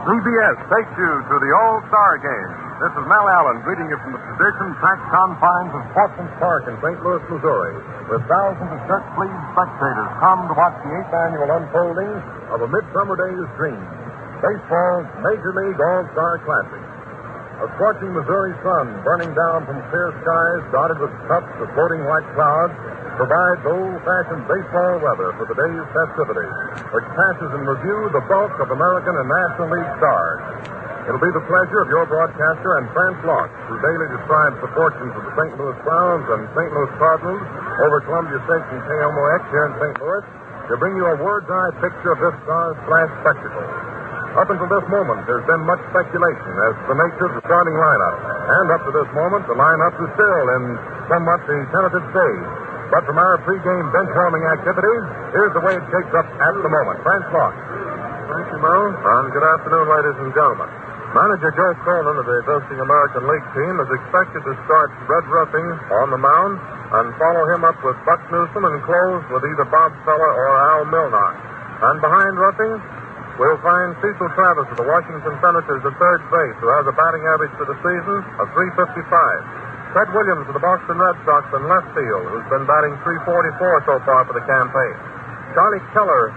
CBS takes you to the All-Star Game. This is Mel Allen greeting you from the tradition-packed confines of Sportsman's Park in St. Louis, Missouri, with thousands of shirt-sleeved spectators come to watch the 8th annual unfolding of a Midsummer Day's Dream, baseball's Major League All-Star Classic. A scorching Missouri sun burning down from clear skies dotted with tufts of floating white clouds provides old-fashioned baseball weather for the day's festivities, which passes in review the bulk of American and National League stars. It'll be the pleasure of your broadcaster and Frank Laux, who daily describes the fortunes of the St. Louis Browns and St. Louis Cardinals over Columbia Station KMOX here in St. Louis, to bring you a word's-eye picture of this star-splash spectacle. Up until this moment, there's been much speculation as to the nature of the starting lineup. And up to this moment, the lineup is still in somewhat the tentative stage. But from our pregame bench-warming activities, here's the way it shapes up at the moment. Frank Laux. Thank you, Mo. And good afternoon, ladies and gentlemen. Manager Joe Cronin of the visiting American League team is expected to start Red Ruffing on the mound and follow him up with Buck Newsom and close with either Bob Feller or Al Milner. And behind Ruffing, we'll find Cecil Travis of the Washington Senators at third base, who has a batting average for the season of .355. Ted Williams of the Boston Red Sox in left field, who's been batting .344 so far for the campaign. Charlie Keller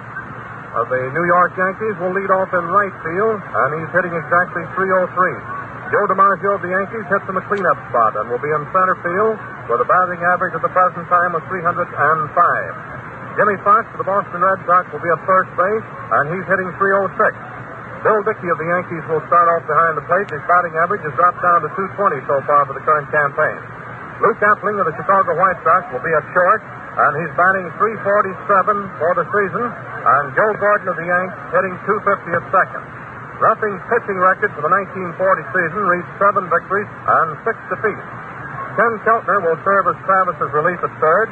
of the New York Yankees will lead off in right field, and he's hitting exactly .303. Joe DiMaggio of the Yankees hits in the cleanup spot and will be in center field with a batting average at the present time of .305. Jimmy Fox of the Boston Red Sox will be at first base, and he's hitting .306. Bill Dickey of the Yankees will start off behind the plate. His batting average has dropped down to .220 so far for the current campaign. Luke Appling of the Chicago White Sox will be at short, and he's batting .347 for the season. And Joe Gordon of the Yanks hitting .250 at second. Ruffing's pitching record for the 1940 season reached 7 victories and 6 defeats. Ken Keltner will serve as Travis's relief at third.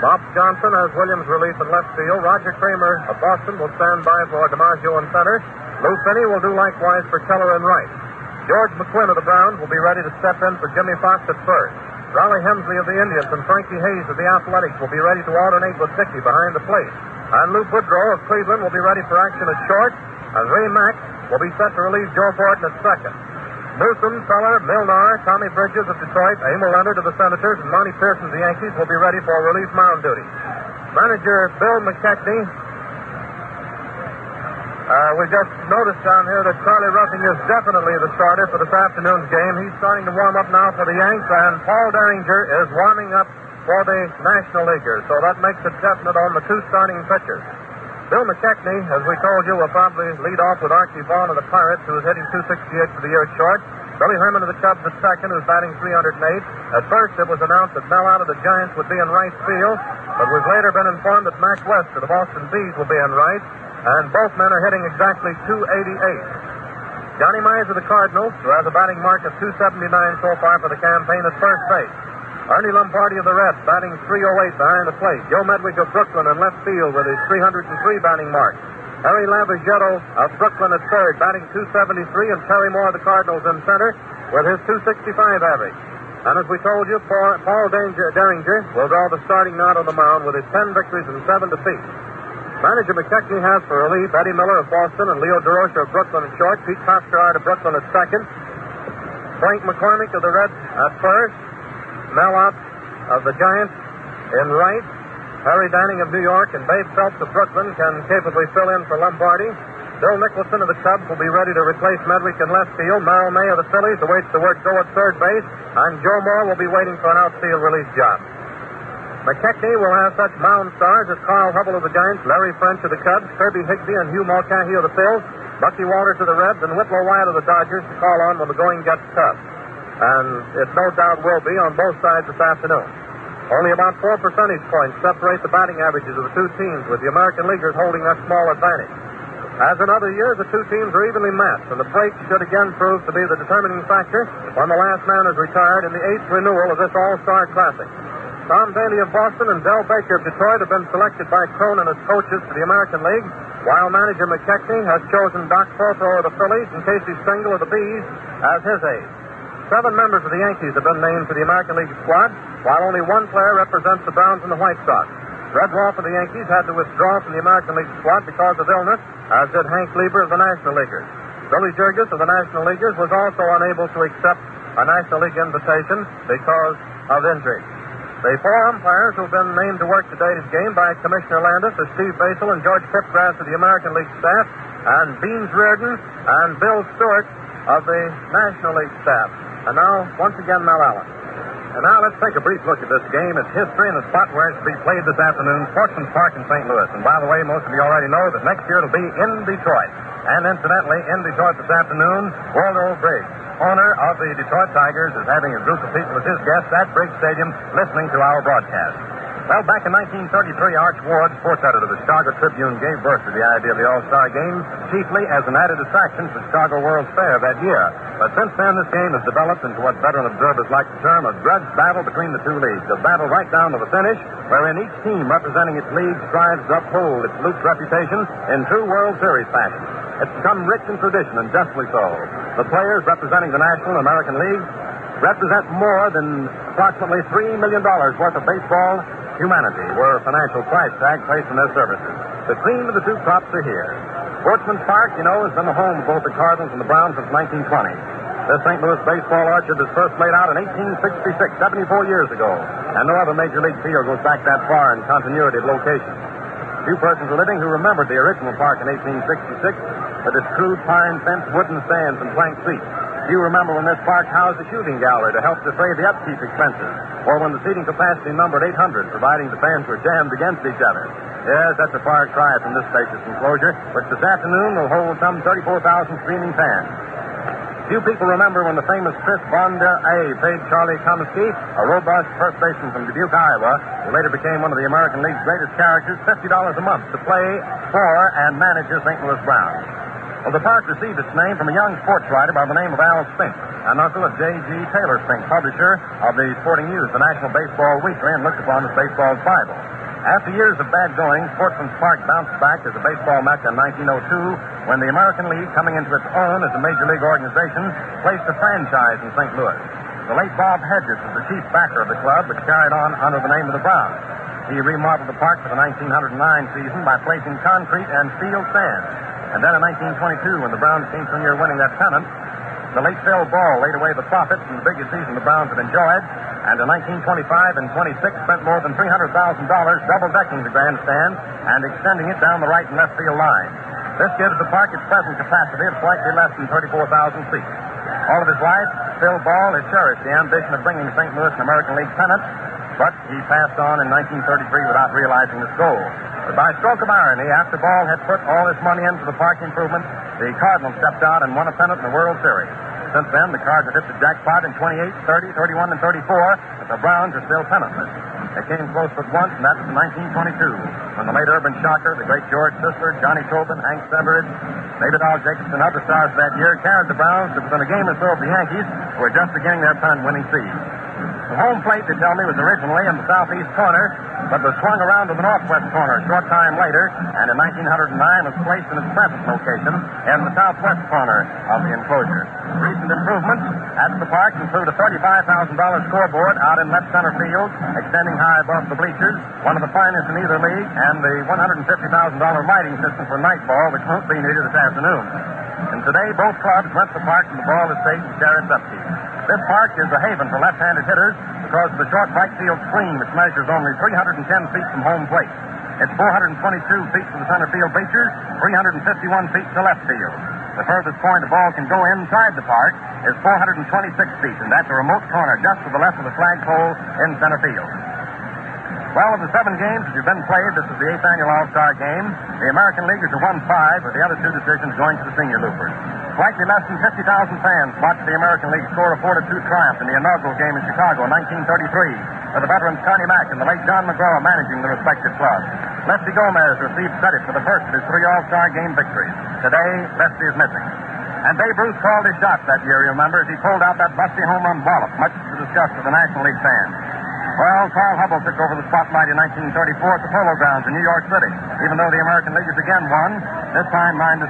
Bob Johnson has Williams' relief in left field. Roger Kramer of Boston will stand by for DiMaggio in center. Lou Finney will do likewise for Keller in right. George McQuinn of the Browns will be ready to step in for Jimmy Fox at first. Raleigh Hemsley of the Indians and Frankie Hayes of the Athletics will be ready to alternate with Dickey behind the plate. And Lou Boudreau of Cleveland will be ready for action at short. And Ray Mack will be set to relieve Joe Gordon at second. Newsom, Feller, Milnar, Tommy Bridges of Detroit, Emil Leonard of the Senators, and Monty Pearson of the Yankees will be ready for relief mound duty. Manager Bill McKechnie. We just noticed down here that Charlie Ruffing is definitely the starter for this afternoon's game. He's starting to warm up now for the Yanks, and Paul Derringer is warming up for the National Leaguers. So that makes it definite on the two starting pitchers. Bill McKechnie, as we told you, will probably lead off with Archie Vaughn of the Pirates, who is hitting .268 for the year at short. Billy Herman of the Cubs at second, who's batting .308. At first, it was announced that Mel Out of the Giants would be in right field, but we've later been informed that Mac West of the Boston Bees will be in right. And both men are hitting exactly .288. Johnny Mize of the Cardinals, who has a batting mark of .279 so far for the campaign, at first base. Ernie Lombardi of the Reds, batting .308 behind the plate. Joe Medwick of Brooklyn in left field with his .303 batting mark. Harry Lavigetto of Brooklyn at third, batting .273, and Terry Moore of the Cardinals in center with his .265 average. And as we told you, Paul Derringer will draw the starting knot on the mound with his 10 victories and 7 defeats. Manager McKechnie has for relief Eddie Miller of Boston and Leo DeRocha of Brooklyn at short. Pete Koskar of Brooklyn at second. Frank McCormick of the Reds at first. Mel Ott of the Giants in right. Harry Danning of New York and Babe Phelps of Brooklyn can capably fill in for Lombardi. Bill Nicholson of the Cubs will be ready to replace Medwick in left field. Merrill May of the Phillies awaits the word go at third base. And Joe Moore will be waiting for an outfield relief job. McKechnie will have such mound stars as Carl Hubble of the Giants, Larry French of the Cubs, Kirby Higbee and Hugh Mulcahy of the Phils, Bucky Walters of the Reds, and Whitlow Wyatt of the Dodgers to call on when the going gets tough. And it no doubt will be on both sides this afternoon. Only about 4 percentage points separate the batting averages of the two teams, with the American Leaguers holding a small advantage. As in other years, the two teams are evenly matched, and the break should again prove to be the determining factor when the last man is retired in the 8th renewal of this All-Star Classic. Tom Daly of Boston and Del Baker of Detroit have been selected by Cronin as coaches for the American League, while manager McKechnie has chosen Doc Porthro of the Phillies and Casey Stengel of the Bees as his aide. 7 members of the Yankees have been named to the American League squad, while only one player represents the Browns and the White Sox. Red Wolf of the Yankees had to withdraw from the American League squad because of illness, as did Hank Lieber of the National Leaguers. Billy Jurgis of the National Leaguers was also unable to accept a National League invitation because of injury. The four umpires who've been named to work today's game by Commissioner Landis are Steve Basel and George Pipgrass of the American League staff, and Beans Reardon and Bill Stewart of the National League staff. And now, once again, Mel Allen. And now let's take a brief look at this game, its history, and the spot where it's to be played this afternoon, Sportsman's Park in St. Louis. And by the way, most of you already know that next year it'll be in Detroit. And incidentally, in Detroit this afternoon, Waldo Briggs, owner of the Detroit Tigers, is having a group of people as his guests at Briggs Stadium listening to our broadcast. Well, back in 1933, Arch Ward, sports editor of the Chicago Tribune, gave birth to the idea of the All-Star Game, chiefly as an added attraction to the Chicago World's Fair that year. But since then, this game has developed into what veteran observers like to term a grudge battle between the two leagues, a battle right down to the finish, wherein each team representing its league strives to uphold its loose reputation in true World Series fashion. It's become rich in tradition, and justly so. The players representing the National and American Leagues represent more than approximately $3 million worth of baseball humanity were a financial price tag placed on their services. The cream of the two crops are here. Sportsman's Park, you know, has been the home of both the Cardinals and the Browns since 1920. This St. Louis baseball orchard was first laid out in 1866, 74 years ago, and no other major league field goes back that far in continuity of location. Few persons are living who remembered the original park in 1866 with its crude pine fence, wooden stands, and plank seats. Few remember when this park housed a shooting gallery to help defray the upkeep expenses, or when the seating capacity numbered 800, providing the fans were jammed against each other. Yes, that's a far cry from this spacious enclosure, which this afternoon will hold some 34,000 streaming fans. Few people remember when the famous Chris Von der A paid Charlie Comiskey, a robust first baseman from Dubuque, Iowa, who later became one of the American League's greatest characters, $50 a month to play for and manage your St. Louis Browns. Well, the park received its name from a young sports writer by the name of Al Spink, an uncle of J.G. Taylor Spink, publisher of the Sporting News, the National Baseball Weekly, and looked upon as baseball's Bible. After years of bad going, Sportsman's Park bounced back as a baseball mecca in 1902 when the American League, coming into its own as a major league organization, placed a franchise in St. Louis. The late Bob Hedges was the chief backer of the club, which carried on under the name of the Browns. He remodeled the park for the 1909 season by placing concrete and field sand. And then in 1922, when the Browns came so near winning that pennant, the late Phil Ball laid away the profits from the biggest season the Browns had enjoyed, and in 1925 and 26 spent more than $300,000 double-decking the grandstand and extending it down the right and left field line. This gives the park its present capacity of slightly less than 34,000 seats. All of his life, Phil Ball has cherished the ambition of bringing St. Louis an American League pennant, but he passed on in 1933 without realizing this goal. But by stroke of irony, after Ball had put all his money into the park improvement, the Cardinals stepped out and won a pennant in the World Series. Since then, the Cards have hit the jackpot in 28, 30, 31, and 34, but the Browns are still pennantless. They came close but once, and that was in 1922, when the late Urban Shocker, the great George Sisler, Johnny Tobin, Hank Severidge, David Al Jacobs, and other stars that year carried the Browns to within a game or so of the Yankees, who were just beginning their pennant-winning siege. The home plate, they tell me, was originally in the southeast corner, but was swung around to the northwest corner a short time later, and in 1909 was placed in its present location in the southwest corner of the enclosure. Recent improvements at the park include a $35,000 scoreboard out in left center field, extending high above the bleachers, one of the finest in either league, and the $150,000 lighting system for night ball, which won't be needed this afternoon. And today, both clubs rent the park from the Ball Estate and share its upkeep. This park is a haven for left-handed hitters because of the short right field screen, which measures only 310 feet from home plate. It's 422 feet to the center field bleachers, 351 feet to left field. The furthest point a ball can go inside the park is 426 feet, and that's a remote corner just to the left of the flagpole in center field. Well, of the 7 games that have been played, this is the 8th annual All-Star Game. The American Leaguers have won 5, with the other 2 decisions going to the senior loopers. Slightly less than 50,000 fans watched the American League score a 4-2 triumph in the inaugural game in Chicago in 1933, with the veterans Connie Mack and the late John McGraw managing the respective clubs. Lefty Gomez received credit for the first of his 3 All-Star Game victories. Today, Lefty is missing. And Babe Ruth called his shots that year, you remember, as he pulled out that busty home run wallop, much to the disgust of the National League fans. Well, Carl Hubbell took over the spotlight in 1934 at the Polo Grounds in New York City, even though the American Leaguers again won, this time 9-7.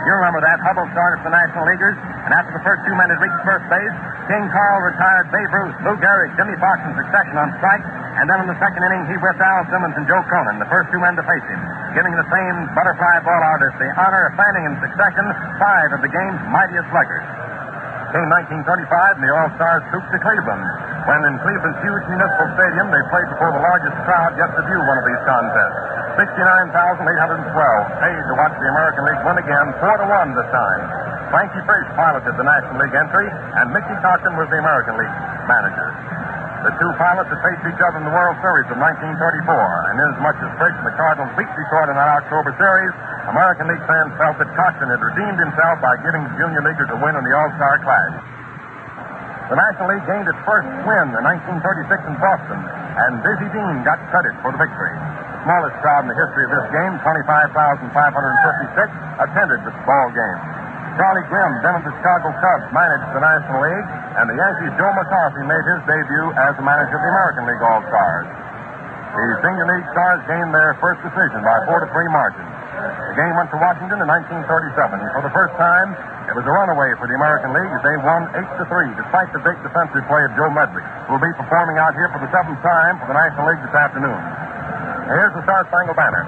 You remember that. Hubbell started for the National Leaguers, and after the first two men had reached first base, King Carl retired Babe Ruth, Lou Gehrig, Jimmy Fox in succession on strike, and then in the second inning he whipped Al Simmons and Joe Cronin, the first two men to face him, giving the same butterfly ball artist the honor of fanning in succession 5 of the game's mightiest sluggers. Came 1935, and the All-Stars trooped to Cleveland, when in Cleveland's huge municipal stadium they played before the largest crowd yet to view one of these contests. 69,812 paid to watch the American League win again, 4-1 this time. Frankie Frisch piloted the National League entry, and Mickey Cochran was the American League manager. The two pilots had faced each other in the World Series of 1934, and inasmuch as Frisch and the Cardinals beat Detroit in that October series, American League fans felt that Cochran had redeemed himself by giving the Junior Leaguers a win in the All-Star Clash. The National League gained its first win in 1936 in Boston, and Dizzy Dean got credit for the victory. The smallest crowd in the history of this game, 25,556, attended this ball game. Charlie Grimm, then of the Chicago Cubs, managed the National League, and the Yankees' Joe McCarthy made his debut as the manager of the American League All-Stars. The Senior League Stars gained their first decision by 4-3 margin. The game went to Washington in 1937. For the first time, it was a runaway for the American League as they won 8-3, despite the big defensive play of Joe Medley, who will be performing out here for the 7th time for the National League this afternoon. Here's the Star Spangled Banner.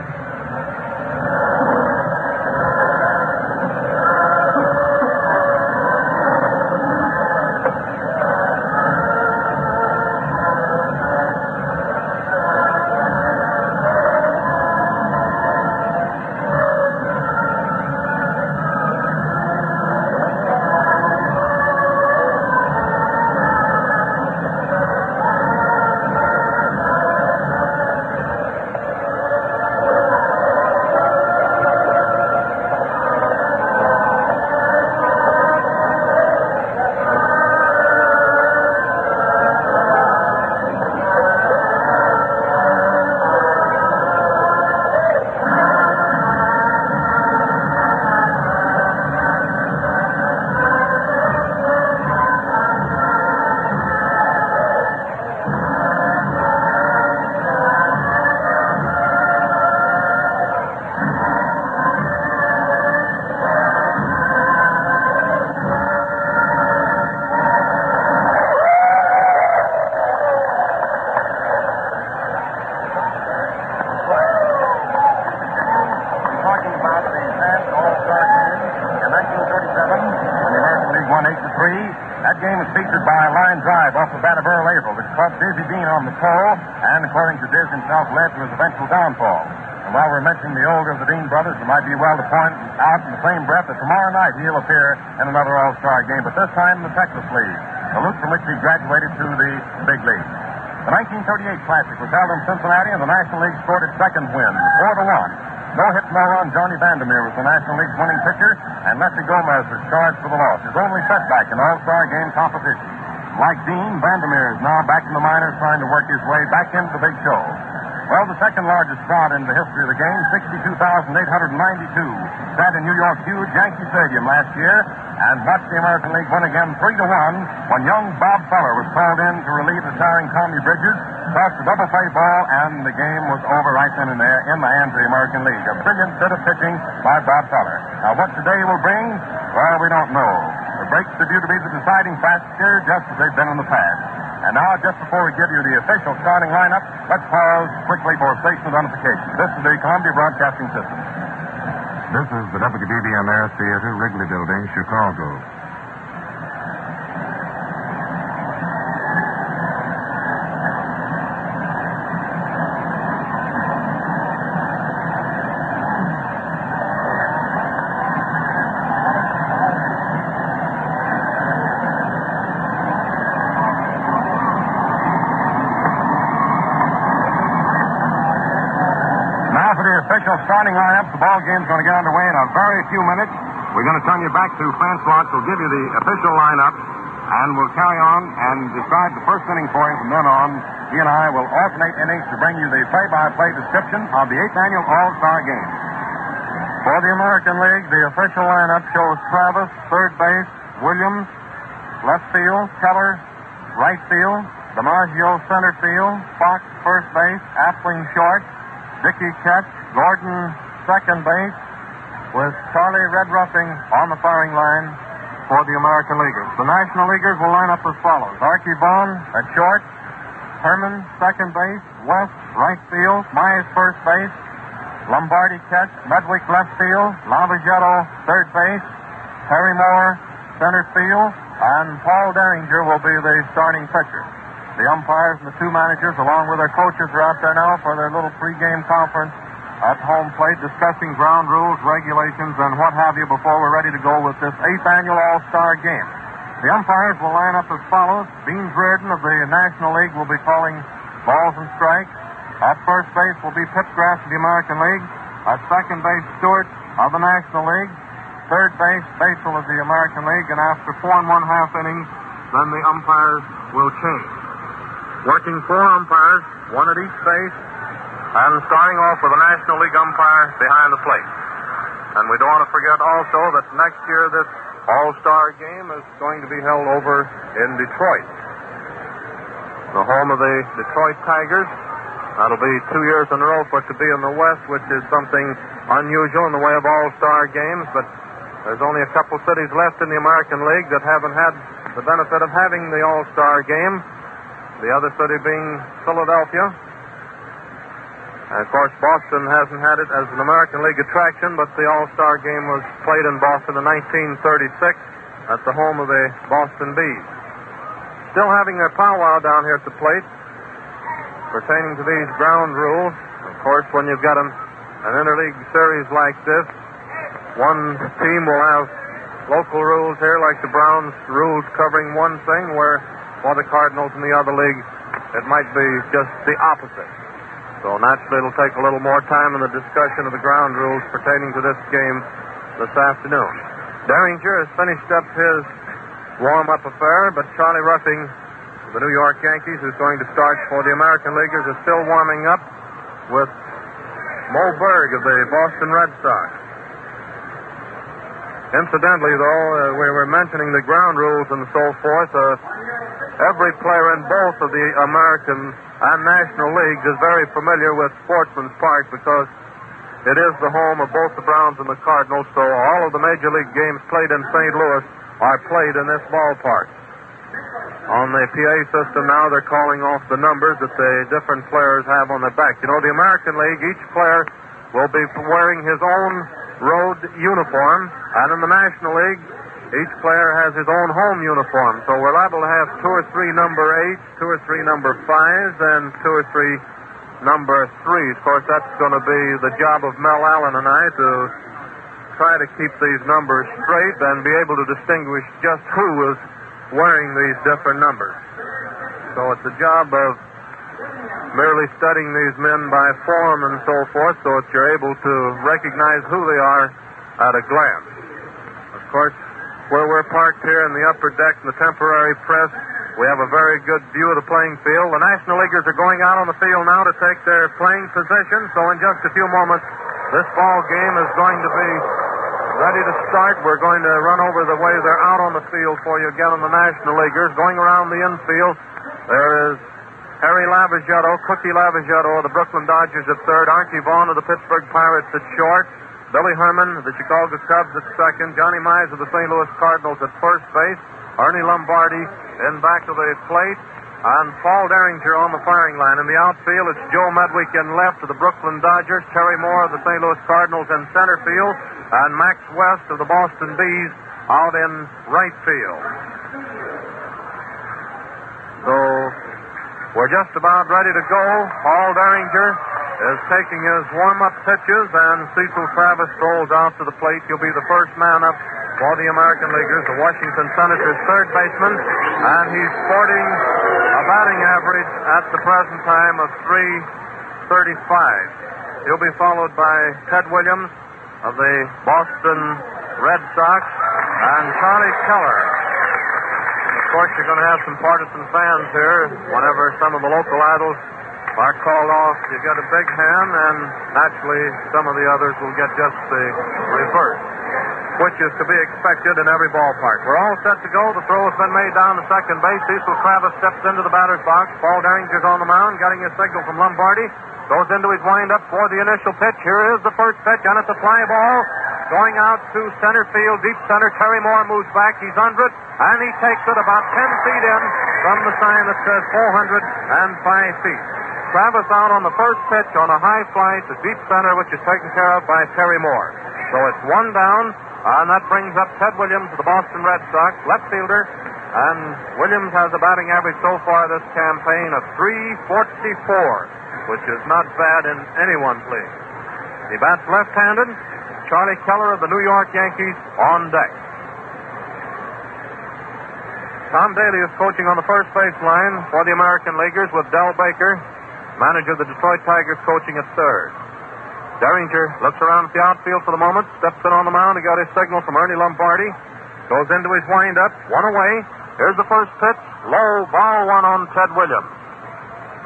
That game was featured by a line drive off the bat of Earl Averill, which caught Dizzy Dean on the pole, and according to Diz himself, led to his eventual downfall. And while we're mentioning the older of the Dean brothers, it might be well to point out in the same breath that tomorrow night he'll appear in another All-Star game, but this time in the Texas League, the league from which he graduated to the big league. The 1938 Classic was held in Cincinnati, and the National League scored its second win, 4-1. No hit, no run. Johnny Vandermeer was the National League's winning pitcher, and Lefty Gomez was charged for the loss. His only setback in All-Star game competition. Like Dean, Vandermeer is now back in the minors trying to work his way back into the big show. Well, the second largest crowd in the history of the game, 62,892, sat in New York's huge Yankee Stadium last year and watched the American League win again 3-1 when young Bob Feller was called in to relieve retiring Tommy Bridges, tossed a double play ball, and the game was over right then and there in the hands of the American League. A brilliant bit of pitching by Bob Feller. Now, what today will bring, well, we don't know. The breaks are due to be the deciding factor, just as they've been in the past. And now, just before we give you the official starting lineup, let's pause quickly for station identification. This is the Columbia Broadcasting System. This is the WBBM-Air Theater, Wrigley Building, Chicago. Official starting lineup. The ball game's going to get underway in a very few minutes. We're going to turn you back to Francois, who'll give you the official lineup, and we'll carry on and decide the first inning for you from then on. He and I will alternate innings to bring you the play-by-play description of the 8th annual All-Star Game. For the American League, the official lineup shows Travis, third base, Williams, left field, Keller, right field, DiMaggio center field, Fox first base, Appling short, Dickey catch, Gordon second base, with Charlie Redruffing on the firing line for the American Leaguers. The National Leaguers will line up as follows. Archie Vaughan at short, Herman second base, West right field, Mize first base, Lombardi catch, Medwick left field, Lavagetto third base, Harry Moore center field, and Paul Derringer will be the starting pitcher. The umpires and the two managers, along with their coaches, are out there now for their little pregame conference at home plate, discussing ground rules, regulations, and what have you before we're ready to go with this 8th annual All-Star Game. The umpires will line up as follows. Beans Reardon of the National League will be calling balls and strikes. At first base will be Pipgrass of the American League. At second base, Stewart of the National League. Third base, Batesville of the American League. And after 4 1/2 innings, then the umpires will change. Working 4 umpires, 1 at each base, and starting off with a National League umpire behind the plate. And we don't want to forget also that next year this All-Star Game is going to be held over in Detroit, the home of the Detroit Tigers. That'll be 2 years in a row for it to be in the West, which is something unusual in the way of All-Star Games. But there's only a couple cities left in the American League that haven't had the benefit of having the All-Star Game, the other city being Philadelphia. And, of course, Boston hasn't had it as an American League attraction, but the All-Star Game was played in Boston in 1936 at the home of the Boston Bees. Still having their powwow down here at the plate pertaining to these ground rules. Of course, when you've got an interleague series like this, one team will have local rules here, like the Browns rules covering one thing, where for the Cardinals in the other league, it might be just the opposite. So naturally, it'll take a little more time in the discussion of the ground rules pertaining to this game this afternoon. Derringer has finished up his warm-up affair, but Charlie Ruffing, the New York Yankees, who's going to start for the American Leaguers, is still warming up with Mo Berg of the Boston Red Sox. Incidentally, though, we were mentioning the ground rules and so forth. Every player in both of the American and National Leagues is very familiar with Sportsman's Park because it is the home of both the Browns and the Cardinals, so all of the Major League games played in St. Louis are played in this ballpark. On the PA system now, they're calling off the numbers that the different players have on their back. You know, the American League, each player will be wearing his own road uniform, and in the National League, each player has his own home uniform. So we're liable to have 2 or 3 number 8s, 2 or 3 number 5s, and 2 or 3 number 3s. Of course, that's going to be the job of Mel Allen and I to try to keep these numbers straight and be able to distinguish just who is wearing these different numbers. So it's a job of merely studying these men by form and so forth so that you're able to recognize who they are at a glance. Of course, where we're parked here in the upper deck in the temporary press, we have a very good view of the playing field. The National Leaguers are going out on the field now to take their playing position, so in just a few moments, this ball game is going to be ready to start. We're going to run over the way they're out on the field for you again on the National Leaguers. Going around the infield, there is Harry Lavagetto, Cookie Lavagetto of the Brooklyn Dodgers at third, Archie Vaughan of the Pittsburgh Pirates at short, Billy Herman of the Chicago Cubs at second, Johnny Mize of the St. Louis Cardinals at first base, Ernie Lombardi in back of the plate, and Paul Derringer on the firing line. In the outfield, it's Joe Medwick in left of the Brooklyn Dodgers, Terry Moore of the St. Louis Cardinals in center field, and Max West of the Boston Bees out in right field. So we're just about ready to go. Paul Derringer is taking his warm-up pitches, and Cecil Travis strolls out to the plate. He'll be the first man up for the American Leaguers, the Washington Senators' third baseman, and he's sporting a batting average at the present time of .335. He'll be followed by Ted Williams of the Boston Red Sox and Charlie Keller. Of course, you're going to have some partisan fans here whenever some of the local idols are called off. You get a big hand, and naturally some of the others will get just the reverse. which is to be expected in every ballpark. We're all set to go. The throw has been made down to second base. Cecil Travis steps into the batter's box. Paul Derringer's on the mound, getting his signal from Lombardi. Goes into his windup for the initial pitch. Here is the first pitch, and it's a fly ball. Going out to center field, deep center. Terry Moore moves back. He's under it, and he takes it about 10 feet in from the sign that says 405 feet. Travis out on the first pitch on a high fly to deep center, which is taken care of by Terry Moore. So it's one down, and that brings up Ted Williams of the Boston Red Sox, left fielder. And Williams has a batting average so far this campaign of .344, which is not bad in anyone's league. He bats left-handed. Charlie Keller of the New York Yankees on deck. Tom Daly is coaching on the first baseline for the American Leaguers with Del Baker, manager of the Detroit Tigers, coaching at third. Derringer looks around at the outfield for the moment, steps in on the mound. He got his signal from Ernie Lombardi. Goes into his windup, one away. Here's the first pitch, low, ball one on Ted Williams.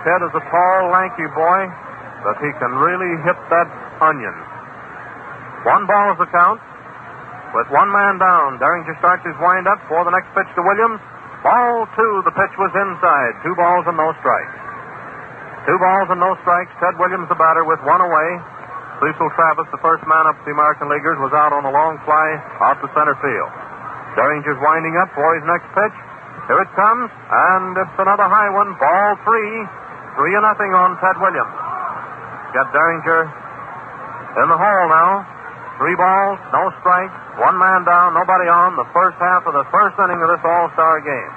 Ted is a tall, lanky boy, but he can really hit that onion. One ball is the count. With one man down, Derringer starts his windup for the next pitch to Williams. Ball two, the pitch was inside. 2 balls and no strikes. 2 balls and no strikes. Ted Williams, the batter, with one away. Cecil Travis, the first man up the American Leaguers, was out on a long fly out to center field. Derringer's winding up for his next pitch. Here it comes, and it's another high one. Ball 3. 3-0 on Ted Williams. Got Derringer in the hole now. 3 balls, no strikes, 1 man down, nobody on. The first half of the first inning of this All-Star game.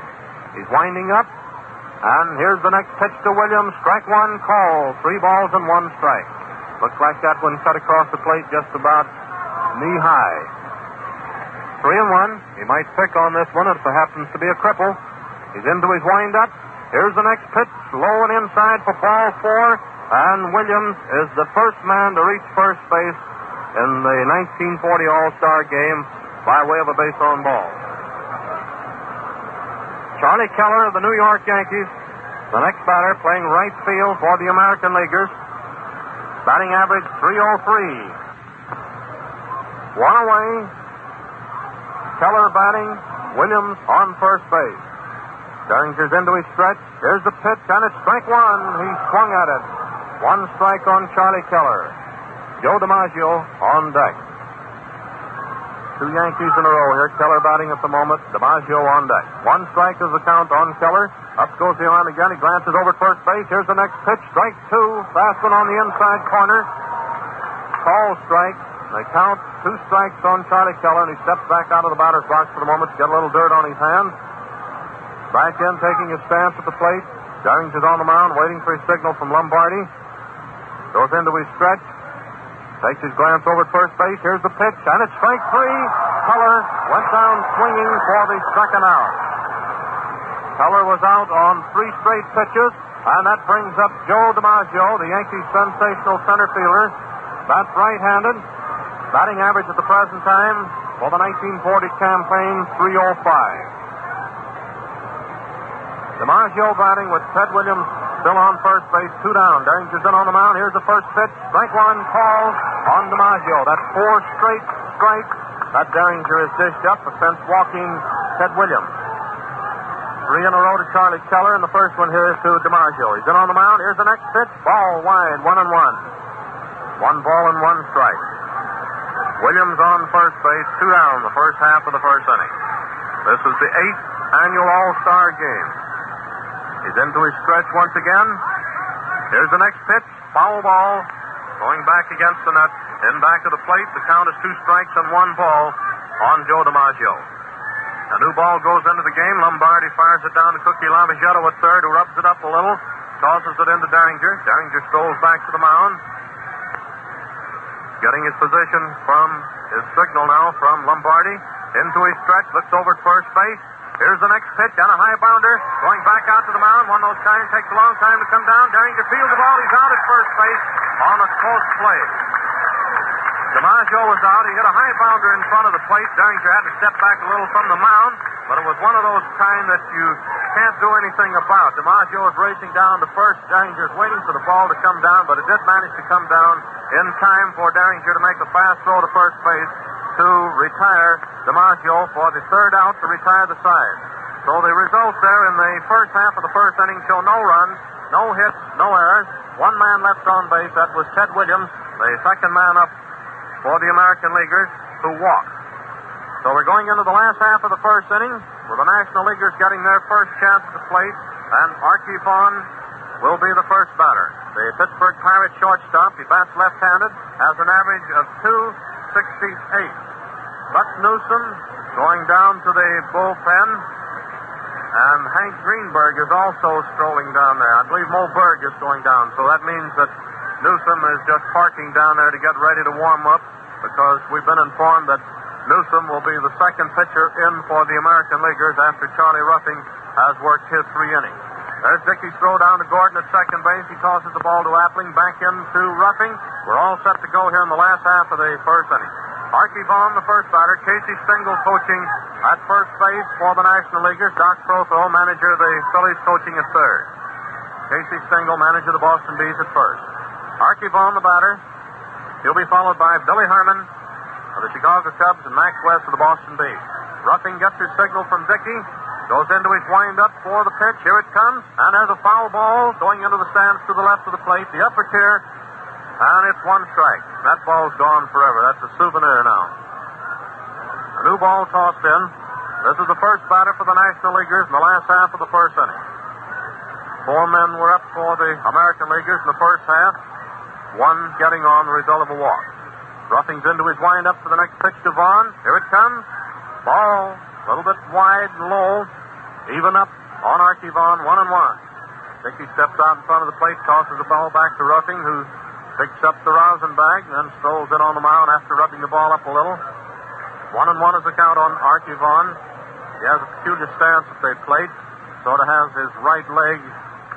He's winding up, and here's the next pitch to Williams. Strike 1, call. 3 balls and 1 strike. Looks like that one cut across the plate just about knee-high. 3-1. He might pick on this one if it happens to be a cripple. He's into his windup. Here's the next pitch, low and inside for ball 4, and Williams is the first man to reach first base in the 1940 All-Star game by way of a base on ball. Charlie Keller of the New York Yankees, the next batter, playing right field for the American Leaguers. Batting average .303. One away. Keller batting. Williams on first base. Derringer's into his stretch. Here's the pitch, and it's strike 1. He swung at it. 1 strike on Charlie Keller. Joe DiMaggio on deck. 2 Yankees in a row here. Keller batting at the moment. DiMaggio on deck. 1 strike is the count on Keller. Up goes the arm again. He glances over at first base. Here's the next pitch. Strike 2. Fast one on the inside corner. Call strike. They count 2 strikes on Charlie Keller, and he steps back out of the batter's box for the moment to get a little dirt on his hands. Back in, taking his stance at the plate. Derringer's on the mound, waiting for his signal from Lombardi. Goes into his stretch. Takes his glance over at first base. Here's the pitch, and it's strike 3. Keller went down swinging for the second out. Keller was out on 3 straight pitches, and that brings up Joe DiMaggio, the Yankees' sensational center fielder. Bats right-handed. Batting average at the present time for the 1940 campaign, .305. DiMaggio batting with Ted Williams still on first base, 2 down. Derringer's in on the mound. Here's the first pitch. Strike 1, call on DiMaggio. That's 4 straight strikes that Derringer has dished up since walking Ted Williams. 3 in a row to Charlie Keller, and the first one here is to DiMaggio. He's in on the mound. Here's the next pitch. Ball wide, 1-1. 1 ball and 1 strike. Williams on first base, 2 down the first half of the first inning. This is the 8th annual All-Star game. He's into his stretch once again. Here's the next pitch. Foul ball. Going back against the net. In back of the plate. The count is 2 strikes and 1 ball on Joe DiMaggio. A new ball goes into the game. Lombardi fires it down to Cookie Lavagetto at third, who rubs it up a little. Tosses it into Derringer. Derringer strolls back to the mound. Getting his position from his signal now from Lombardi. Into his stretch. Looks over at first base. Here's the next pitch, and a high bounder. Going back out to the mound. One of those kinds takes a long time to come down. Derringer fields the ball. He's out at first base on a close play. DiMaggio was out. He hit a high bounder in front of the plate. Derringer had to step back a little from the mound, but it was one of those kind that you can't do anything about. DiMaggio is racing down to first. Derringer's waiting for the ball to come down, but it did manage to come down in time for Derringer to make a fast throw to first base to retire DiMaggio for the third out to retire the side. So the results there in the first half of the first inning show no runs, no hits, no errors. One man left on base. That was Ted Williams, the second man up for the American Leaguers, who walked. So we're going into the last half of the first inning with the National Leaguers getting their first chance at the plate, and Archie Vaughan will be the first batter. The Pittsburgh Pirates shortstop, he bats left-handed, has an average of .268. Buck Newsom going down to the bullpen, and Hank Greenberg is also strolling down there. I believe Mo Berg is going down, so that means that Newsom is just parking down there to get ready to warm up, because we've been informed that Newsom will be the second pitcher in for the American Leaguers after Charlie Ruffing has worked his 3 innings. There's Dickey's throw down to Gordon at second base. He tosses the ball to Appling, back into Ruffing. We're all set to go here in the last half of the first inning. Archie Vaughan, the first batter. Casey Stengel coaching at first base for the National Leaguers. Doc Prothro, manager of the Phillies, coaching at third. Casey Stengel, manager of the Boston Bees, at first. Archie Vaughan, the batter. He'll be followed by Billy Herman of the Chicago Cubs and Max West of the Boston Bees. Ruffing gets his signal from Dickey. Goes into his windup for the pitch. Here it comes. And there's a foul ball going into the stands to the left of the plate. The upper tier. And it's 1 strike. That ball's gone forever. That's a souvenir now. A new ball tossed in. This is the first batter for the National Leaguers in the last half of the first inning. 4 men were up for the American Leaguers in the first half. 1 getting on the result of a walk. Ruffing's into his windup for the next pitch to Vaughn. Here it comes. Ball a little bit wide and low. Even up on Archie Vaughan, 1-1. Dickey steps out in front of the plate, tosses the ball back to Ruffing, who picks up the rosin bag and then strolls in on the mound after rubbing the ball up a little. 1-1 is the count on Archie Vaughan. He has a peculiar stance at the plate. Sort of has his right leg,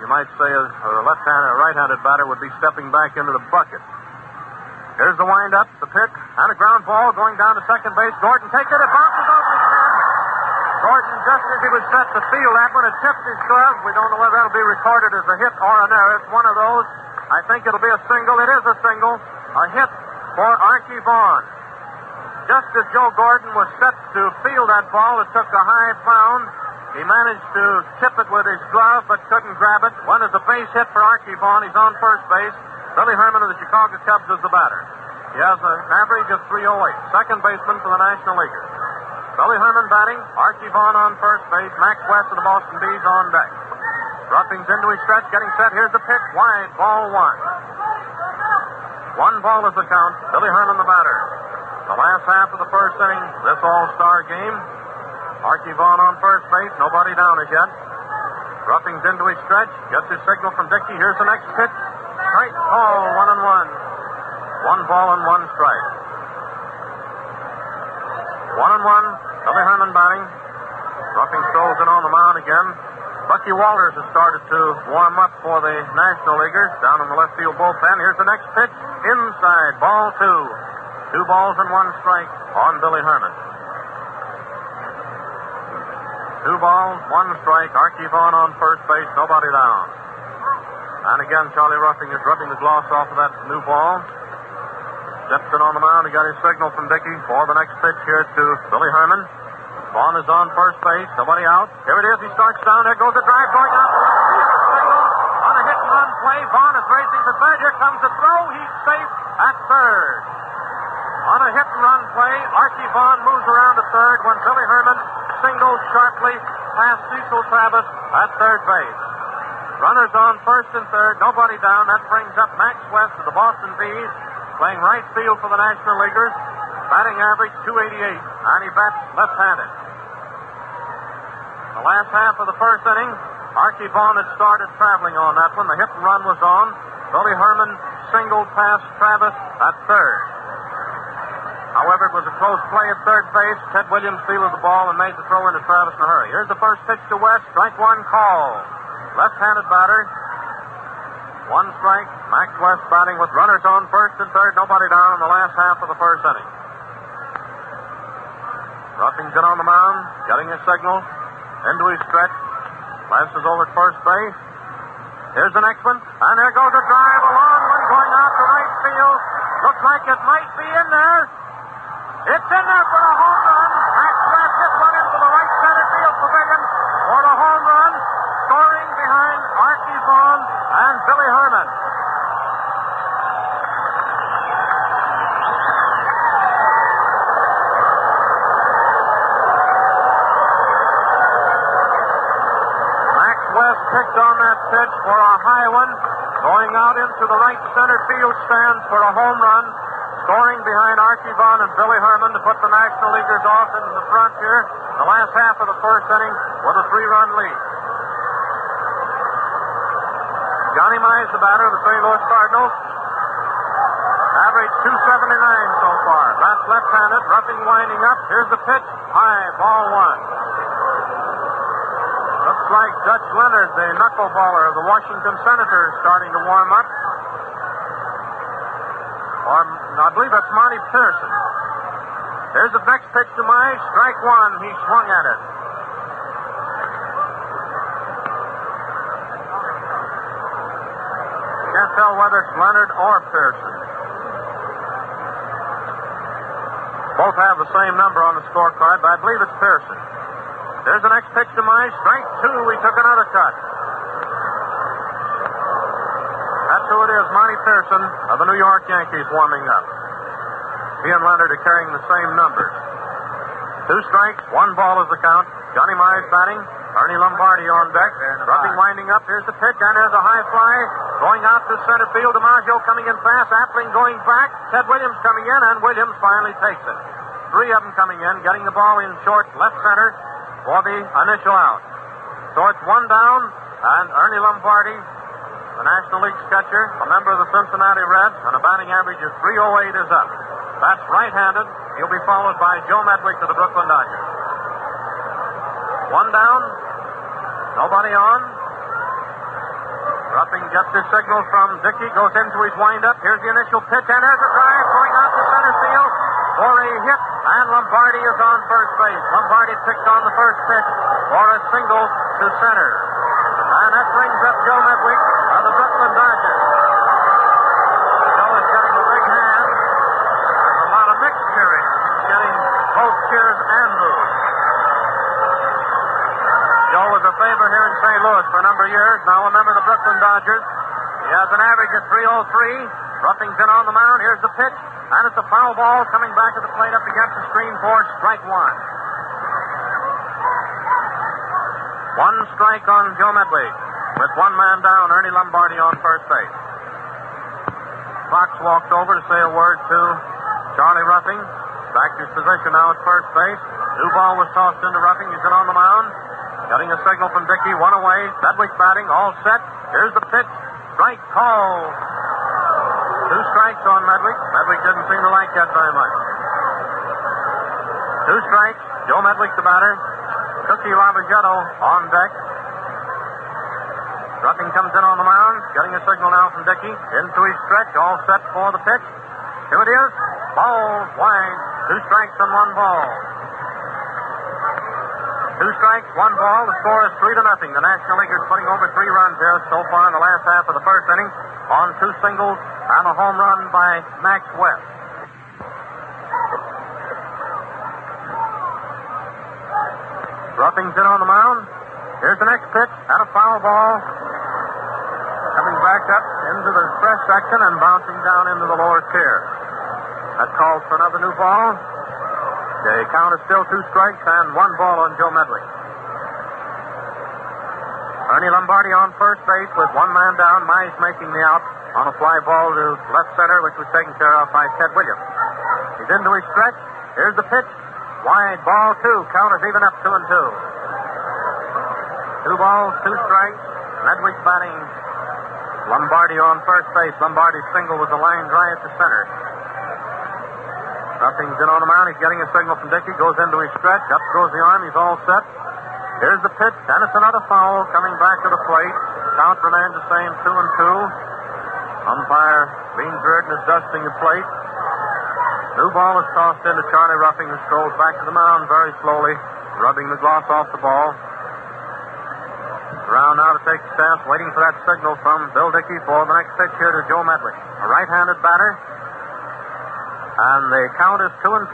you might say, as a left-handed or right-handed batter would be stepping back into the bucket. Here's the wind-up, the pitch, and a ground ball going down to second base. Gordon takes it, it bounces off his head. Gordon, just as he was set to field that one, it tipped his glove. We don't know whether that'll be recorded as a hit or an error. It's one of those. I think it'll be a single. It is a single. A hit for Archie Vaughan. Just as Joe Gordon was set to field that ball, it took a high pound. He managed to tip it with his glove, but couldn't grab it. One is a base hit for Archie Vaughan. He's on first base. Billy Herman of the Chicago Cubs is the batter. He has an average of .308. Second baseman for the National Leaguers. Billy Herman batting. Archie Vaughan on first base. Max West of the Boston Bees on deck. Ruffing's into his stretch, getting set. Here's the pitch. Wide. Ball 1. 1 ball is the count. Billy Herman the batter. The last half of the first inning, this all-star game. Archie Vaughan on first base. Nobody down as yet. Ruffing's into his stretch. Gets his signal from Dickey. Here's the next pitch. Strike ball. 1-1. 1 ball and 1 strike. 1-1. Billy Herman batting. Ruffing throws it on the mound again. Bucky Walters has started to warm up for the National Leaguers down in the left field bullpen. Here's the next pitch. Inside. Ball 2. 2 balls and 1 strike on Billy Herman. 2 balls, 1 strike. Archie Vaughan on first base. Nobody down. And again, Charlie Ruffing is rubbing the gloss off of that new ball. Steps in on the mound. He got his signal from Dickey for the next pitch here to Billy Herman. Vaughan is on first base. Nobody out. Here it is. He starts down. There goes a drive going out. On a hit-and-run play. Vaughan is racing for third. Here comes the throw. He's safe at third. On a hit-and-run play, Archie Vaughan moves around to third when Billy Herman singles sharply past Cecil Travis at third base. Runners on first and third. Nobody down. That brings up Max West of the Boston Bees, playing right field for the National Leaguers. Batting average .288, and he bats left-handed. The last half of the first inning, Archie Vaughan had started traveling on that one. The hit and run was on. Billy Herman singled past Travis at third. However, it was a close play at third base. Ted Williams fielded the ball and made the throw into Travis in a hurry. Here's the first pitch to West. Strike 1 call. Left-handed batter. 1 strike. Max West batting with runners on first and third. Nobody down in the last half of the first inning. Ruffing's in on the mound, getting his signal. Into his stretch. Glances over at first base. Here's the next one. And there goes a drive. A long one going out to right field. Looks like it might be in there. It's in there for a home run. Max West hit one into the right center field pavilion for a home run, scoring behind Archie Vaughan and Billy Herman. Max West picked on that pitch for a high one, going out into the right center field stands for a home run, scoring behind Archie Vaughan and Billy Herman to put the National Leaguers off into the front here in the last half of the first inning with a 3-run lead. Johnny Mize, the batter of the St. Louis Cardinals, averaged .279 so far. That's left-handed, roughing winding up. Here's the pitch. High, ball one. Looks like Dutch Leonard, the knuckleballer of the Washington Senators, starting to warm up. I believe that's Monty Pearson. Here's the next pitch to Mize. Strike one. He swung at it. Can't tell whether it's Leonard or Pearson. Both have the same number on the scorecard, but I believe it's Pearson. There's the next pitch to Mize. Strike two. He took another cut. That's who it is, Monty Pearson of the New York Yankees warming up. He and Leonard are carrying the same numbers. 2 strikes, 1 ball is the count. Johnny Mize batting. Ernie Lombardi on deck. Roughing winding up. Here's the pitch, and there's a high fly. Going out to center field. DiMaggio coming in fast. Appling going back. Ted Williams coming in, and Williams finally takes it. 3 of them coming in, getting the ball in short left center for the initial out. So it's 1 down, and Ernie Lombardi, the National League catcher, a member of the Cincinnati Reds, and a batting average of .308 is up. That's right-handed. He'll be followed by Joe Medwick of the Brooklyn Dodgers. 1 down. Nobody on. Ruffing gets his signal from Dickey, goes into his windup. Here's the initial pitch, and there's a drive going out to center field for a hit, and Lombardi is on first base. Lombardi picked on the first pitch for a single to center. And that brings up Joe Medwick of the Brooklyn Dodgers. Joe is getting a big hand. There's a lot of mixed cheering. He's getting both cheers and boos. Joe was a favorite here in St. Louis for a number of years. Now a member of the Brooklyn Dodgers. He has an average of .303. Ruffing's in on the mound. Here's the pitch. And it's a foul ball coming back at the plate up against the screen for strike one. 1 strike on Joe Medwick. With 1 man down, Ernie Lombardi on first base. Fox walked over to say a word to Charlie Ruffing. Back to his position now at first base. New ball was tossed into Ruffing. He's in on the mound. Getting a signal from Dickey. 1 away. Medwick batting. All set. Here's the pitch. Strike call. 2 strikes on Medwick. Medwick didn't seem to like that very much. 2 strikes. Joe Medwick, the batter. Cookie Lavagetto on deck. Ruffing comes in on the mound. Getting a signal now from Dickey. Into his stretch. All set for the pitch. Here it is. Ball wide. 2 strikes and 1 ball. 2 strikes, 1 ball. The score is 3-0. The National Leaguers putting over 3 runs here so far in the last half of the first inning on 2 singles and a home run by Max West. Ruffing's in on the mound. Here's the next pitch and a foul ball. Coming back up into the fresh section and bouncing down into the lower tier. That calls for another new ball. The count is still 2 strikes and 1 ball on Joe Medwick. Ernie Lombardi on first base with 1 man down. Mize making the out on a fly ball to left center, which was taken care of by Ted Williams. He's into his stretch. Here's the pitch. Wide ball 2. Count is even up 2-2. 2 balls, 2 strikes. Medwick batting. Lombardi on first base. Lombardi's single was a line drive to center. Ruffing's in on the mound. He's getting a signal from Dickey. Goes into his stretch. Up goes the arm. He's all set. Here's the pitch. And it's another foul coming back to the plate. Count remains the same, 2-2. Umpire leans Reardon is dusting the plate. New ball is tossed into Charlie Ruffing, who strolls back to the mound very slowly, rubbing the gloss off the ball. Around now to take the stance, waiting for that signal from Bill Dickey for the next pitch here to Joe Medwick. A right-handed batter. And the count is 2-2.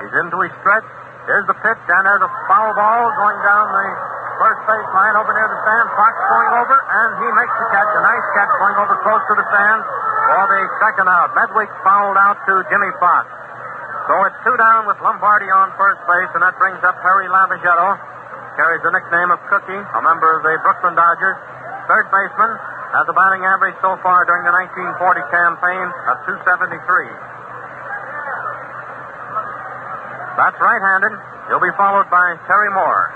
He's into his stretch. Here's the pitch, and there's a foul ball going down the first base line over near the stand. Fox going over, and he makes the catch. A nice catch going over close to the stand for the second out. Medwick fouled out to Jimmy Fox. So it's 2 down with Lombardi on first base, and that brings up Harry Lavagetto. Carries the nickname of Cookie, a member of the Brooklyn Dodgers. Third baseman has a batting average so far during the 1940 campaign of .273. That's right-handed. He'll be followed by Terry Moore.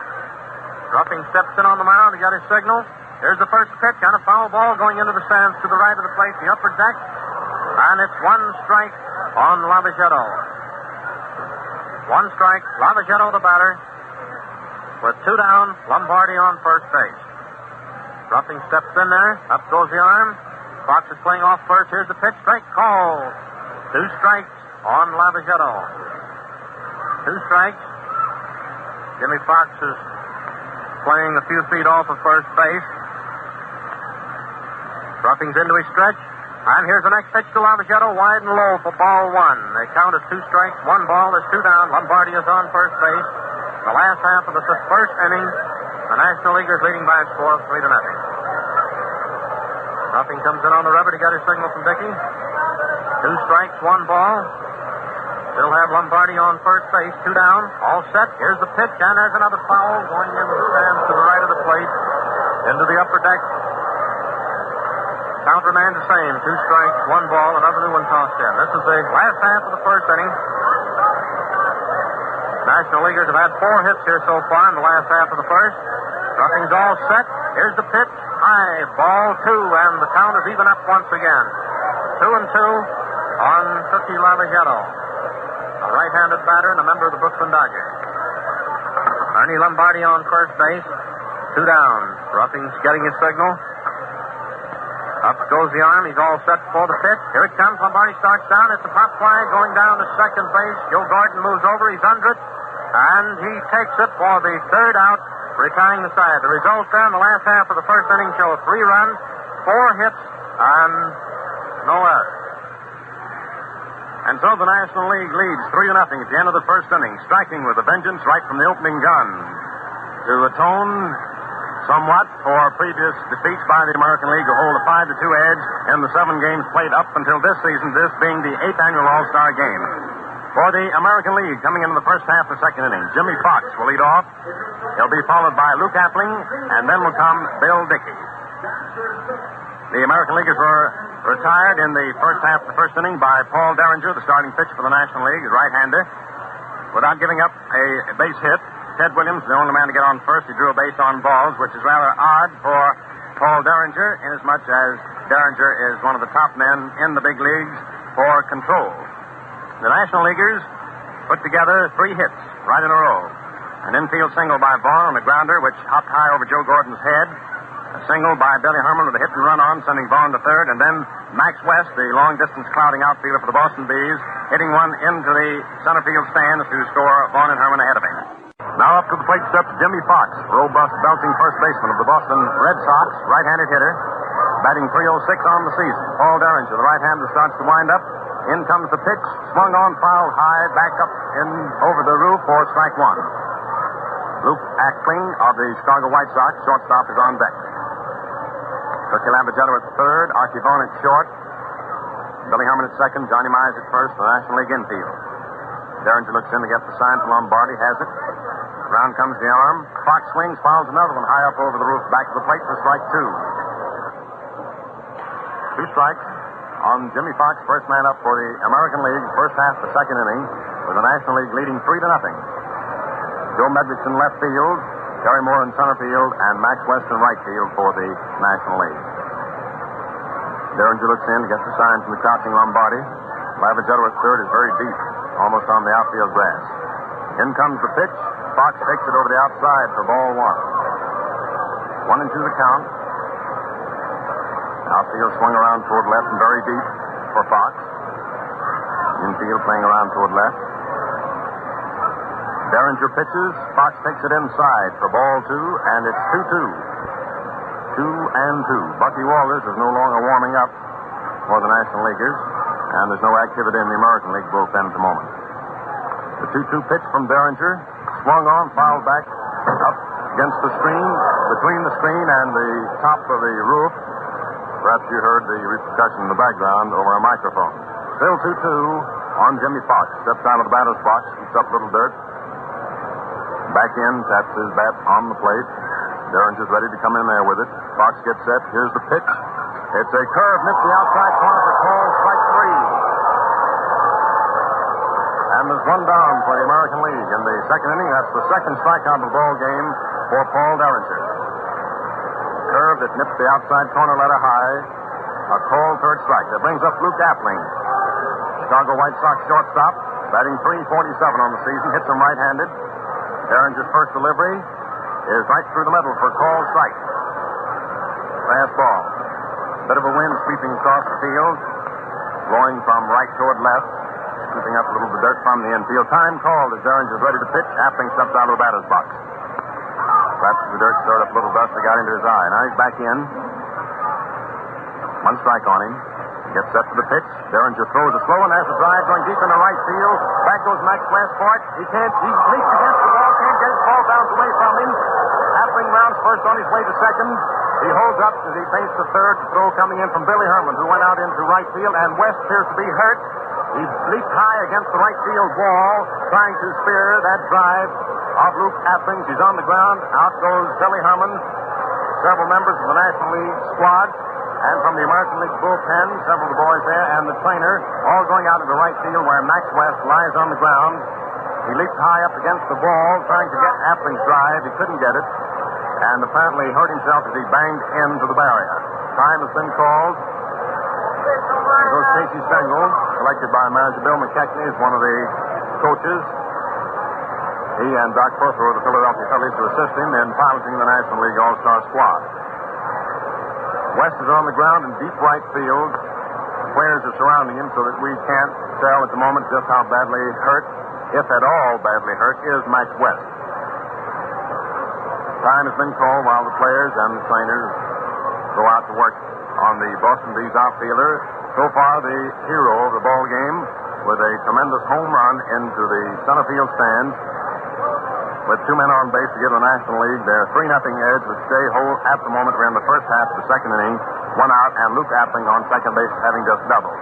Ruffing steps in on the mound to get his signal. Here's the first pitch on a foul ball going into the stands to the right of the plate, the upper deck. And it's 1 strike on Lavagetto. 1 strike, Lavagetto the batter. With 2 down, Lombardi on first base. Ruffing steps in there. Up goes the arm. Fox is playing off first. Here's the pitch. Strike call. 2 strikes on Lavagetto. 2 strikes. Jimmy Fox is playing a few feet off of first base. Ruffing's into his stretch. And here's the next pitch to Lavagetto, wide and low for ball 1. The count is 2 strikes, 1 ball, there's 2 down. Lombardi is on first base. The last half of the first inning, the National Leaguers leading by a score of 3-0. Ruffing comes in on the rubber to get his signal from Dickey. 2 strikes, 1 ball. Still have Lombardi on first base, 2 down. All set. Here's the pitch, and there's another foul going into the stands to the right of the plate, into the upper deck. Count remains the same. 2 strikes, 1 ball, another new one tossed in. This is the last half of the first inning. National Leaguers have had 4 hits here so far in the last half of the first. Ruffing's all set. Here's the pitch. High. Ball 2, and the count is even up once again. 2-2 on Cookie Lavagetto, a right-handed batter and a member of the Brooklyn Dodgers. Ernie Lombardi on first base. 2 down. Ruffing's getting his signal. Up goes the arm. He's all set for the pitch. Here it comes. Lombardi starts down. It's a pop fly going down to second base. Joe Gordon moves over. He's under it. And he takes it for the 3rd out, retiring the side. The results there in the last half of the first inning show 3 runs, 4 hits, and no errors. And so the National League leads 3-0 at the end of the first inning, striking with a vengeance right from the opening gun to atone somewhat for previous defeats by the American League, who hold a 5-2 edge in the 7 games played up until this season, this being the 8th annual All-Star Game. For the American League, coming into the first half of the second inning, Jimmy Fox will lead off. He'll be followed by Luke Appling, and then will come Bill Dickey. The American Leaguers were retired in the first half of the first inning by Paul Derringer, the starting pitcher for the National League, his right-hander, without giving up a base hit. Ted Williams, the only man to get on first, he drew a base on balls, which is rather odd for Paul Derringer, inasmuch as Derringer is one of the top men in the big leagues for control. The National Leaguers put together 3 hits right in a row. An infield single by Vaughn on a grounder, which hopped high over Joe Gordon's head. A single by Billy Herman with a hit and run on, sending Vaughn to third. And then Max West, the long-distance clouding outfielder for the Boston Bees, hitting one into the center field stands to score Vaughn and Herman ahead of him. Now up to the plate steps Jimmy Fox, robust, belting first baseman of the Boston Red Sox, right-handed hitter, batting .306 on the season. Paul Derringer, the right-hander, starts to wind up. In comes the pitch, swung on, fouled high, back up in over the roof for strike 1. Luke Appling of the Chicago White Sox, shortstop, is on deck. Cookie Lavagetto at third, Archie Vaughn at short, Billy Herman at second, Johnny Myers at first, the National League infield. Derringer looks in to get the sign from Lombardi, has it. Round comes the arm. Fox swings, fouls another one high up over the roof, back to the plate for strike 2. 2 strikes on Jimmy Fox, first man up for the American League, first half of the second inning, with the National League leading 3-0. Joe Medwick in left field, Terry Moore in center field, and Max West in right field for the National League. Derringer looks in to get the sign from the crouching Lombardi. Lavagetto at third is very deep, almost on the outfield grass. In comes the pitch. Fox takes it over the outside for ball 1. 1-2 the count. Outfield swung around toward left and very deep for Fox. Infield playing around toward left. Derringer pitches. Fox takes it inside for ball 2, and it's 2-2. 2-2. Bucky Walters is no longer warming up for the National Leaguers. and there's no activity in the American League bullpen at the moment. The 2-2 pitch from Derringer, swung on, fouled back up against the screen, between the screen and the top of the roof. Perhaps you heard the repercussion in the background over a microphone. Still 2-2 on Jimmy Fox. Steps out of the batter's box, keeps up a little dirt. Back in, taps his bat on the plate. Derringer's ready to come in there with it. Fox gets set. Here's the pitch. It's a curve, nips the outside corner for call, strike 3. And there's one down for the American League in the second inning. That's the second strikeout of the ball game for Paul Derringer. Curve that nips the outside corner letter high. A called third strike. That brings up Luke Appling, Chicago White Sox shortstop, batting .347 on the season. Hits him right-handed. Derringer's first delivery is right through the middle for called strike. Fast ball. Bit of a wind sweeping across the field, blowing from right toward left, scooping up a little bit of dirt from the infield. Time called as Derringer's ready to pitch. Appling steps out of the batter's box. Perhaps the dirt stirred up a little dust that got into his eye. Now he's back in. One strike on him. Gets set for the pitch. Derringer throws a slow one. Has a drive going deep into right field. Back goes Max West for it. He can't. He leaps against the ball. Can't get his ball bounce away from him. Appling rounds first on his way to second. He holds up as he faces the third. Throw coming in from Billy Herman, who went out into right field. And West appears to be hurt. He leaped high against the right field wall, trying to spear that drive of Luke Appling. He's on the ground. Out goes Billy Herman. Several members of the National League squad. And from the American League bullpen, several of the boys there, and the trainer, all going out into right field where Max West lies on the ground. He leaped high up against the wall, trying to get Appling's drive. He couldn't get it, and apparently hurt himself as he banged into the barrier. Time has been called. There goes Casey Stengel, selected by manager Bill McKechnie as one of the coaches. He and Doc Further of the Philadelphia Phillies to assist him in piloting the National League All-Star squad. West is on the ground in deep right field. Players are surrounding him so that we can't tell at the moment just how badly hurt, if at all badly hurt, is Max West. Time has been called while the players and the trainers go out to work on the Boston Bees outfielder. So far, the hero of the ball game with a tremendous home run into the center field stands. With two men on base to give the National League their 3-0 edge with Shea Holt at the moment. We're in the first half of the second inning. One out, and Luke Appling on second base having just doubled.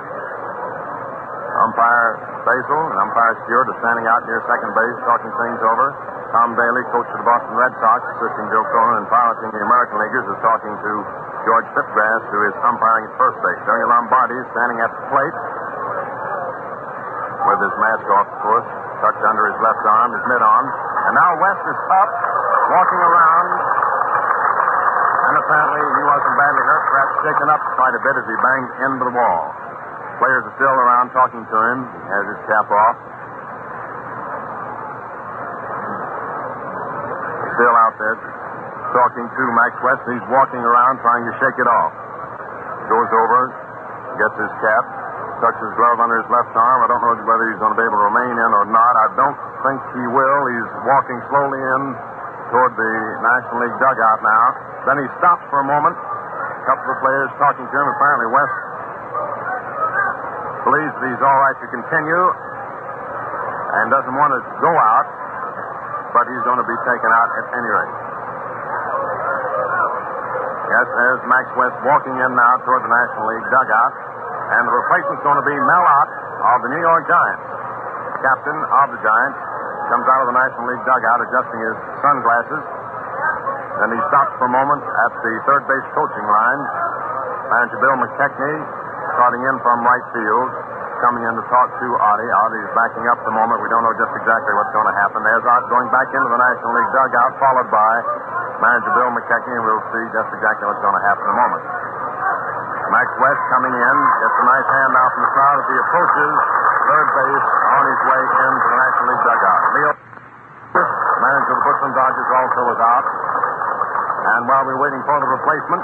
Umpire Basil and umpire Stewart are standing out near second base talking things over. Tom Daly, coach of the Boston Red Sox, assisting Joe Cronin in piloting the American Leaguers, is talking to George Phipgrass, who is umpiring at first base. Ernie Lombardi is standing at the plate with his mask off, of course, tucked under his left arm, his mid on. And now West is up, walking around, and apparently he wasn't badly hurt, perhaps shaken up quite a bit as he banged into the wall. Players are still around talking to him. He has his cap off. He's still out there talking to Max West. He's walking around trying to shake it off. Goes over, gets his cap, tucks his glove under his left arm. I don't know whether he's going to be able to remain in or not. I don't think he will. He's walking slowly in toward the National League dugout now. Then he stops for a moment. A couple of players talking to him. Apparently West believes that he's all right to continue and doesn't want to go out, but he's going to be taken out at any rate. Yes, there's Max West walking in now toward the National League dugout. And the replacement's going to be Mel Ott of the New York Giants. Captain of the Giants comes out of the National League dugout adjusting his sunglasses. Then he stops for a moment at the third base coaching line. Manager Bill McKechnie starting in from right field, coming in to talk to Oddie. Oddie's backing up the moment. We don't know just exactly what's going to happen. There's Ott going back into the National League dugout, followed by Manager Bill McKechnie, and we'll see just exactly what's going to happen in a moment. Max West coming in, gets a nice hand now from the crowd as he approaches third base on his way into the National League dugout. Leo, manager of the Brooklyn Dodgers, also was out. And while we're waiting for the replacement,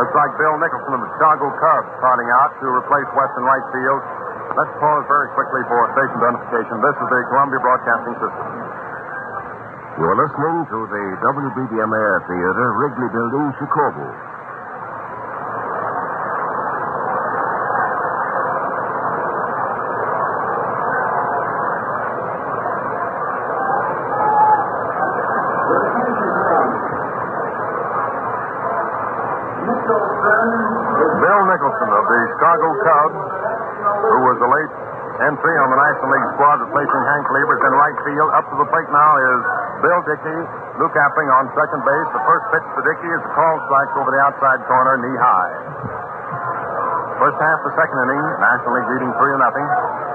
looks like Bill Nicholson of the Chicago Cubs starting out to replace West in right field. Let's pause very quickly for station identification. This is the Columbia Broadcasting System. You're listening to the WBDMA Theater, Wrigley Building, Chicago. Nicholson of the Chicago Cubs, who was a late entry on the National League squad replacing Hank Liebers in right field. Up to the plate now is Bill Dickey. Luke Appling on second base. The first pitch to Dickey is a call strike over the outside corner, knee high. First half, the second inning, National League leading 3-0.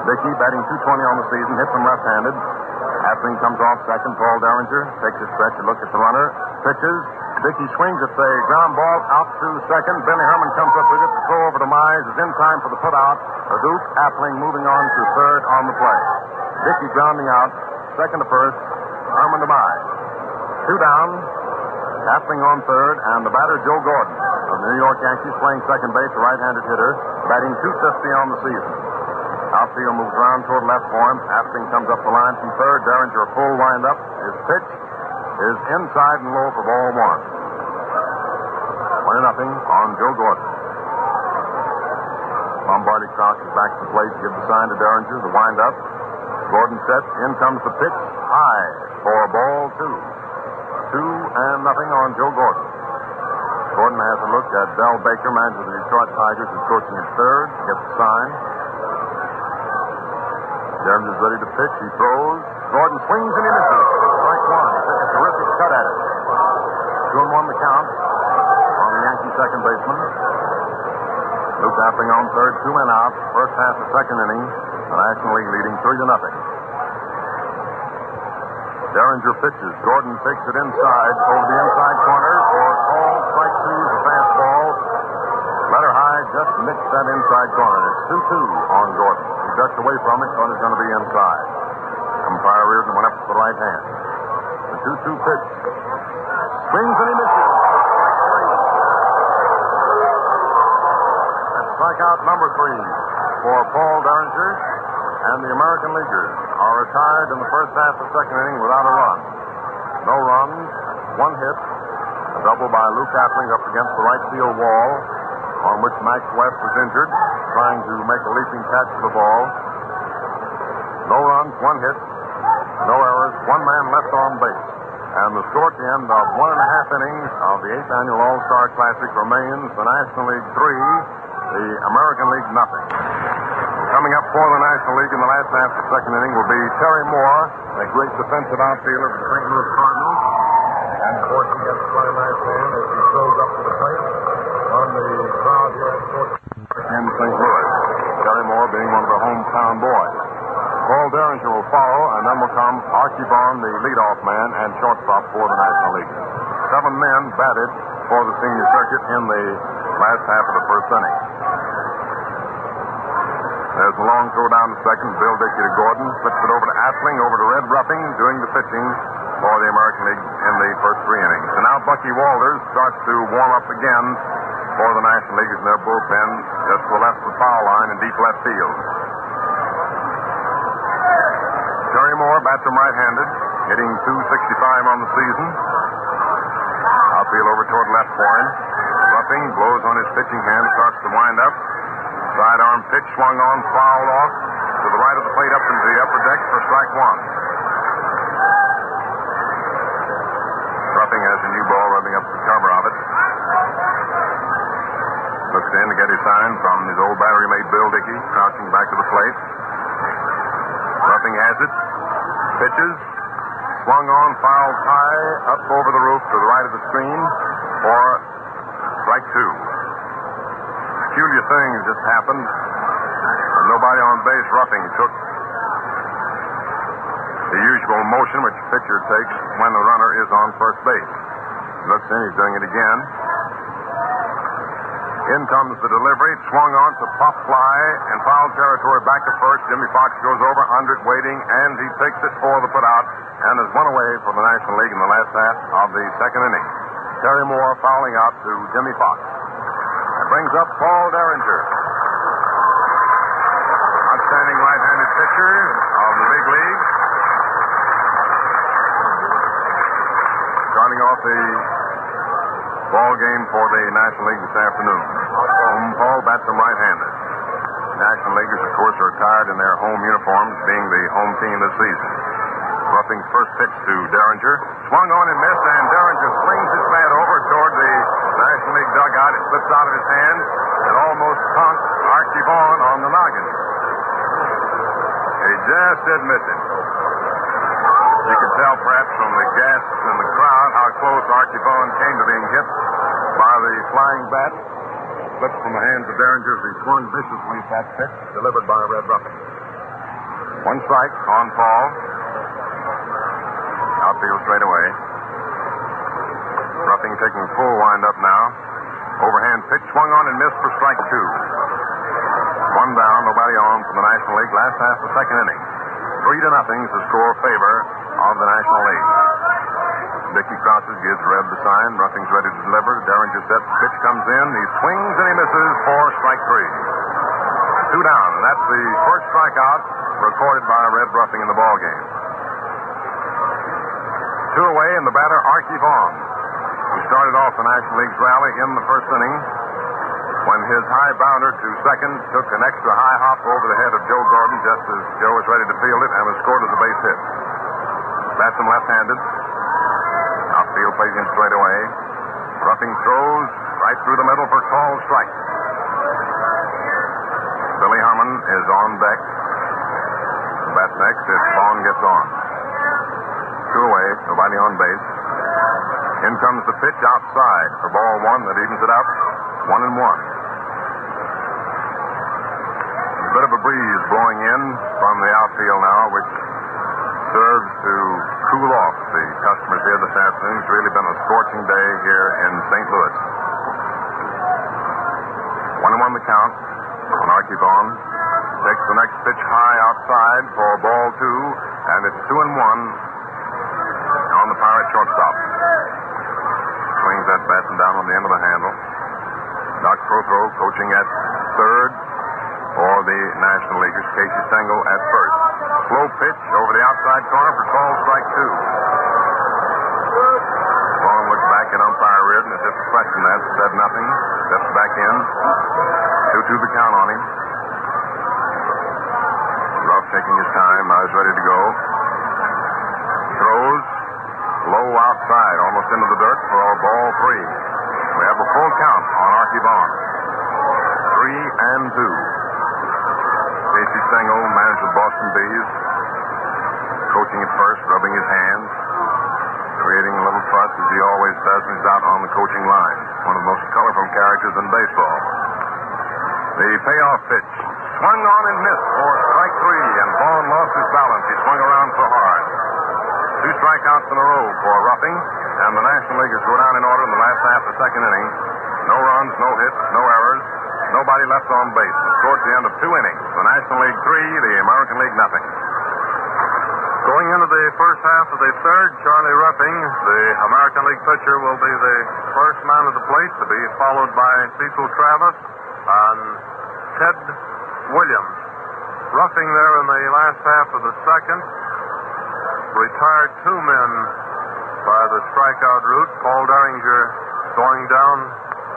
Dickey batting .220 on the season, hit from left-handed. Appling comes off second. Paul Derringer takes a stretch and looks at the runner. Pitches. Dickey swings at the ground ball out to second. Benny Herman comes up with it. The throw over to Mize is in time for the putout. Duke Appling moving on to third on the play. Dickey grounding out. Second to first. Herman to Mize. 2 down. Appling on third. And the batter, Joe Gordon of the New York Yankees, playing second base, a right-handed hitter, batting .250 on the season. Outfield moves around toward left for him. Appling comes up the line from third. Derringer a full wind-up. His pitch is inside and low for ball one. 1-0 on Joe Gordon. Lombardi crouches back to the plate to give the sign to Derringer. The wind-up. Gordon sets. In comes the pitch. High for ball two. 2-0 on Joe Gordon. Gordon has a look at Del Baker, manager of the Detroit Tigers, who's coaching at third. Gets the sign. Derringer's ready to pitch. He throws. Gordon swings and he misses. Strike one. He took a terrific cut at it. 2-1 the count on the Yankee second baseman. Luke Appling on third. 2 men out. First half of second inning. The National League leading 3-0. Derringer pitches. Gordon takes it inside over the inside corner for a call. Strike two is a fastball. Letter high just missed that inside corner. It's 2-2 on Gordon. He ducked away from it, thought it was going to be inside. Umpire Reardon went up to the right hand. The 2-2 pitch. Swings and he misses. And strikeout number 3 for Paul Derringer. And the American Leaguers are retired in the first half of second inning without a run. No runs, 1 hit, a double by Luke Appling up against the right field wall, on which Max West was injured, trying to make a leaping catch for the ball. No runs, 1 hit, no errors, 1 man left on base. And the score at the end of 1.5 innings of the 8th Annual All-Star Classic remains the National League 3, the American League nothing. Coming up for the National League in the last half of the second inning will be Terry Moore, a great defensive outfielder for the St. Louis Cardinals. And of course, he gets a very nice man as he throws up to the plate on the crowd here at Fort in St. Louis. Terry Moore being one of the hometown boys. Paul Derringer will follow, and then will come Archie Vaughn, the leadoff man and shortstop for the National League. 7 men batted for the senior circuit in the last half of the first inning. There's a long throw down to second. Bill Dickey to Gordon. Flips it over to Appling, over to Red Ruffing, doing the pitching for the American League in the first 3 innings. And now Bucky Walters starts to warm up again for the National Leaguers in their bullpen just to the left of the foul line in deep left field. Terry Moore bats him right-handed, hitting .265 on the season. Outfield over toward left for him. Ruffing blows on his pitching hand, starts to wind up. Sidearm pitch swung on, fouled off to the right of the plate up into the upper deck for strike 1. Ruffing has a new ball rubbing up the cover of it. Looks in to get his sign from his old battery mate Bill Dickey, crouching back to the plate. Ruffing has it. Pitches. Swung on, fouled high, up over the roof to the right of the screen for strike 2. Peculiar thing just happened. And nobody on base. Ruffing took the usual motion which a pitcher takes when the runner is on first base. Looks in, he's doing it again. In comes the delivery. Swung on to pop fly in foul territory back to first. Jimmy Fox goes over under it waiting, and he takes it for the putout and has won away from the National League in the last half of the second inning. Terry Moore fouling out to Jimmy Fox. That brings up Paul Derringer. Outstanding right-handed pitcher of the big league. Starting off the ball game for the National League this afternoon. Paul bats him right-handed. National Leaguers, of course, are attired in their home uniforms, being the home team this season. Ruffing's first pitch to Derringer. Swung on and missed, and Derringer slings his bat over toward the National League dugout, it slips out of his hand and almost conks Archie Vaughan on the noggin. He just didn't miss him. You could tell perhaps from the gasps in the crowd how close Archie Vaughan came to being hit by the flying bat. Slipped from the hands of Derringer as he swung viciously at that pitch delivered by Red Ruffing. One strike on Paul. Outfield straight away. Ruffing taking full wind-up now. Overhand pitch swung on and missed for strike two. One down, nobody on from the National League. Last half the second inning. 3-0 is the score favor of the National League. Dickey crosses, gives Reb the sign. Ruffing's ready to deliver. Derringer sets. Pitch comes in. He swings and he misses for strike three. 2 down. And that's the first strikeout recorded by Red Ruffing in the ball game. 2 away, and the batter Archie Vaughan, who started off the National League's rally in the first inning when his high bounder to second took an extra high hop over the head of Joe Gordon just as Joe was ready to field it and was scored as a base hit. Bats him left-handed. Outfield plays him straight away. Ruffing throws right through the middle for a called strike. Billy Harmon is on deck. Bats next as Vaughn gets on. 2 away, nobody on base. In comes the pitch outside for ball one that evens it up. 1-1. A bit of a breeze blowing in from the outfield now, which serves to cool off the customers here this afternoon. It's really been a scorching day here in St. Louis. 1-1 the count on Archie Vaughan. Takes the next pitch high outside for ball two, and it's 2-1 on the Pirate shortstop. Swings that bat and down on the end of the handle. Doc Prothro coaching at third for the National Leaguers. Casey Stengel at first. Slow pitch over the outside corner for called strike two. Vaughn looks back at umpire Reardon as if to question that. Said nothing. Steps back in. 2-2 the count on him. Ruff taking his time. Now he's ready to go. Throws. Low outside, almost into the dirt for ball three. We have a full count on Archie Vaughan. 3-2. Casey Stengel, manager of Boston Bees, coaching at first, rubbing his hands, creating a little fuss as he always does when he's out on the coaching line. One of the most colorful characters in baseball. The payoff pitch swung on and missed for strike three, and Vaughn lost his balance. He swung around so hard. 2 strikeouts in a row for Ruffing, and the National Leaguers go down in order in the last half of the second inning. No runs, no hits, no errors, nobody left on base. The score at the end of 2 innings. The National League 3, the American League nothing. Going into the first half of the third, Charlie Ruffing, the American League pitcher, will be the first man at the plate, to be followed by Cecil Travis and Ted Williams. Ruffing there in the last half of the second retired 2 men by the strikeout route. Paul Derringer going down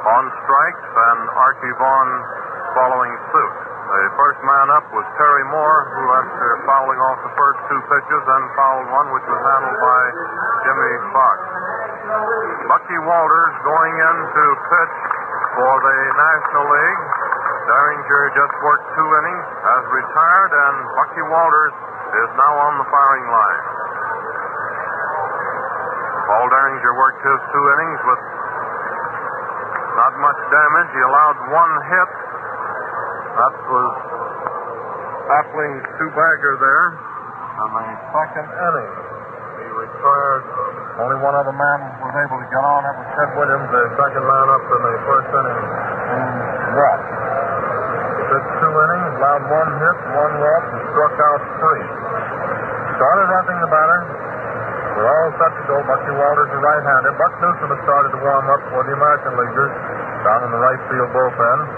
on strikes and Archie Vaughan following suit. The first man up was Terry Moore, who after fouling off the first 2 pitches then fouled one, which was handled by Jimmy Fox. Bucky Walters going in to pitch for the National League. Derringer just worked 2 innings, has retired, and Bucky Walters is now on the firing line. Paul Derringer worked his 2 innings with not much damage. He allowed 1 hit. That was Appling's 2-bagger there in the second inning. He retired. Only one other man was able to get on. That was Ted Williams, the second man up in the first inning. Walk. He pitched 2 innings, allowed 1 hit, 1 walk, and struck out 3. Started Ruffing the batter. We're all set to go. Bucky Walters, the right-hander. Buck Newsom has started to warm up for the American Leaguers down in the right field bullpen.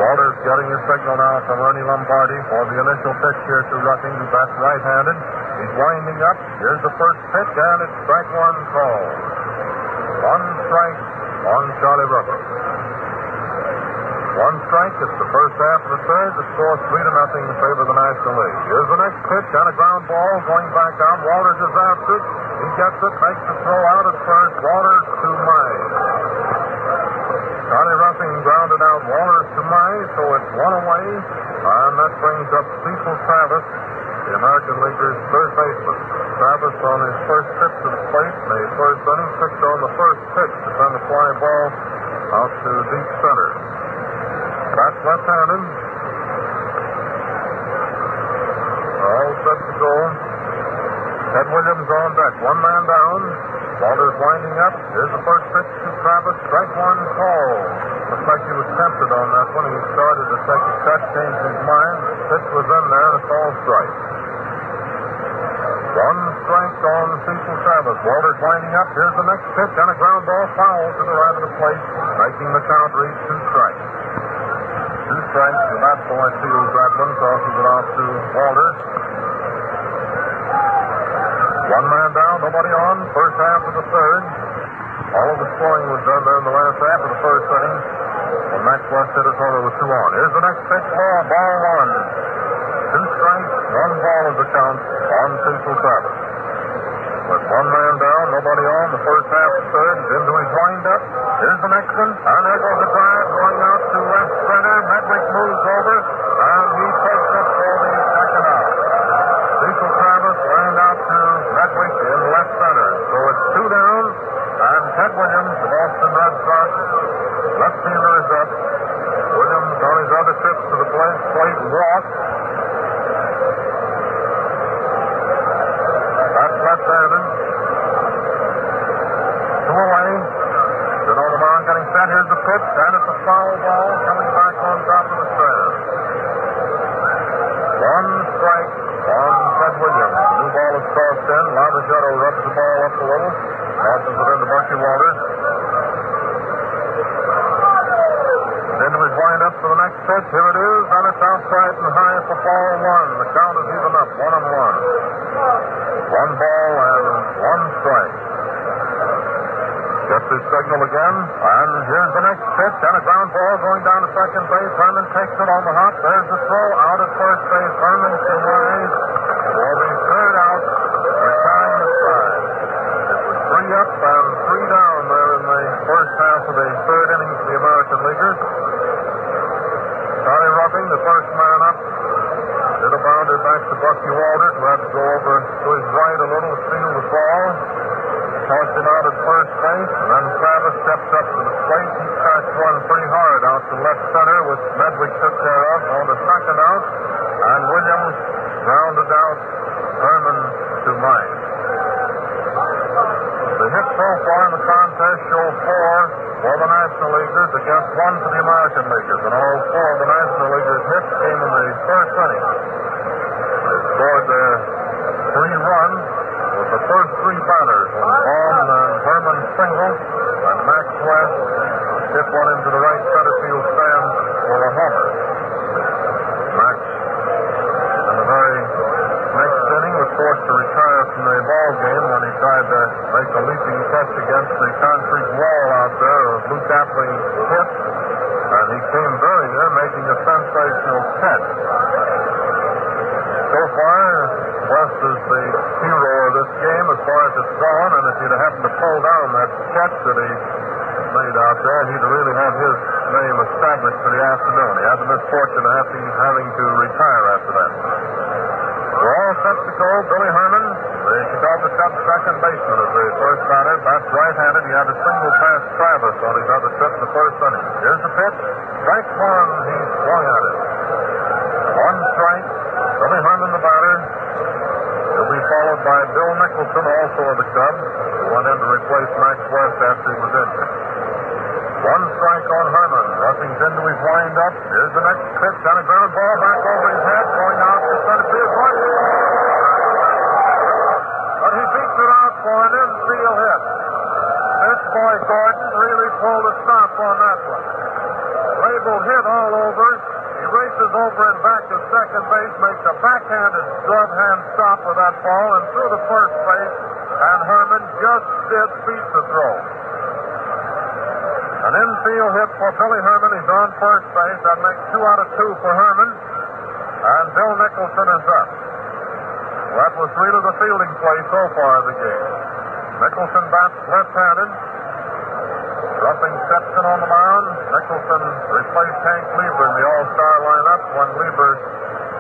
Walters getting his signal now from Ernie Lombardi for the initial pitch here to Ruffing, who bats right-handed. He's winding up. Here's the first pitch, and it's strike 1 called. 1 strike on Charlie Ruffing. 1 strike. It's the first half of the third. The score 3-0 in favor of the National League. Here's the next pitch, and a ground ball going back out. Walters is after it. He gets it, makes the throw out at first. Walters to Mize. Charlie Ruffing grounded out Walters to Mize, so it's one away. And that brings up Cecil Travis, the American Leaguer's third baseman. Travis on his first trip to the plate in the first inning pitched on the first pitch to send a fly ball out to deep center. That's left-handed. All set to go. Ted Williams on deck. One man down. Walters winding up. Here's the first pitch to Travis. Strike one, call. Looks like he was tempted on that one. He started to take a cut, changed his mind. The pitch was in there, and it's all strike. One strike on Cecil Travis. Walters winding up. Here's the next pitch, and a ground ball foul to the right of the plate, making the count read 2 strikes. 2 strikes, and that boy fields that one, tosses it off to Walters. One man down, nobody on. First half of the third. All of the scoring was done there in the last half of the first inning. When Max West hit a total with 2 on. Here's the next pitch, ball 1. 2 strikes, 1 ball is the count on Cecil Travis. With one man down, nobody on. The first half of the third. Into his windup. Here's the next one. And there goes the drive going out to left center. Medwick moves over, and he takes it for the second out. Cecil Travis lined out to Medwick in left center. So it's 2 down, and Ted Williams, the Boston Red Sox, left fielder is up. Williams on his other trips to the plate walked. That's left-handed. 2 away. Then on the mound getting set. Here's the pitch, and it's a foul ball coming back on top of the stand. 1 strike on Ted Williams. The new ball is tossed in. Lavaghetto rubs the ball up a little. Tosses it into Bucky Walters. Into his wind-up for the next pitch. Here it is, and it's outside and high for ball 1. The count is even up, 1-1. 1 ball and 1 strike. Gets his signal again, and here's the next pitch, and a ground ball going down to second base. Herman takes it on the hop. There's the throw out at first base. Herman to Mize for the third out, retiring the side. It was 3 up and 3 down there in the first half of the third inning for the American Leaguers. Charlie Ruffing, the first man up, did a bounder back to Bucky Walters, who had to go over to his right a little to steal the ball. Tossed him out at first base, and then Travis steps up to the plate. He cracks one pretty hard out to left center, which Medwick took care of on the second out, and Williams grounded out Herman to Mize. The hits so far in the contest show 4 for the National Leaguers against 1 for the American Leaguers, and all 4 of the National Leaguers' hits came in the first inning. They scored their 3 runs with the first 3 batters when Baum and Herman singled, and Max West hit one into the right center field stand for a homer. Max, in the very next inning, was forced to retire from the ball game when he tried to make a leaping catch against the concrete wall out there of Lou Dapley's hit, and he came very near making a sensational catch. So far, West is the hero of this game as far as it's gone, and if he'd happened to pull down that catch that he made out there, he'd really have his name established for the afternoon. He had the misfortune of having to retire after that. We're all set to go. Billy Herman, the Chicago Cubs second baseman, is the first batter. Bats right-handed. He had a single past Travis on his other trip in the first inning. Here's the pitch. Strike 1. He swung at it. 1 strike. Billy Herman, the batter. He'll be followed by Bill Nicholson, also of the Cubs, who went in to replace Max West after he was injured. 1 strike on Herman. Ruffing's into his wind-up. Here's the next pitch, and a ground ball back over his head, going out to center field. But he beats it out for an infield hit. This boy Gordon really pulled a stop on that one. Labeled hit all over. He races over and back to second base, makes a backhanded glove hand stop with that ball, and through the first base, and Herman just did beat the throw. An infield hit for Billy Herman. He's on first base. That makes 2 out of 2 for Herman. And Bill Nicholson is up. Well, that was really the fielding play so far of the game. Nicholson bats left-handed. Roughing Stetson on the mound. Nicholson replaced Hank Lieber in the All-Star lineup when Lieber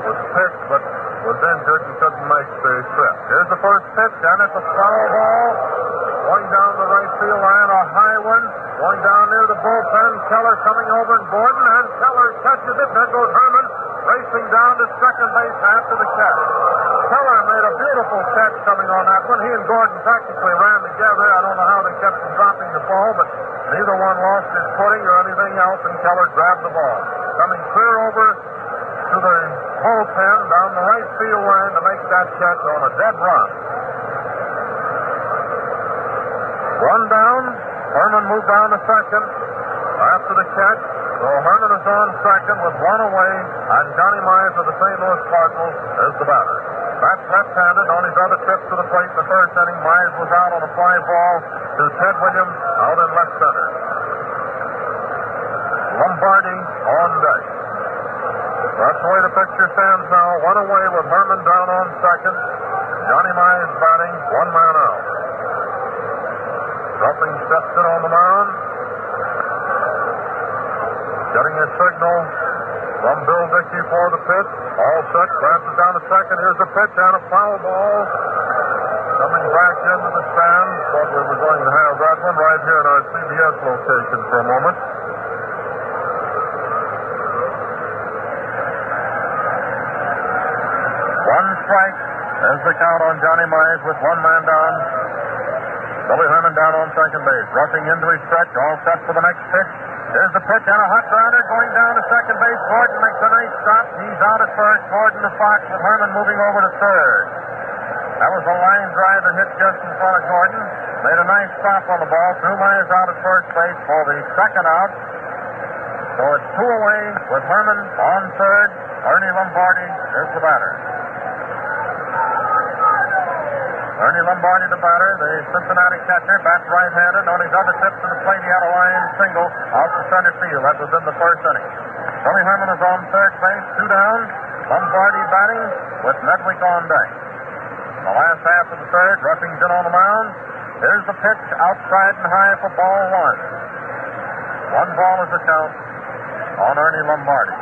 was picked but was injured and couldn't make the trip. Here's the first pitch, and it's a foul ball. Going down the right field line, a high one. Going down near the bullpen, Keller coming over and Gordon, and Keller catches it. There goes Herman racing down to second base after the catch. Keller made a beautiful catch coming on that one. He and Gordon practically ran together. I don't know how they kept from dropping the ball, but neither one lost his footing or anything else, and Keller grabbed the ball. Coming clear over to the bullpen down the right field line to make that catch on a dead run. One down. Herman moved down to second after the catch. So Herman is on second with one away, and Johnny Mize of the St. Louis Cardinals is the batter. That's left-handed. On his other trip to the plate in the first inning, Mize was out on a fly ball to Ted Williams out in left center. Lombardi on deck. That's the way the picture stands now. One away with Herman down on second. Johnny Mize batting, one man out. Roughing Stetson on the mound. Getting a signal from Bill Dickey for the pitch. All set. Glances down to second. Here's the pitch and a foul ball. Coming back into the stands. Thought we were going to have that one right here in our CBS location for a moment. One strike as the count on Johnny Mize with one man down. Billy Herman down on second base. Rushing into his stretch. All set for the next pitch. There's the pitch and a hot grounder going down to second base. Gordon makes a nice stop. He's out at first. Gordon to Fox with Herman moving over to third. That was a line drive that hit just in front of Gordon. Made a nice stop on the ball. Threw Myers out at first base for the second out. So it's two away with Herman on third. Ernie Lombardi is the batter. Ernie Lombardi, the batter, the Cincinnati catcher, bats right-handed. On his other trip to the plate, he had a line single out to center field. That was in the first inning. Billy Herman is on third base, two down. Lombardi batting with Nedwick on deck. The last half of the third, Ruffington on the mound. Here's the pitch, outside and high for ball one. One ball is the count on Ernie Lombardi.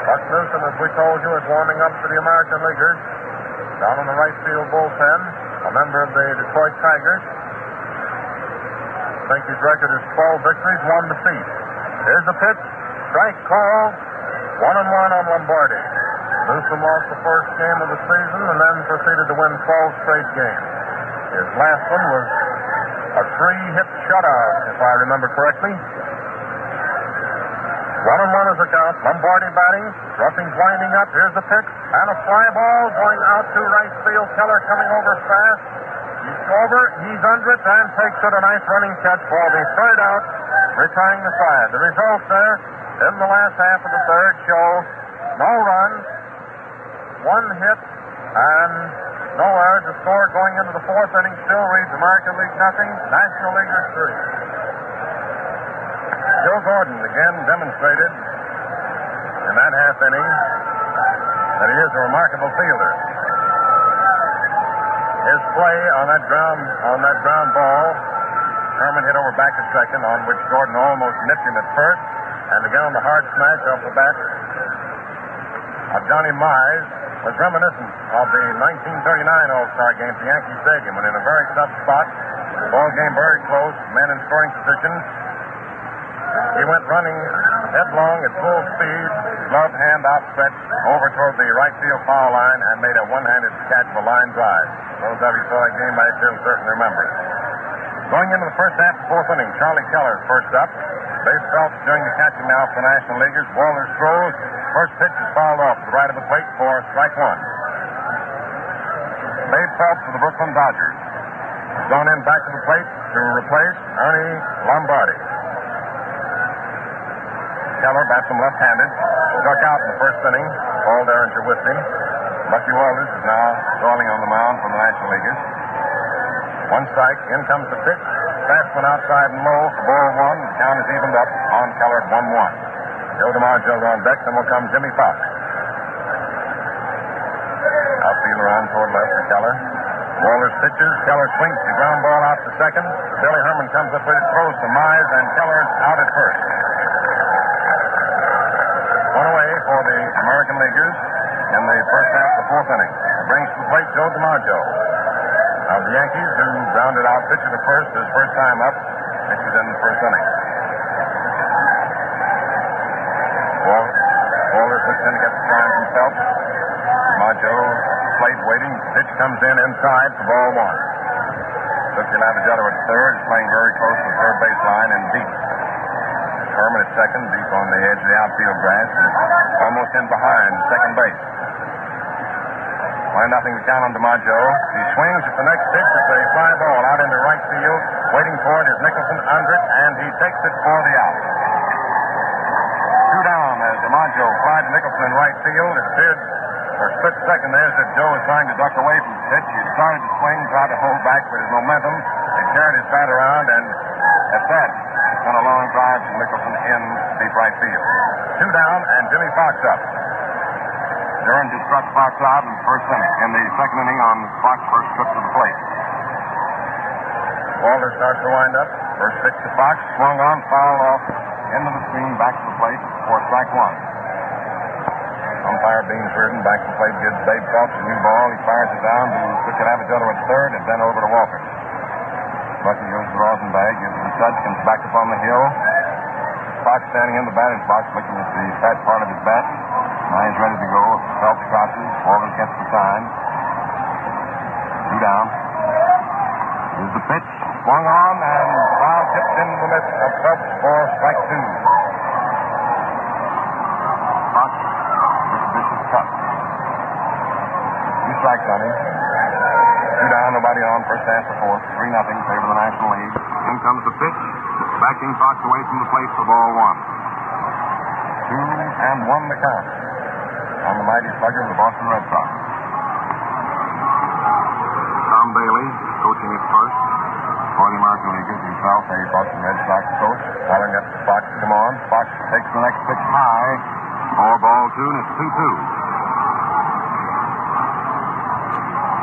Buck Newsom, as we told you, is warming up for the American Leaguers. Down in the right field bullpen, a member of the Detroit Tigers. I think his record is 12 victories, 1 defeat. Here's the pitch. Strike call. 1-1 on Lombardi. Newsom lost the first game of the season and then proceeded to win 12 straight games. His last one was a 3-hit shutout, if I remember correctly. 1-1 is the count. Lombardi batting. Ruffing's winding up. Here's the pitch. And a fly ball going out to right field. Keller coming over fast. He's over. He's under it and takes it. A nice running catch for the third out, retiring the side. The results there in the last half of the third show no runs, one hit, and no errors. The score going into the fourth inning still reads American League nothing, National Leaguers 3. Joe Gordon again demonstrated in that half inning that he is a remarkable fielder. His play on that ground ball, Herman hit over back at second, on which Gordon almost nipped him at first, and again on the hard smash off the bat of Johnny Mize was reminiscent of the 1939 All-Star game at Yankee Stadium, when in a very tough spot, the ball game very close, men in scoring positions. He went running headlong at full speed, glove hand outstretched over toward the right field foul line, and made a one-handed catch of a line drive. Those of you saw that game might still certainly remember it. Going into the first half of the fourth inning, Charlie Keller first up. Base Phelps doing the catching now for the National Leaguers. Walters throws. First pitch is fouled off to the right of the plate for strike one. Babe Phelps of the Brooklyn Dodgers has gone in back to the plate to replace Ernie Lombardi. Keller bats him left-handed. Struck out in the first inning. Paul Derringer with him. Bucky Walters is now stalling on the mound for the National Leaguers. One strike. In comes the pitch. Fast one outside and low for ball one. The count is evened up on Keller at 1-1. Joe DiMaggio's on deck. Then will come Jimmy Fox. Outfield around toward left for Keller. Walters pitches. Keller swings the ground ball out to second. Billy Herman comes up with it, throws to Mize, and Keller's out at first. One away for the American Leaguers in the first half of the fourth inning. Brings to the plate Joe DiMaggio. Now the Yankees, who grounded out pitcher to first his first time up, pitches in the first inning. Walters looks in to get the sign himself. DiMaggio plate waiting. Pitch comes in inside for ball one. Tookie Lavagetta at third is playing very close to the third baseline and deep. Herman at second, deep on the edge of the outfield grass, and almost in behind second base. 1-0 to count on DiMaggio. He swings at the next pitch. It's a fly ball out into right field. Waiting for it is Nicholson under it, and he takes it for the out. 2 down as DiMaggio flied to Nicholson in right field. It appeared for a split second there as if Joe was trying to duck away from the pitch. He started to swing, tried to hold back with his momentum. He carried his bat around, and at that, sent a long drive from Nicholson in deep right field. 2 down, and Jimmy Fox up. Durham just struck Fox out in the first inning. In the second inning on Fox's first trip to the plate. Walter starts to wind up. First pitch to Fox, swung on, fouled off into the screen, back to the plate for strike one. Umpire Beans Reardon back to the plate, gives Dave Phelps a new ball. He fires it down to Tookie Lavagetta at third, and then over to Walker. Bucky goes to Rosenbag, gives it to Judkins back up on the hill. Fox standing in the batter's box, looking at the fat part of his bat. Now he's ready to go. Phelps crouches. Walters gets the sign. 2 down. Here's the pitch. Swung on and foul tipped into the mitt of Phelps for strike 2. Fox with a vicious cut. 2 strikes on him. 2 down, nobody on. First half the fourth. 3-0 favor the National League. In comes the pitch. Backing Fox away from the plate for ball one. 2-1 the count on the mighty slugger of the Boston Red Sox. Tom Bailey coaching at first for the American Leaguers, himself a Boston Red Sox coach. Hollering up to Fox to come on. Fox takes the next pitch high for ball 2, and it's 2-2.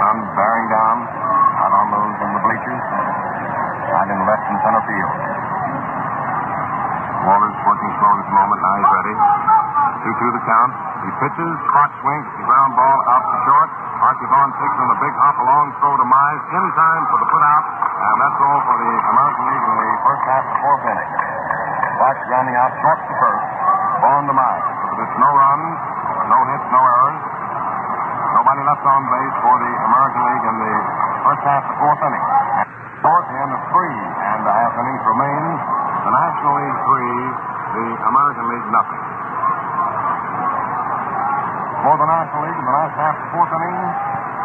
Sun bearing down out on those in the bleachers, out in left and center field. Walters working slowly at the moment. Now he's ready. 2-2 the count. He pitches. Clock swings. The ground ball out to short. Archibald takes on a big hop, a long throw to Mize. In time for the put out. And that's all for the American League in the first half of the fourth inning. Fox grounding out short to first. Ball to Mize. There's no runs, no hits, no errors. Nobody left on base for the American League in the first half of the fourth inning. Fourth and a 3.5 innings remains. The National League 3, the American League nothing. For the National League in the last half of the fourth inning,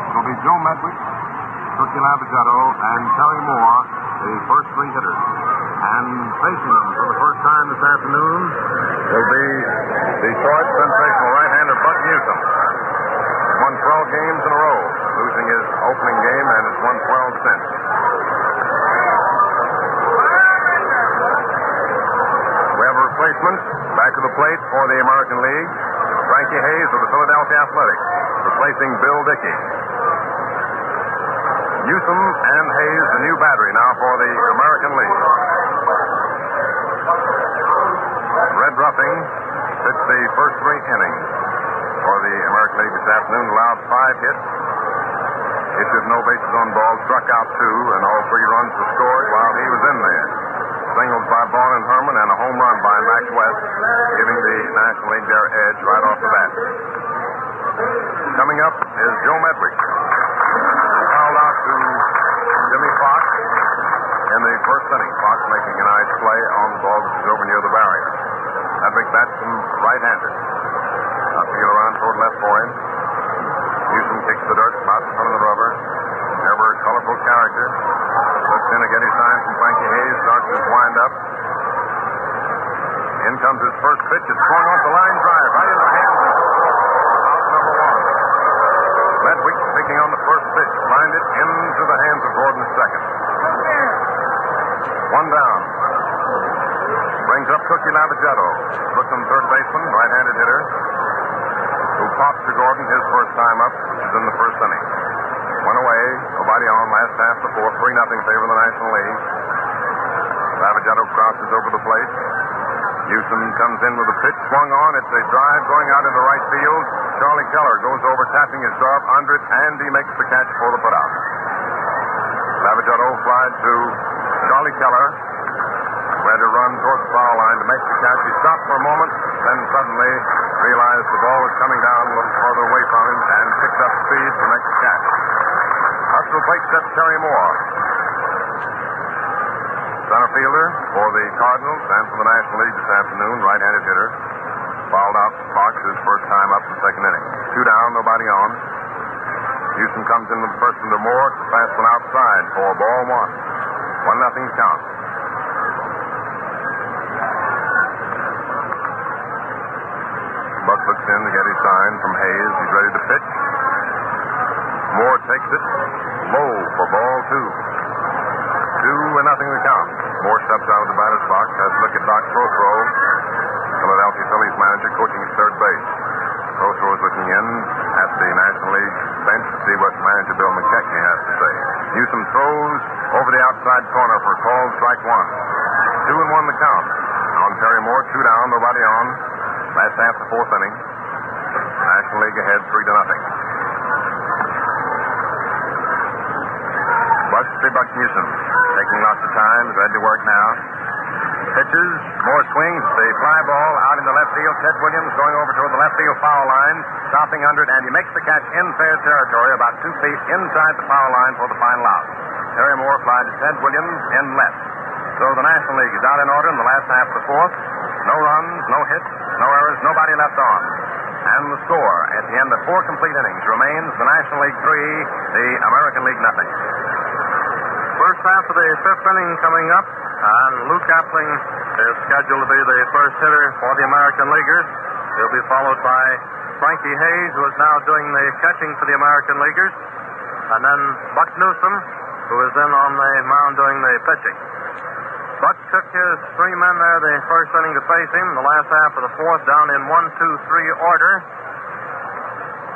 it'll be Joe Medwick, Tookie Lavagetta, and Terry Moore, the first 3 hitters. And facing them for the first time this afternoon will be the short, sensational right-hander Buck Newsom. He's won 12 games in a row, losing his opening game, and has won 12 since. We have a replacement back to the plate for the American League. Frankie Hayes of the Philadelphia Athletics, replacing Bill Dickey. Newsom and Hayes, the new battery now for the American League. Red Ruffing pitched the first 3 innings for the American League this afternoon, allowed 5 hits, issued no bases on balls, struck out 2, and all 3 runs were scored while he was in there. Singles by Vaughn and Herman and a home run by Max West, giving the National League their edge right off the bat. Coming up is Joe Medwick. Fouled out to Jimmy Fox in the first inning. Fox making a nice play on the ball that was over near the barrier. Medwick bats him right-handed. Outfield around toward left for him. Newsom kicks the dirt about in front of the rubber. Ever a colorful character. Looks in to get his sign from Frankie Hayes. Starts his wind up. In comes his first pitch. It's swung off the line drive right in the hands of out number 1. Medwick picking on the first pitch. Lined it into the hands of Gordon second. 1 down. Brings up Tookie Lavagetta. Brooklyn third baseman, right-handed hitter, who pops to Gordon his first time up, which is in the first inning. One away. Nobody on. Last half the fourth. 3-0 favor the National League. Lavagetto crosses over the plate. Houston comes in with a pitch swung on. It's a drive going out into right field. Charlie Keller goes over, tapping his glove under it, and he makes the catch for the putout. Lavagetto flied to Charlie Keller, who had to run towards the foul line to make the catch. He stopped for a moment, then suddenly realized the ball was coming down a little further away from him and picked up speed to make the catch. Up to the plate steps Terry Moore. Center fielder for the Cardinals and for the National League this afternoon, right-handed hitter. Fouled out Fox his first time up in the second inning. 2 down, nobody on. Houston comes in with the first one to Moore. Fast one outside for ball 1. 1-0 count. Buck looks in to get his sign from Hayes. He's ready to pitch. Moore takes it low for ball 2. 2-0 the count. Moore steps out of the batter's box, has a look at Doc Prothro, Philadelphia Phillies manager, coaching at third base. Prothro is looking in at the National League bench to see what manager Bill McKechnie has to say. Newsom throws over the outside corner for a called strike 1. 2-1 the count. On Terry Moore, 2 down, nobody on. Last half the fourth inning. National League ahead 3-0. Buck Newsom taking lots of time, ready to work now. Pitches, Moore swings, the fly ball out into left field. Ted Williams going over toward the left field foul line, stopping under it, and he makes the catch in fair territory, about 2 feet inside the foul line for the final out. Terry Moore flied to Ted Williams in left. So the National League is out in order in the last half of the fourth. No runs, no hits, no errors, nobody left on. And the score at the end of 4 complete innings remains the National League 3, the American League 0. First half of the fifth inning coming up, and Luke Appling is scheduled to be the first hitter for the American Leaguers. He'll be followed by Frankie Hayes, who is now doing the catching for the American Leaguers, and then Buck Newsom, who is in on the mound doing the pitching. Buck took his 3 men there the first inning to face him. The last half of the fourth, down in 1-2-3 order.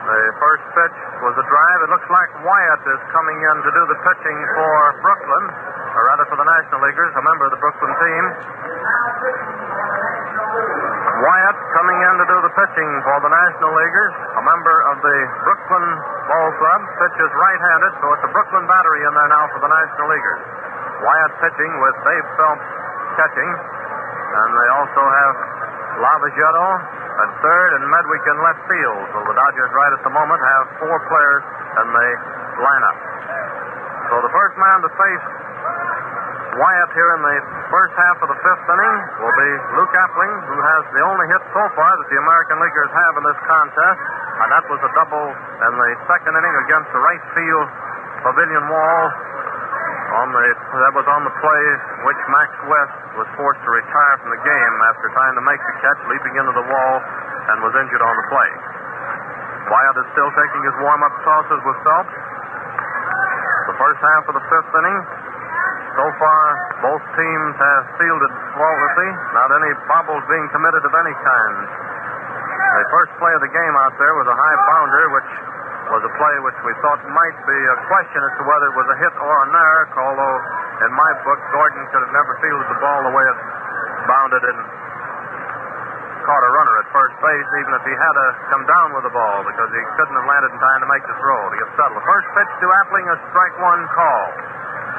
The first pitch was a drive. It looks like Wyatt is coming in to do the pitching for Brooklyn, or rather for the National Leaguers, a member of the Brooklyn team. Wyatt coming in to do the pitching for the National Leaguers, a member of the Brooklyn Ball Club, pitches right-handed, so it's a Brooklyn battery in there now for the National Leaguers. Wyatt pitching with Dave Phelps catching, and they also have Lavagetto at third and Medwick in left field. So the Dodgers right at the moment have 4 players in the lineup. So the first man to face Wyatt here in the first half of the fifth inning will be Luke Appling, who has the only hit so far that the American Leaguers have in this contest, and that was a double in the second inning against the right field pavilion wall. That was on the play which Max West was forced to retire from the game after trying to make the catch, leaping into the wall, and was injured on the play. Wyatt is still taking his warm-up tosses with Phelps. The first half of the fifth inning. So far, both teams have fielded flawlessly, not any bobbles being committed of any kind. The first play of the game out there was a high bounder, which was a play which we thought might be a question as to whether it was a hit or an error, although in my book, Gordon could have never fielded the ball the way it bounded and caught a runner at first base, even if he had to come down with the ball, because he couldn't have landed in time to make the throw to get settled. The first pitch to Appling, a strike 1 call.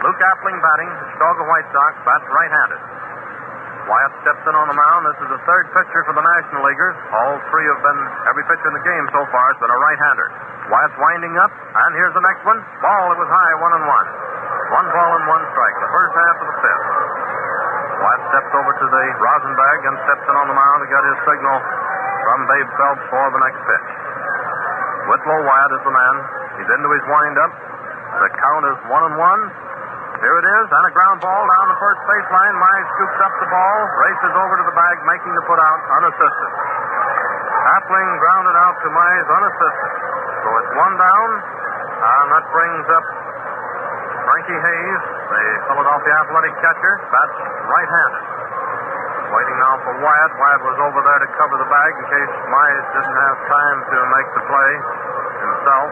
Luke Appling batting, Chicago White Sox, bats right-handed. Wyatt steps in on the mound. This is the third pitcher for the National Leaguers. All 3 have been, every pitcher in the game so far has been a right-hander. Wyatt's winding up, and here's the next one. Ball, it was high, 1-1. 1 ball and 1 strike, the first half of the fifth. Wyatt steps over to the rosin bag and steps in on the mound to get his signal from Babe Phelps for the next pitch. Whitlow Wyatt is the man. He's into his wind-up. The count is 1-1. Here it is, and a ground ball down the first baseline. Mize scoops up the ball, races over to the bag, making the putout unassisted. Appling grounded out to Mize unassisted. So it's 1 down, and that brings up Frankie Hayes, the Philadelphia Athletic catcher, bats right-handed. Waiting now for Wyatt. Wyatt was over there to cover the bag in case Mize didn't have time to make the play himself.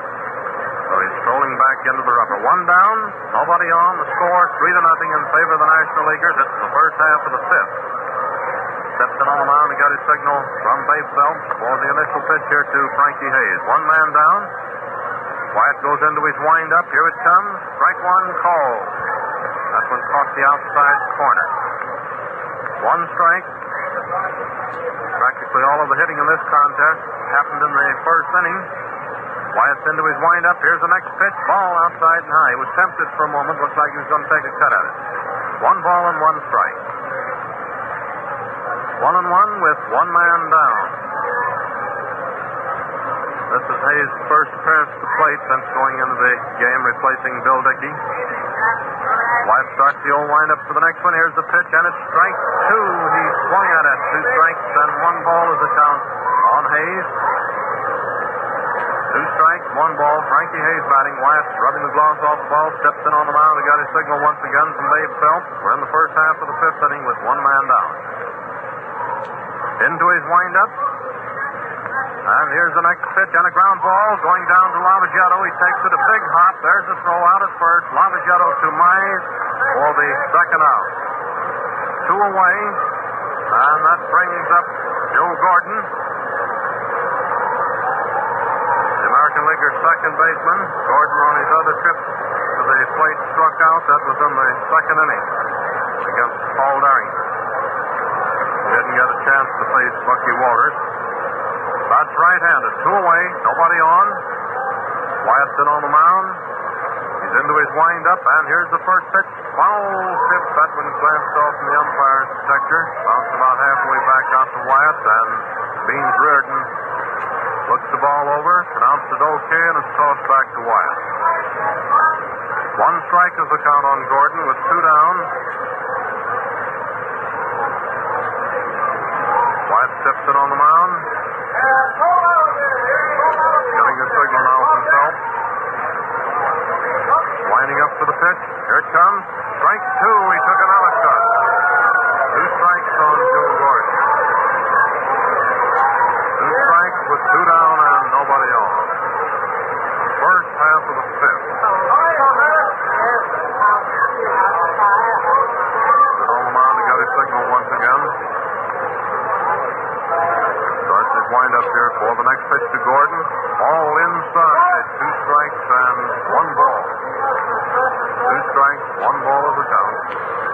So he's strolling back into the rubber. One down, nobody on. The score 3-0 in favor of the National Leaguers. It's the first half of the fifth. Steps in on the mound and got his signal from Babe Phelps for the initial pitch here to Frankie Hayes. One man down. Wyatt goes into his windup. Here it comes. Strike one called. That one caught the outside corner. One strike. Practically all of the hitting in this contest happened in the first inning. Wyatt's into his windup. Here's the next pitch. Ball outside and high. He was tempted for a moment. Looked like he was going to take a cut at it. 1 ball and 1 strike. 1-1 with 1 man down. This is Hayes' first appearance at the plate since going into the game, replacing Bill Dickey. Wyatt starts the old windup for the next one. Here's the pitch, and it's strike 2. He swung at it. 2 strikes and 1 ball is the count on Hayes. 2 strikes, 1 ball. Frankie Hayes batting. Wyatt rubbing the gloss off the ball, steps in on the mound and got his signal once again from Babe Phelps. We're in the first half of the fifth inning with 1 man down. Into his windup. And here's the next pitch and a ground ball going down to Lavagetto. He takes it a big hop. There's the throw out at first. Lavagetto to Mize for the second out. 2 away. And that brings up Joe Gordon, the American Leaguer's second baseman. Gordon on his other trip to the plate struck out. That was in the second inning against Paul Darrington. He didn't get a chance to face Bucky Walters. That's right-handed. 2 away. Nobody on. Wyatt's in on the mound. He's into his windup, and here's the first pitch. Foul tip. That one glanced off from the umpire's detector. Bounced about halfway back out to Wyatt, and Beans Reardon looks the ball over, pronounced it okay, and it's tossed back to Wyatt. 1 strike is the count on Gordon with 2 down. Wyatt steps in on the mound. Getting a signal now from Phelps. Winding up for the pitch. Here it comes. Strike 2. He took another cut. 2 strikes on Joe Gordon. 2 strikes with 2 down and nobody on. First half of the fifth. Sit on the mound to get his signal once again. Wind up here for the next pitch to Gordon. All inside. 2 strikes and 1 ball. 2 strikes, 1 ball is the count.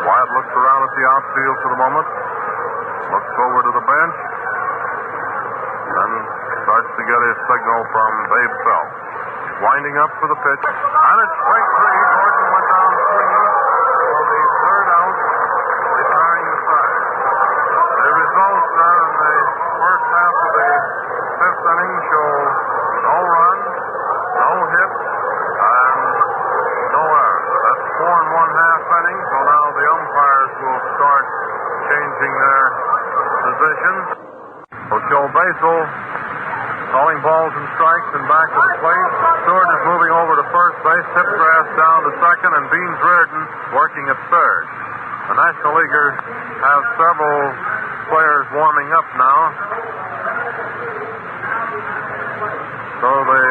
Wyatt looks around at the outfield for the moment. Looks over to the bench. Then starts to get his signal from Babe Phelps. Winding up for the pitch. And it's strike 3. Gordon went down swinging for the third out, retiring the side. The results are in the first half of the fifth inning show no runs, no hits, and no errors. That's 4 1/2 innings, so now the umpires will start changing their positions. So Joe Basel calling balls and strikes and back to the plate. Stewart is moving over to first base, Tipgrass down to second, and Beans Reardon working at third. The National Leaguers have several players warming up now. So the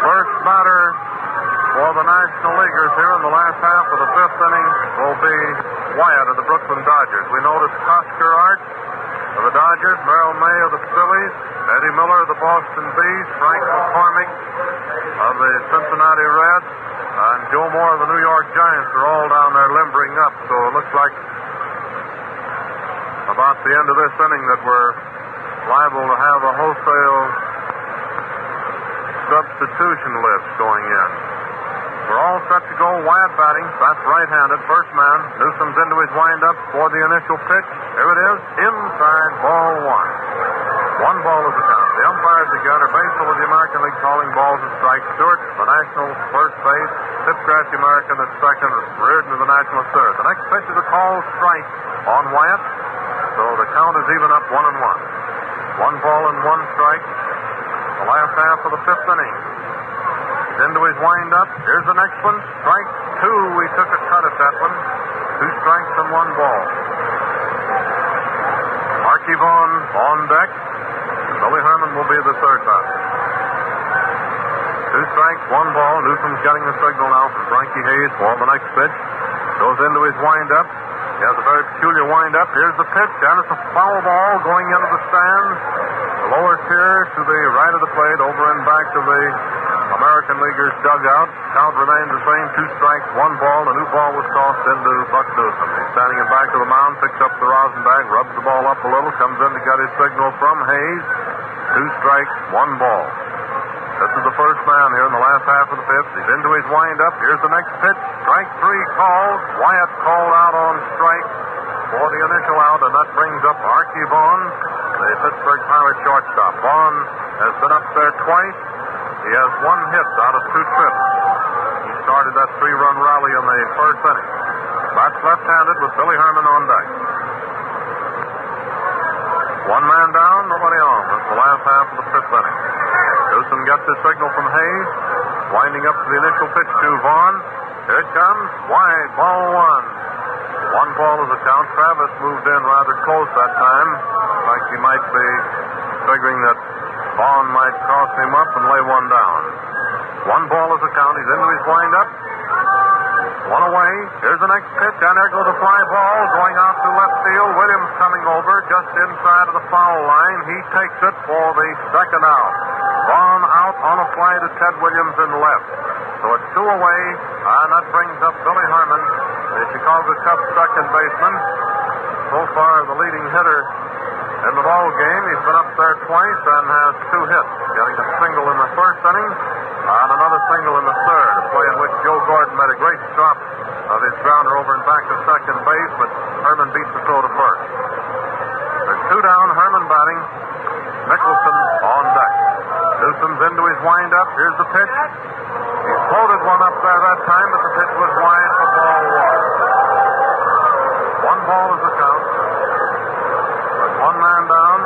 first batter for the National Leaguers here in the last half of the fifth inning will be Wyatt of the Brooklyn Dodgers. We noticed Oscar Art of the Dodgers, Merrill May of the Phillies, Eddie Miller of the Boston Bees, Frank McCormick of the Cincinnati Reds, and Joe Moore of the New York Giants are all down there limbering up. So it looks like about the end of this inning that we're liable to have a wholesale substitution list going in. We're all set to go. Wyatt batting. That's right-handed. First man. Newsom's into his windup for the initial pitch. Here it is. Inside, ball 1. 1 ball is the count. The umpires again are Basel of the American League calling balls and strikes. Stewart, the National first base. Tipgrass, the American at second. Reardon of the National third. The next pitch is a called strike on Wyatt. So the count is even up 1-1. 1 ball and 1 strike. The last half of the fifth inning. He's into his windup. Here's the next one. Strike 2. He took a cut at that one. 2 strikes and 1 ball. Marky Vaughn on deck. Billy Herman will be the third batter. 2 strikes, one ball. Newsom's getting the signal now from Frankie Hayes for the next pitch. Goes into his windup. He has a very peculiar windup. Here's the pitch, and it's a foul ball going into the stands. The lower tier to the right of the plate, over and back to the American Leaguers' dugout. Count remains the same, 2 strikes, 1 ball. The new ball was tossed into Buck Newsom. He's standing in back of the mound, picks up the rosin bag, rubs the ball up a little, comes in to get his signal from Hayes. 2 strikes, 1 ball. This is the first man here in the last half of the 5th. He's into his windup. Here's the next pitch. Strike 3 called. Wyatt called out on strike for the initial out, and that brings up Archie Vaughn, the Pittsburgh Pirates shortstop. Vaughn has been up there twice. He has 1 hit out of 2 trips. He started that 3-run rally in the first inning. Bats left-handed with Billy Herman on deck. 1 man down, nobody on. That's the last half of the 5th inning. Newsom gets his signal from Hayes, winding up to the initial pitch to Vaughn. Here it comes. Wide, ball 1. 1 ball is the count. Travis moved in rather close that time. Like he might be figuring that Vaughn might cross him up and lay 1 down. 1 ball is the count. He's into his windup. 1 away. Here's the next pitch, and there goes a fly ball going out to left field. Williams coming over just inside of the foul line. He takes it for the second out. Vaughn out on a fly to Ted Williams in left. So it's 2 away, and that brings up Billy Herman, the Chicago Cubs second baseman. So far, the leading hitter in the ball game. He's been up there twice and has 2 hits, getting a single in the first inning and another single in the third, a play in which Joe Gordon made a great stop of his grounder over and back to second base, but Herman beat the throw to first. There's 2 down, Herman batting, Nicholson on deck. Newsom's into his windup. Here's the pitch. He floated 1 up there that time, but the pitch was wide for ball 1. 1 ball is the count. There's 1 man down.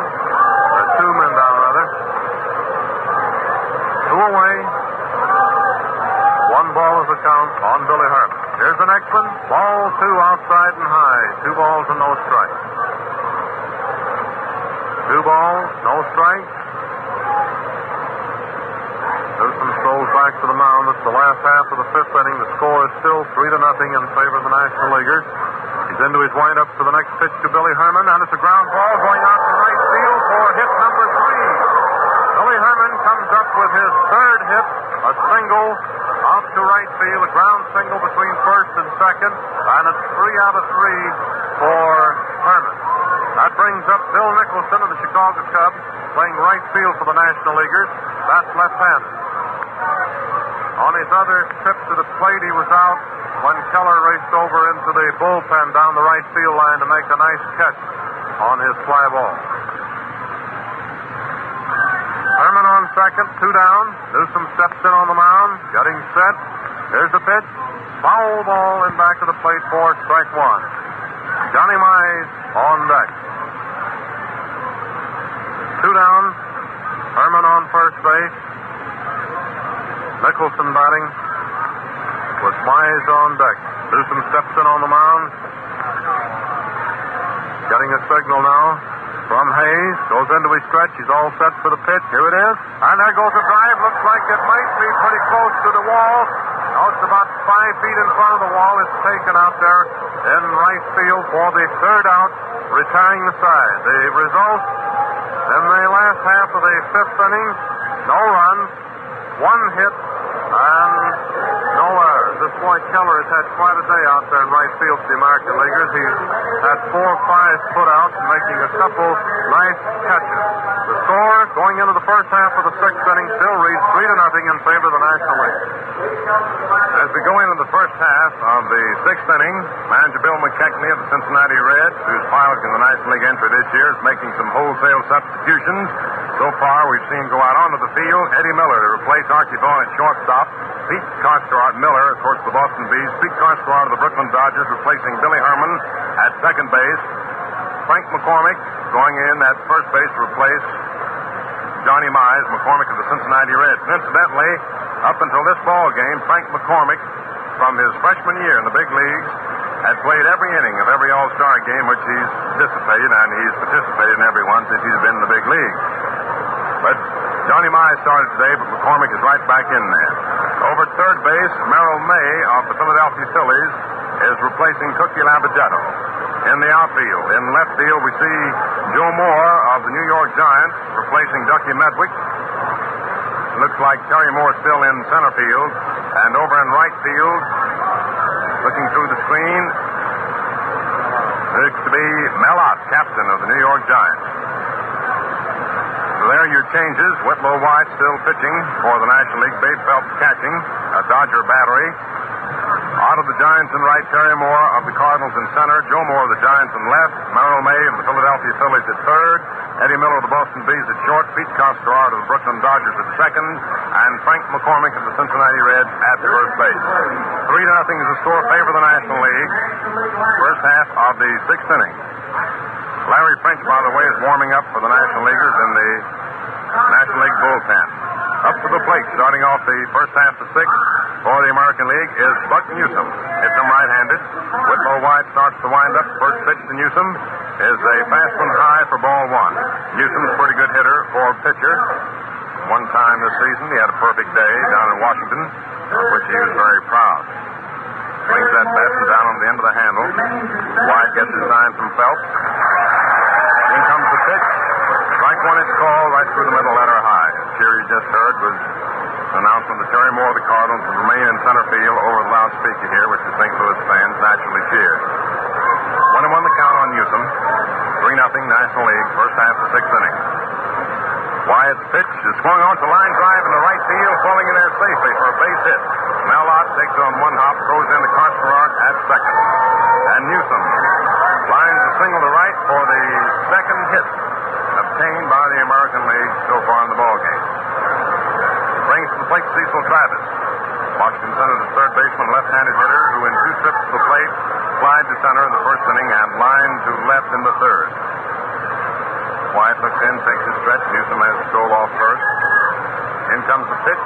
There's 2 men down, rather. 2 away. 1 ball is the count on Billy Herman. Here's the next one. Ball 2 outside and high. 2 balls and no strikes. 2 balls, no strikes. Newsom strolls back to the mound. It's the last half of the 5th inning. The score is still 3-0 in favor of the National Leaguers. He's into his windup for the next pitch to Billy Herman, and it's a ground ball going out to right field for hit number 3. Billy Herman comes up with his 3rd hit, a single out to right field, a ground single between first and second, and it's 3 out of 3 for Herman. That brings up Bill Nicholson of the Chicago Cubs, playing right field for the National Leaguers. That's left-handed. On his other trip to the plate, he was out when Keller raced over into the bullpen down the right field line to make a nice catch on his fly ball. Herman on second, 2 down. Newsom steps in on the mound, getting set. Here's the pitch. Foul ball in back of the plate for strike 1. Johnny Mize on deck. 2 down. Herman on first base. Nicholson batting with Mize on deck. Newsom steps in on the mound. Getting a signal now from Hayes. Goes into his stretch. He's all set for the pitch. Here it is. And there goes a drive. Looks like it might be pretty close to the wall. No, it's about 5 feet in front of the wall. It's taken out there in right field for the 3rd out, retiring the side. The result in the last half of the 5th inning, no runs, 1 hit, and no errors. This boy Keller has had quite a day out there in right field for the American Leaguers. He's had 4 or 5 put-outs, making a couple nice catches. The score going into the first half of the 6th inning still reads 3-0 in favor of the National League. As we go into the first half of the 6th inning, manager Bill McKechnie of the Cincinnati Reds, who's piloting the National League entry this year, is making some wholesale substitutions. So far, we've seen go out onto the field Eddie Miller to replace Archie Vaughn at shortstop. Pete Costard Miller, of course, the Boston Bees. Pete Costard of the Brooklyn Dodgers replacing Billy Herman at second base. Frank McCormick going in at first base to replace Johnny Mize, McCormick of the Cincinnati Reds. And incidentally, up until this ball game, Frank McCormick, from his freshman year in the big leagues, had played every inning of every All-Star game which he's participated, and he's participated in every one since he's been in the big leagues. But Johnny Mai started today, but McCormick is right back in there. Over at third base, Merrill May of the Philadelphia Phillies is replacing Cookie Labagetto. In the outfield, in left field, we see Joe Moore of the New York Giants replacing Ducky Medwick. Looks like Terry Moore still in center field. And over in right field, looking through the screen, looks to be Mel Ott, captain of the New York Giants. So there are your changes. Whitlow White still pitching for the National League. Babe Phelps catching. A Dodger battery. Out of the Giants in right, Terry Moore of the Cardinals in center. Joe Moore of the Giants in left. Merrill May of the Philadelphia Phillies at third. Eddie Miller of the Boston Bees at short. Pete Costarard of the Brooklyn Dodgers at second. And Frank McCormick of the Cincinnati Reds at first base. 3-0 is the score favor the National League. First half of the sixth inning. Larry French, by the way, is warming up for the National Leaguers in the National League bullpen. Up to the plate, starting off the first half of sixth for the American League, is Buck Newsom. Hits him right-handed. Whitlow White starts to wind up. First pitch to Newsom is a fast one high for ball one. Newsom's a pretty good hitter for pitcher. One time this season, he had a perfect day down in Washington, of which he was very proud. Swings that bat down on the end of the handle. White gets his sign from Phelps. In comes the pitch. Strike one is called right through the middle, letter high. The cheer you just heard was an announcement that Terry Moore of the Cardinals will remain in center field over the loudspeaker here, which the St. Louis fans naturally cheered. 1-1 the count on Newsom. 3-0 National League, first half of the sixth inning. Wyatt's pitch is swung on to line drive in the right field, falling in there safely for a base hit. Mel Ott takes on one hop, throws in the Costarard at second. And Newsom lines a single to right for the second hit obtained by the American League so far in the ballgame. Brings to the plate Cecil Travis. Washington Senators third baseman, left-handed hitter, who in two trips to the plate flied to center in the first inning and lined to left in the third. Wyatt looks in, takes his stretch. Newsom has strolled off first. In comes the pitch.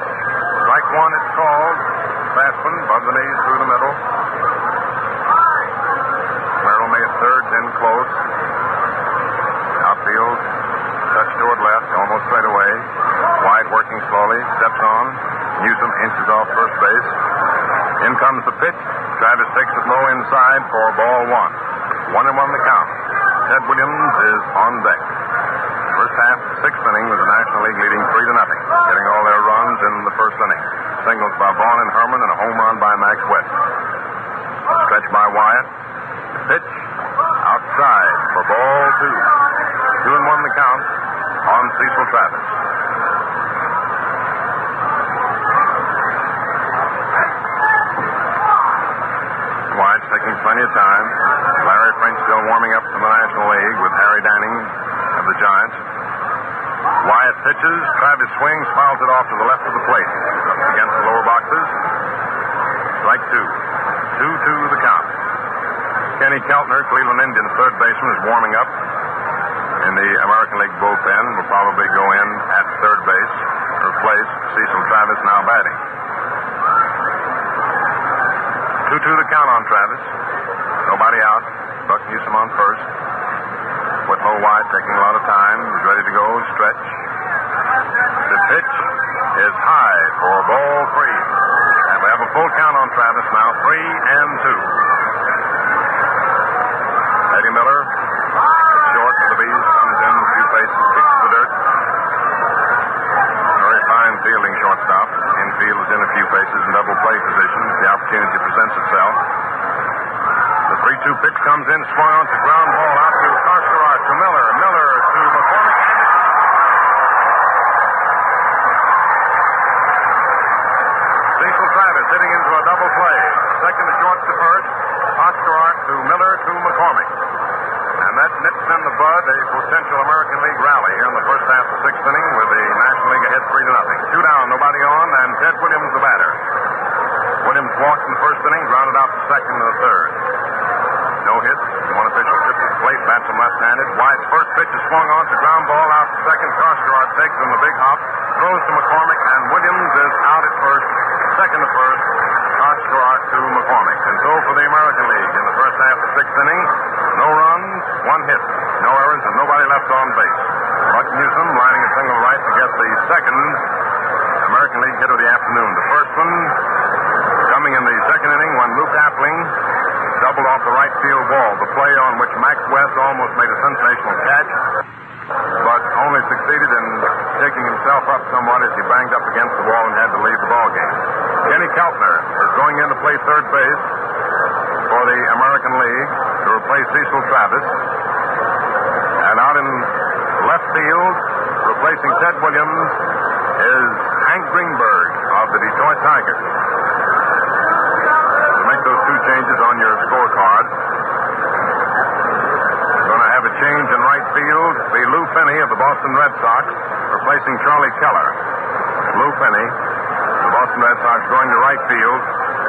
Strike one, it's called. Fast one, above the knees, through the middle. Merrill May at third, in close. Outfield, touch toward left, almost straight away. Wyatt working slowly, steps on. Newsom inches off first base. In comes the pitch. Travis takes it low inside for ball one. 1-1 the count. Ted Williams is on deck. First half, sixth inning with the National League leading 3-0, getting all their runs in the first inning. Singles by Vaughn and Herman and a home run by Max West. Stretch by Wyatt. Pitch outside for ball two. 2-1 the count on Cecil Travis. Wyatt's taking plenty of time. Larry French still warming up for the National League with Harry Danning of the Giants. Wyatt pitches. Travis swings, fouls it off to the left of the plate. Up against the lower boxes. Strike two. 2-2 the count. Kenny Keltner, Cleveland Indians third baseman, is warming up in the American League bullpen. Will probably go in at third base. Replace Cecil Travis, now batting. 2-2 the count on Travis. Nobody out. Buck Newsom on first. Whitlow White taking a lot of time. He's ready to go. Stretch. The pitch is high for ball three. And we have a full count on Travis now. 3-2. Eddie Miller, short of the Bees, comes in a few paces, kicks the dirt. Very fine fielding shortstop. Infield is in a few paces in double play position. The opportunity presents itself. The 3-2 pitch comes in, swung on to ground ball out to Costarard, to Miller. Miller to McCormick. Cecil Travis hitting into a double play. Second to short to first. Costarard to Miller to McCormick. And that nips in the bud a potential American League rally here in the first half of the sixth inning with the National League ahead 3-0. Two down, nobody on, and Ted Williams the batter. Williams walked in the first inning, grounded out the second and the third. No hits. One official trips his plate, bats him left-handed. White's first pitch is swung on to ground ball out to second. Costarard takes him the big hop, throws to McCormick, and Williams is out at first. Second to first, Costarard to McCormick. And so for the American League in the first half of the sixth inning, no runs, one hit, no errors, and nobody left on base. Buck Newsom lining a single right to get the second American League hit of the afternoon. The first one coming in the second inning when Luke Appling doubled off the right field wall, the play on which Max West almost made a sensational catch, but only succeeded in taking himself up somewhat as he banged up against the wall and had to leave the ball game. Kenny Keltner is going in to play third base for the American League to replace Cecil Travis. And out in left field, replacing Ted Williams, is Hank Greenberg of the Detroit Tigers. To make those two changes on your scorecard, going to have a change in right field. Be Lou Finney of the Boston Red Sox, replacing Charlie Keller. Lou Finney, the Boston Red Sox, going to right field.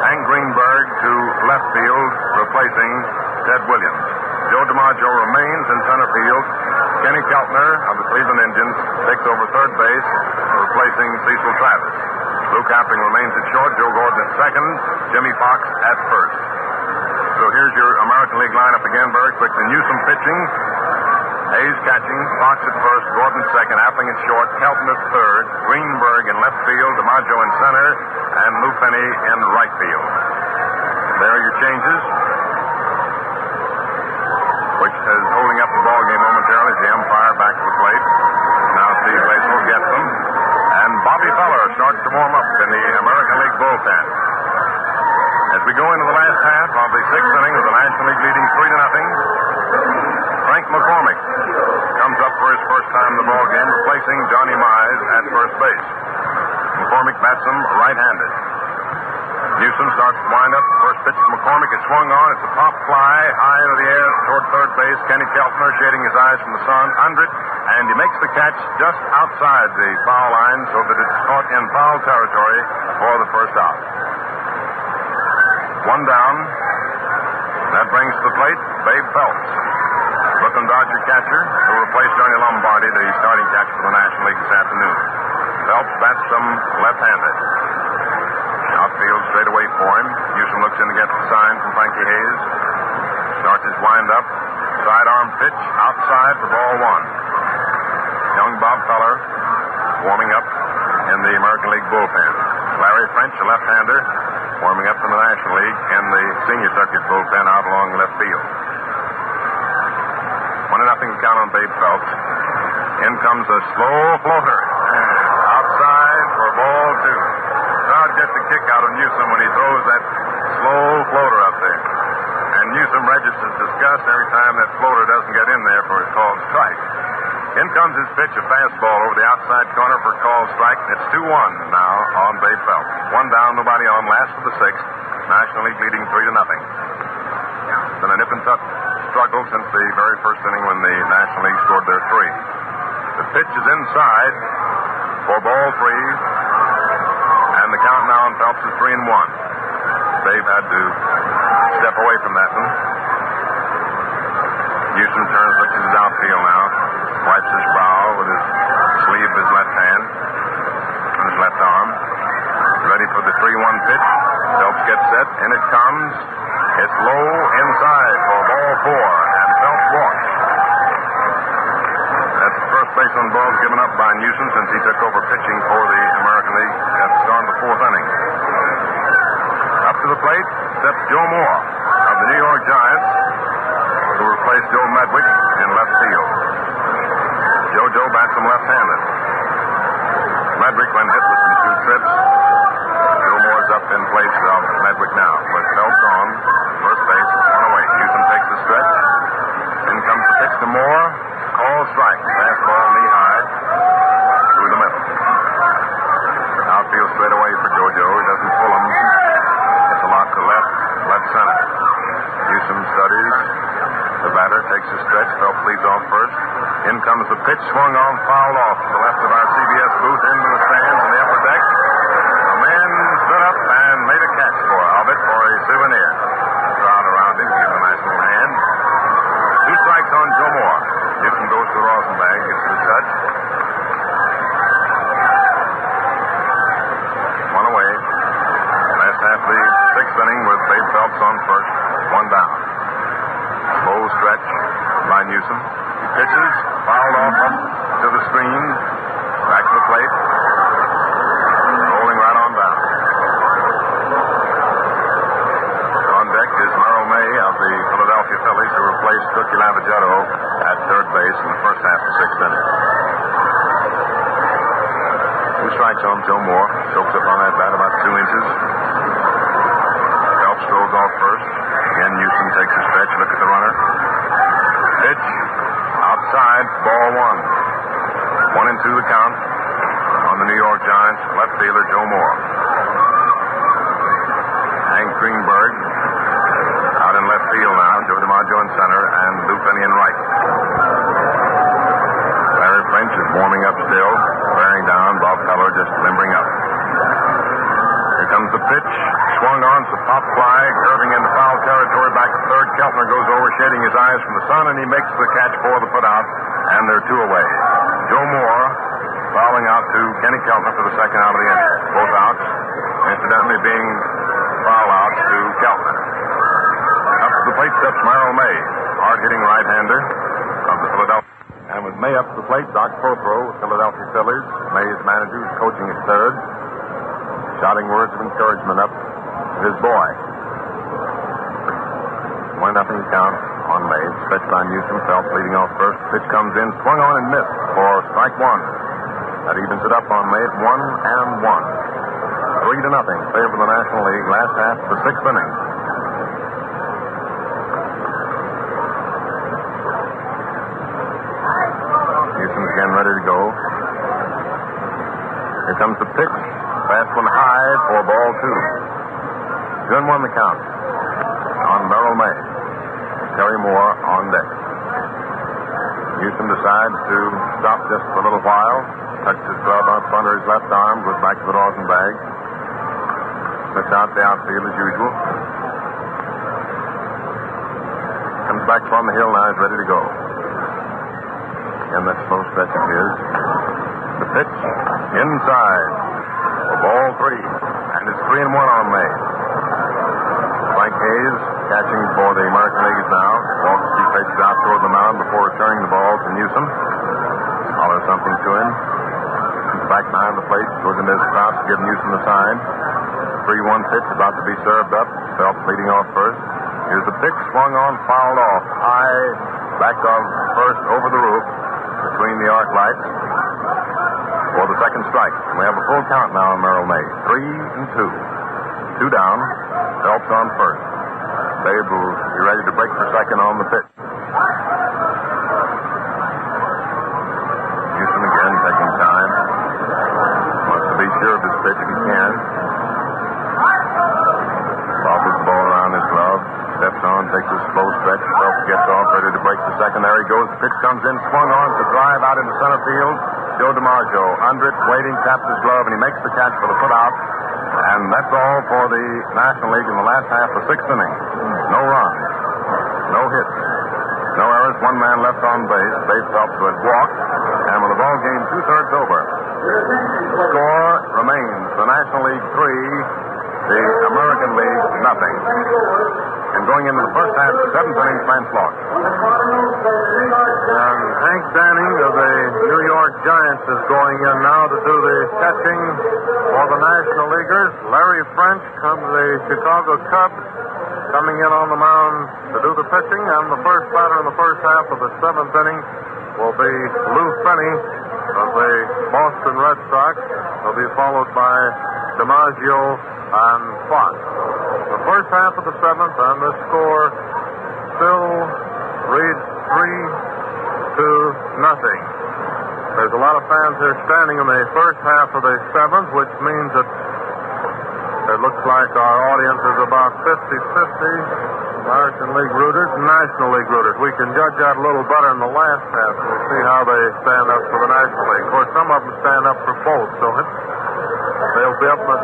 Hank Greenberg to left field, replacing Ted Williams. Joe DiMaggio remains in center field. Kenny Keltner of the Cleveland Indians takes over third base, replacing Cecil Travis. Luke Appling remains at short. Joe Gordon at second. Jimmy Fox at first. So here's your American League lineup again very quickly. Newsom pitching. Hayes catching. Fox at first. Gordon second. Appling at short. Kelton at third. Greenberg in left field. DiMaggio in center. And Lou Finney in right field. There are your changes, which is holding up the ball game momentarily as the umpire back to the plate. Now Steve Latham gets them. And Bobby Feller starts to warm up in the American League bullpen. As we go into the last half of the sixth inning with the National League leading 3-0, Frank McCormick comes up for his first time in the ball game, replacing Johnny Mize at first base. McCormick bats him right-handed. Newsom starts to wind up. First pitch to McCormick is swung on. It's a pop fly high into the air toward third base. Kenny Keltner shading his eyes from the sun under it, and he makes the catch just outside the foul line so that it's caught in foul territory for the first out. One down. That brings to the plate Babe Phelps, Brooklyn Dodger catcher, who replaced Johnny Lombardi, the starting catcher for the National League this afternoon. Phelps bats him left-handed. Outfield straight away for him. Newsom looks in to get the sign from Frankie Hayes. Starts his wind-up. Sidearm pitch outside for ball one. Young Bob Feller warming up in the American League bullpen. Larry French, a left-hander, warming up in the National League in the senior circuit bullpen out along left field. 1-0 count on Babe Phelps. In comes a slow floater. Outside for ball two. Crowd gets a kick out of Newsom when he throws that slow floater up there. And Newsom registers disgust every time that floater doesn't get in there for his called strike. In comes his pitch, a fastball over the outside corner for a called strike. It's 2-1 now on Babe Phelps. One down, nobody on. Last of the sixth. National League leading 3-0. It's been a nip and tuck struggle since the very first inning when the National League scored their three. The pitch is inside for ball three. And the count now on Phelps is 3-1. Babe had to step away from that one. Newsom turns, looks at his outfield now. Wipes his brow with his sleeve of his left hand and his left arm. Ready for the 3-1 pitch. Phelps gets set. In it comes. It's low inside for ball four. And Phelps walks. That's the first base on balls given up by Newsom since he took over pitching for the American League at the start of the fourth inning. Up to the plate steps Joe Moore of the New York Giants, who replaced Joe Medwick in left field. Joe bats him left-handed. Medwick, when hit with some two trips. Joe Moore's up in place of Medwick now. With Phelps on first base, one away. Newsom takes the stretch. In comes the pitch to Moore. Call strike. Fastball knee-high through the middle. Outfield straight away for JoJo. He doesn't pull him. It's a lot to left center. Newsom studies. The batter takes a stretch. Phelps leads off first. In comes the pitch, swung on, fouled off to the left of our CBS booth into the stands in the upper deck. A man stood up and made a catch of it for a souvenir. The crowd around him gave him a nice little hand. 2 strikes on Joe Moore. Newsom goes to the Rosenbag, gets the touch. One away. Last half of the sixth inning with Babe Phelps on first. One down. Slow stretch by Newsom. He pitches, fouled off up to the screen. Back to the plate. Rolling right on down. On deck is Merrill May of the Philadelphia Phillies, who replaced Cookie Lavagetto at third base in the first half of the sixth inning. 2 strikes on Joe Moore. Chokes up on that bat about 2 inches. Phelps throws off first. Again, Newsom takes a stretch. Look at the runner. Pitch. Outside. Ball 1. 1-2 the count on the New York Giants. Left fielder Joe Moore. Hank Greenberg out in left field now. Joe DiMaggio in center and Lou Finney in right. Larry French is warming up still. Bearing down. Bob Feller just limbering up. Here comes the pitch. Swung on. It's a pop fly. Curving into foul territory. Back to third. Keltner goes over, shading his eyes from the sun, and he makes the catch for the putout. And they're 2 away. Joe Moore fouling out to Kenny Keltner for the second out of the inning. Both outs, incidentally, being foul outs to Keltner. Up to the plate steps Merrill May, hard-hitting right-hander of the Philadelphia. And with May up to the plate, Doc Prothro with Philadelphia Phillies. May's manager is coaching at third, shouting words of encouragement up to his boy. 1-0 count on May. Stretched on Newsom. Phelps leading off first. Pitch comes in, swung on and missed for strike 1. That evens it up on May at 1-1. 3-0. Favor the National League. Last half of the sixth inning. Newsom's again ready to go. Here comes the pitch. Fast one high for ball 2. 2-1 the count on Merrill May. Terry Moore on deck. Newsom decides to stop just for a little while. Tucks his glove out under his left arm. Goes back to the rosin bag. Sets out the outfield as usual. Comes back from the hill now. He's ready to go. And that slow stretch of his. The pitch inside for ball 3. And it's 3-1 on May. Frank Hayes catching for the American Leaguers now. Walks pitches out toward the mound before returning the ball to Newsom. Holler something to him. Comes back behind the plate. Goes into his crouch to give Newsom the sign. 3-1 pitch about to be served up. Phelps leading off first. Here's the pitch. Swung on, fouled off. High back of first over the roof between the arc lights for the second strike. We have a full count now on Merrill May. 3-2. 2 down. Phelps on first. Babe will be ready to break for second on the pitch. Newsom again taking time. Wants to be sure of his pitch if he can. Bobbles the ball around his glove. Steps on, takes a slow stretch. Phelps gets off, ready to break for second. There he goes. The pitch comes in, swung on to drive out into center field. Joe DiMaggio under it, waiting, taps his glove, and he makes the catch for the putout. And that's all for the National League in the last half of the sixth inning. No runs, no hits, no errors. 1 man left on base. Babe Phelps who had walked. And with the ball game 2/3 over, the score remains the National League 3, the American League nothing. And going into the first half of the seventh inning, Lance Laux. And Hank Danning of the New York Giants is going in now to do the catching for the National Leaguers. Larry French comes the Chicago Cubs, coming in on the mound to do the pitching. And the first batter in the first half of the seventh inning will be Lou Finney of the Boston Red Sox. He'll be followed by DiMaggio and Fox. The first half of the seventh, and the score still reads 3-0. There's a lot of fans here standing in the first half of the seventh, which means that it looks like our audience is about 50-50, American League rooters and National League rooters. We can judge that a little better in the last half. We'll see how they stand up for the National League. Of course, some of them stand up for both, so they'll be up at...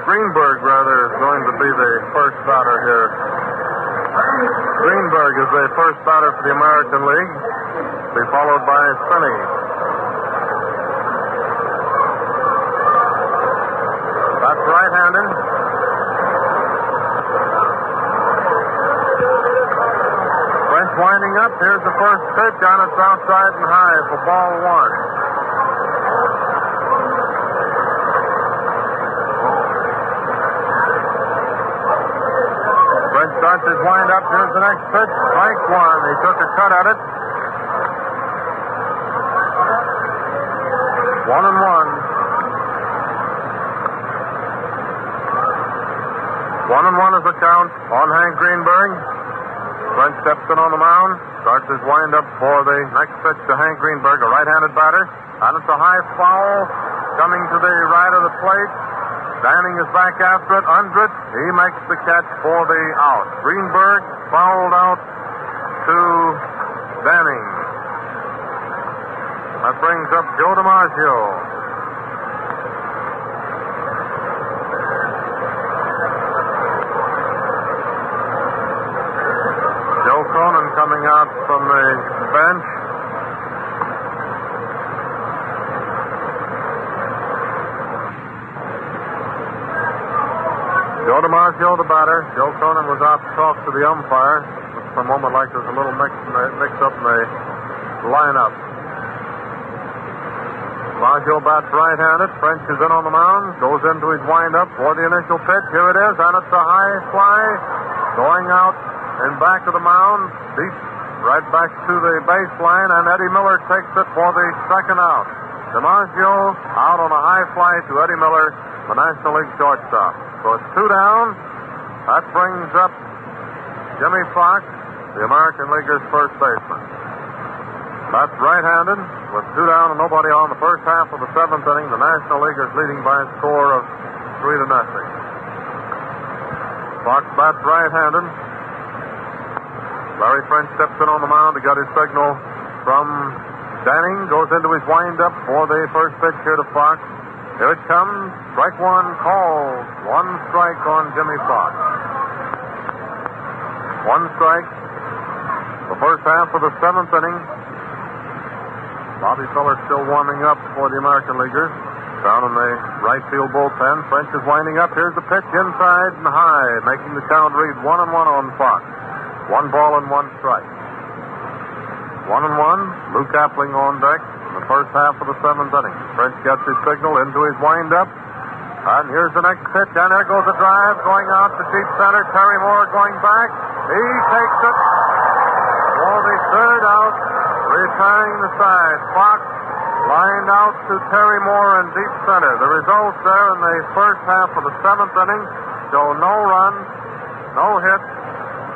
Greenberg, rather, is going to be the first batter here. Greenberg is the first batter for the American League. Be followed by Finney. That's right-handed. French winding winding up. Here's the first pitch, and it's outside and high for ball one. French starts his wind up. Here's the next pitch. Strike one. He took a cut at it. 1-1. 1-1 is the count on Hank Greenberg. French steps in on the mound, starts his wind-up for the next pitch to Hank Greenberg, a right-handed batter. And it's a high foul coming to the right of the plate. Standing is back after it, under it. He makes the catch for the out. Greenberg fouled out to Danning. That brings up Joe DiMaggio. Joe Cronin coming out from the bench. Joe DiMaggio, the batter. Joe Cronin was out to talk to the umpire. For a moment, like there's a little mix up in the lineup. DiMaggio bats right-handed. French is in on the mound. Goes into his wind-up for the initial pitch. Here it is, and it's a high fly going out and back of the mound, deep right back to the baseline, and Eddie Miller takes it for the second out. DiMaggio out on a high fly to Eddie Miller, the National League shortstop. So it's 2 down. That brings up Jimmy Fox, the American Leaguer's first baseman. That's right-handed with 2 down and nobody on the first half of the 7th inning. The National Leaguers leading by a score of 3-0. Fox bats right-handed. Larry French steps in on the mound. He got his signal from Danning. Goes into his wind-up for the first pitch here to Fox. Here it comes. Strike one called. 1 strike on Jimmy Fox. 1 strike. The first half of the 7th inning. Bobby Feller still warming up for the American Leaguers. Down in the right field bullpen. French is winding up. Here's the pitch inside and high, making the count read 1-1 on Fox. 1 ball and 1 strike. 1-1. Lou Kapling on deck in the first half of the 7th inning. French gets his signal into his windup. And here's the next pitch. And there goes the drive going out to deep center. Terry Moore going back. He takes it for the third out, retiring the side. Fox lined out to Terry Moore in deep center. The results there in the first half of the 7th inning show no runs, no hits,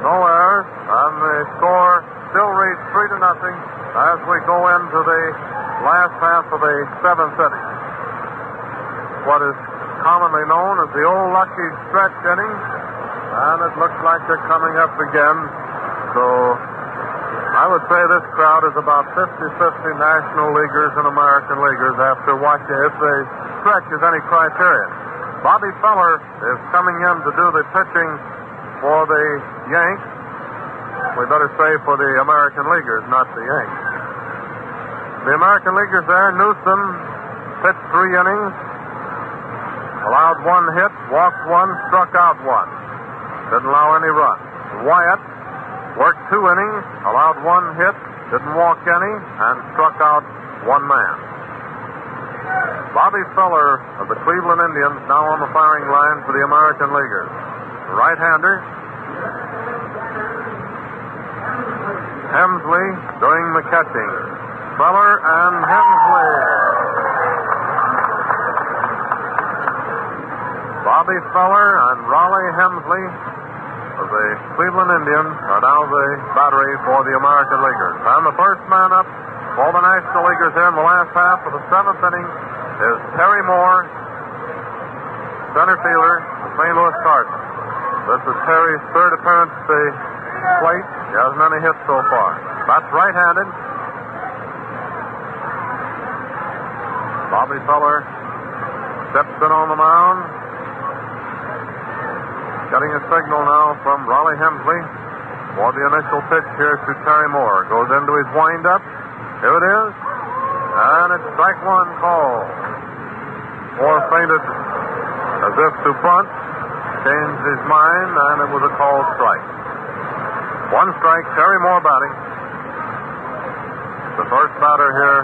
no errors, and the score still reads 3-0 as we go into the last half of the 7th inning. What is commonly known as the old lucky stretch inning, and it looks like they're coming up again. So I would say this crowd is about 50-50 National Leaguers and American Leaguers after watching, if the stretch is any criterion. Bobby Feller is coming in to do the pitching for the Yanks. We better say for the American Leaguers, not the Yanks. The American Leaguers there, Newsom pitched 3 innings, allowed 1 hit, walked 1, struck out 1. Didn't allow any runs. Wyatt worked 2 innings, allowed 1 hit, didn't walk any, and struck out 1 man. Bobby Feller of the Cleveland Indians now on the firing line for the American Leaguers. Right-hander. Hemsley doing the catching. Feller and Hemsley. Bobby Feller and Raleigh Hemsley of the Cleveland Indians are now the battery for the American Leaguers. And the first man up for the National Leaguers here in the last half of the 7th inning is Terry Moore, center fielder, the St. Louis Cardinals. This is Terry's 3rd appearance at the plate. He hasn't any hits so far. That's right-handed. Bobby Feller steps in on the mound. Getting a signal now from Raleigh Hemsley for the initial pitch here to Terry Moore. Goes into his wind-up. Here it is. And it's strike 1 call. Moore feinted as if to bunt. Changed his mind, and it was a called strike. 1 strike, Terry Moore batting. The first batter here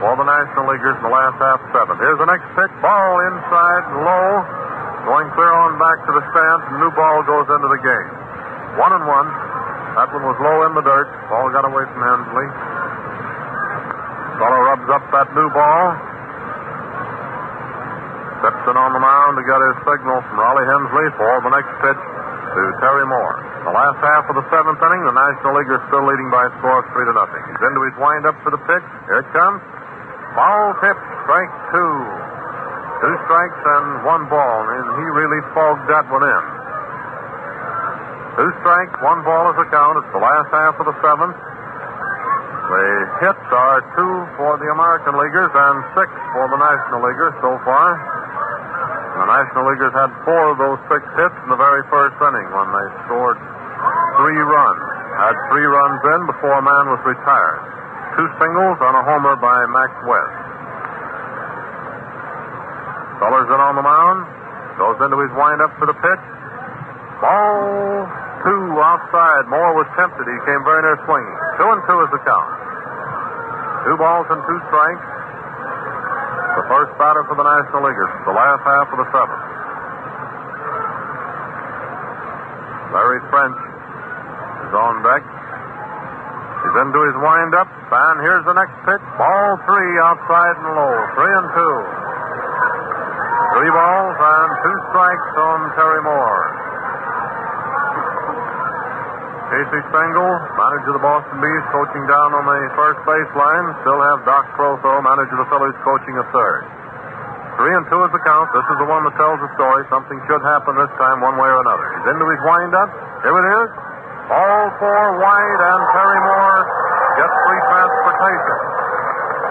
for the National Leaguers in the last half seventh. Here's the next pitch. Ball inside, low. Going clear on back to the stands. And new ball goes into the game. 1-1. That one was low in the dirt. Ball got away from Hensley. Fellow rubs up that new ball. Steps in on the mound to get his signal from Raleigh Hensley for the next pitch to Terry Moore. The last half of the seventh inning, the National Leaguers still leading by a score of 3-0. He's into his windup for the pitch. Here it comes. Foul tip, strike two. 2 strikes and 1 ball, and he really fogged that one in. 2 strikes, 1 ball is the count. It's the last half of the seventh. The hits are 2 for the American Leaguers and 6 for the National Leaguers so far. The National Leaguers had 4 of those 6 hits in the very first inning when they scored 3 runs. Had 3 runs in before a man was retired. 2 singles and a homer by Max West. Fuller's in on the mound. Goes into his windup for the pitch. Ball 2 outside. Moore was tempted. He came very near swinging. 2-2 is the count. 2 balls and 2 strikes. The first batter for the National Leaguers. The last half of the seventh. Larry French is on deck. He's into his windup. And here's the next pitch. Ball 3 outside and low. 3-2. 3 balls and 2 strikes on Terry Moore. Casey Stengel, manager of the Boston Bees, coaching down on the first baseline. Still have Doc Crotho, manager of the Phillies, coaching at third. 3-2 is the count. This is the one that tells the story. Something should happen this time one way or another. He's into his windup. Here it is. All 4 wide, and Terry Moore gets free transportation.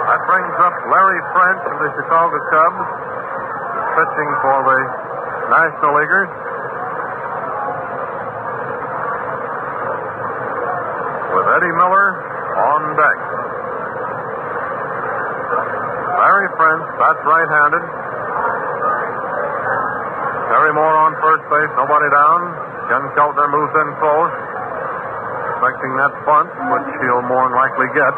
That brings up Larry French of the Chicago Cubs, pitching for the National Leaguers. With Eddie Miller on deck. Larry French, that's right-handed. Terry Moore on first base, nobody down. Ken Keltner moves in close, expecting that bunt, which he'll more than likely get.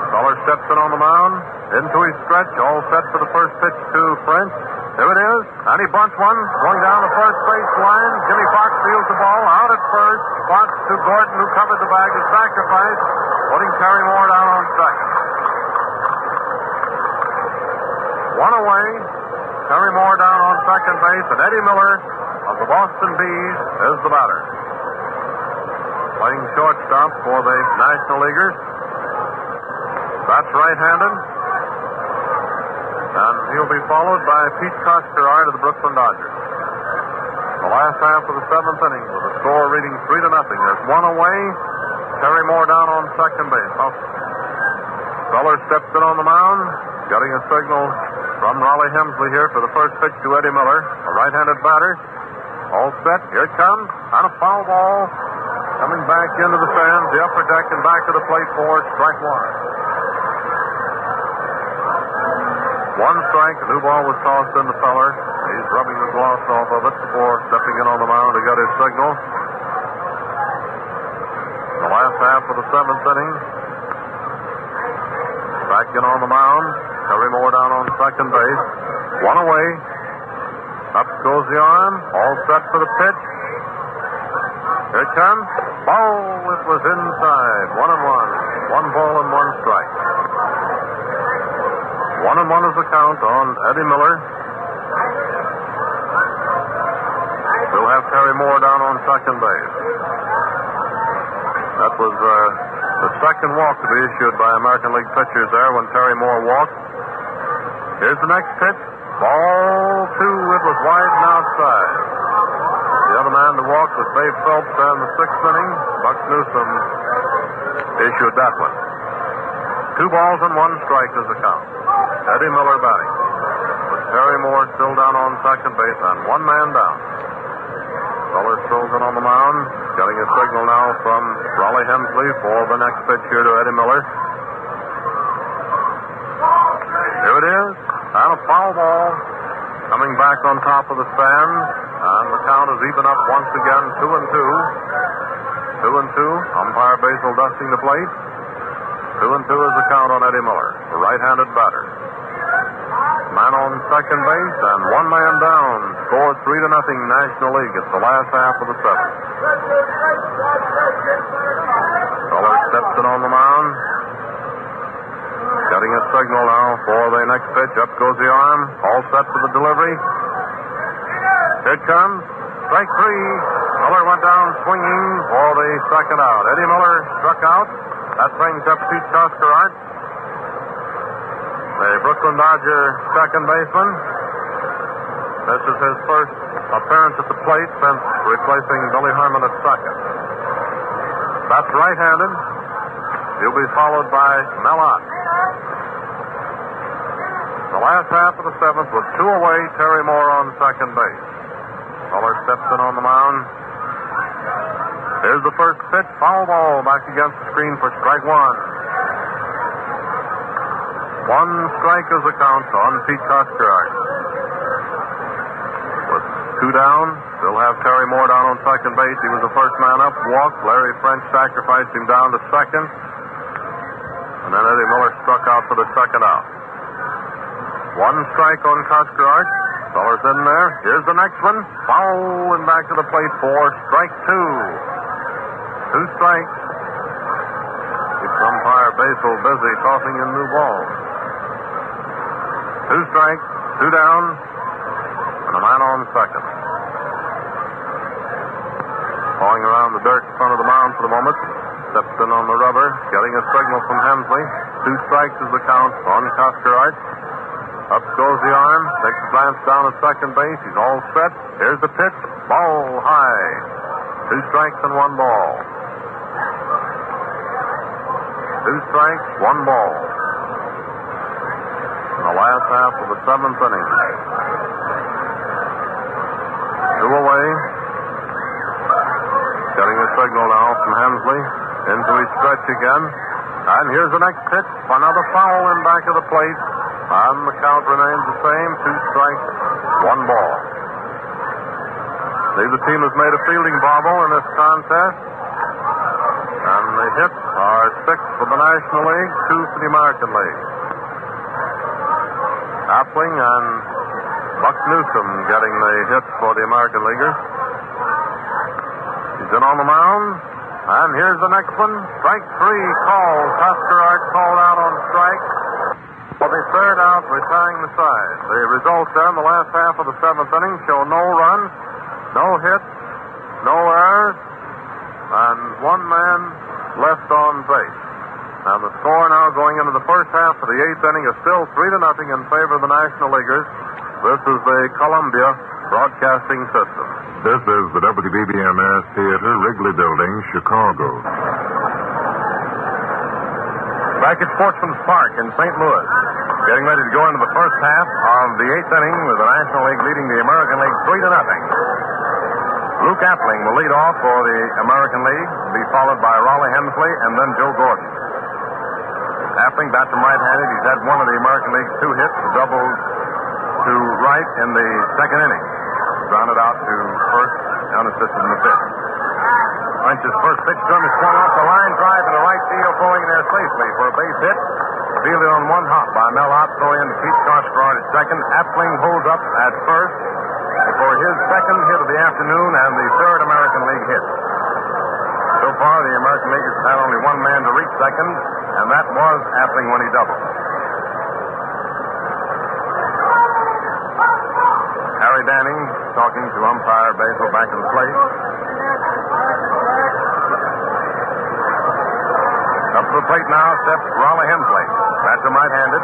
Feller steps in on the mound, into his stretch, all set for the first pitch to French. Here it is, and he bunts one, going down the first base line. Jimmy Fox fields the ball, out at first. Fox to Gordon, who covered the bag, is sacrificed, putting Terry Moore down on second. 1 away, Terry Moore down on second base, and Eddie Miller of the Boston Bees is the batter. Playing shortstop for the National Leaguers. That's right-handed. And he'll be followed by Pete Coskerard of the Brooklyn Dodgers. The last half of the seventh inning with the score reading 3-0. There's 1 away. Terry Moore down on second base. Feller steps in on the mound, getting a signal from Raleigh Hemsley here for the first pitch to Eddie Miller, a right-handed batter. All set. Here it comes. On a foul ball. Coming back into the stands, the upper deck, and back to the plate for strike 1. 1 strike. A new ball was tossed in the Feller. He's rubbing the gloss off of it before stepping in on the mound to get his signal. The last half of the seventh inning. Back in on the mound. Terry Moore down on second base. 1 away. Up goes the arm. All set for the pitch. Here it comes. Ball. It was inside. 1-1. 1 ball and 1 strike. 1-1 is the count on Eddie Miller. We'll have Terry Moore down on second base. That was the second walk to be issued by American League pitchers there when Terry Moore walked. Here's the next pitch. Ball 2. It was wide and outside. The other man to walk was Babe Phelps there in the 6th inning. Buck Newsom issued that one. 2 balls and 1 strike is the count. Eddie Miller batting. With Terry Moore still down on second base and 1 man down. Feller throws it on the mound. Getting a signal now from Raleigh Hemsley for the next pitch here to Eddie Miller. Here it is. And a foul ball coming back on top of the stand. And the count is even up once again, 2-2. 2-2. Umpire Basil dusting the plate. 2-2 is the count on Eddie Miller, the right-handed batter. Man on second base and one man down. Score 3-0 National League. It's the last half of the seventh. Feller steps in on the mound. Getting a signal now for the next pitch. Up goes the arm. All set for the delivery. Here it comes. Strike three. Miller went down swinging for the second out. Eddie Miller struck out. That brings up Pete Coscarart, the Brooklyn Dodger second baseman. This is his first appearance at the plate since replacing Billy Herman at second. That's right-handed. He'll be followed by Mel Ott. The last half of the seventh with two away, Terry Moore on second base. Muller steps in on the mound. Here's the first pitch, foul ball back against the screen for strike one. One strike is the count on Pete Coscarart. With two down, they'll have Terry Moore down on second base. He was the first man up, walked. Larry French sacrificed him down to second. And then Eddie Miller struck out for the second out. One strike on Coscarart. Feller's in there. Here's the next one. Foul and back to the plate for strike two. Two strikes. Keeps umpire Basil busy tossing in new balls. Two strikes, two down, and a man on second. Pawing around the dirt in front of the mound for the moment. Steps in on the rubber, getting a signal from Hemsley. Two strikes is the count on Coscarart. Up goes the arm, takes a glance down at second base. He's all set. Here's the pitch. Ball high. Two strikes and one ball. Two strikes, one ball. In the last half of the seventh inning. Two away. Getting a signal now from Hemsley. Into his stretch again. And here's the next pitch. Another foul in back of the plate. And the count remains the same. Two strikes, one ball. Neither team has made a fielding bobble in this contest. And the hits are 6 for the National League, 2 for the American League. Appling and Buck Newsom getting the hits for the American Leaguers. He's in on the mound. And here's the next one. Strike three called. Coscarart called out on strike. For the third out, retiring the side. The results there in the last half of the seventh inning show no runs, no hits, no errors, and one man left on base. Now the score now going into the first half of the eighth inning is still 3-0 in favor of the National Leaguers. This is the Columbia Broadcasting System. This is the WBBMS Theater, Wrigley Building, Chicago. Back at Sportsman's Park in St. Louis. Getting ready to go into the first half of the eighth inning with the National League leading the American League 3-0. Luke Appling will lead off for the American League, be followed by Raleigh Hemsley and then Joe Gordon. Appling bats from right-handed. He's had one of the American League's two hits, doubled to right in the second inning. Grounded out to first, unassisted in the fifth. French's first pitch to him is swung off the line drive in the right field, throwing there safely for a base hit. Fielded on one hop by Mel Ott, throw in to Pete Coscarart at second. Appling holds up at first for his second hit of the afternoon and the third American League hit. So far, the American League has had only one man to reach second, and that was Appling when he doubled. Harry Danning talking to umpire Basil back in the plate. Up to the plate now steps Raleigh Hemsley. Bats him right-handed.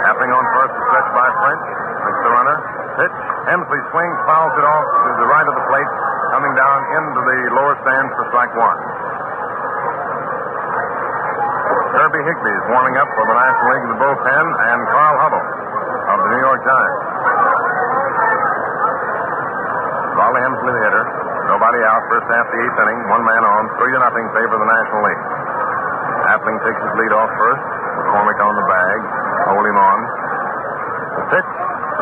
Appling on first, stretched by French. Makes the runner. Pitch. Hemsley swings, fouls it off to the right of the plate, coming down into the lower stands for strike one. Kirby Higbee is warming up for the National League in the bullpen, and Carl Hubble of the New York Giants. Raleigh Hemsley, the hitter. Nobody out. First half of the eighth inning. One man on. 3-0 favor of the National League. Appling takes his lead off first. McCormick on the bag. Hold him on. The pitch.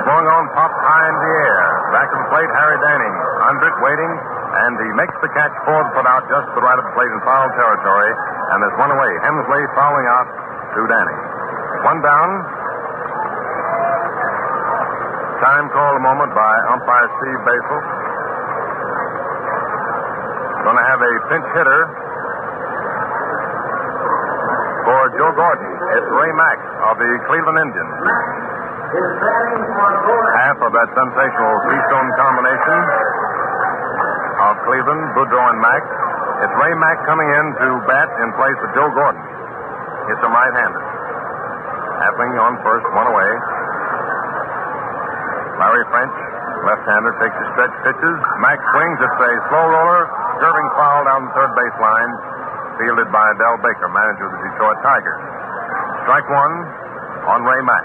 Swung on, popped high in the air. Back of the plate, Harry Danning. Under it, waiting. and he makes the catch for the putout just to the right of the plate in foul territory, and there's one away. Hemsley fouling out to Danny. One down. Time called a moment by umpire Steve Basel. Going to have a pinch hitter for Joe Gordon. It's Ray Mack of the Cleveland Indians. Half of that sensational Keystone combination of Cleveland, Boudreau, and Mack. It's Ray Mack coming in to bat in place of Joe Gordon. It's a right-hander. Appling on first, one away. Larry French, left-hander, takes a stretch, pitches. Mack swings. It's a slow roller, curving foul down the third baseline, fielded by Del Baker, manager of the Detroit Tigers. Strike one on Ray Mack.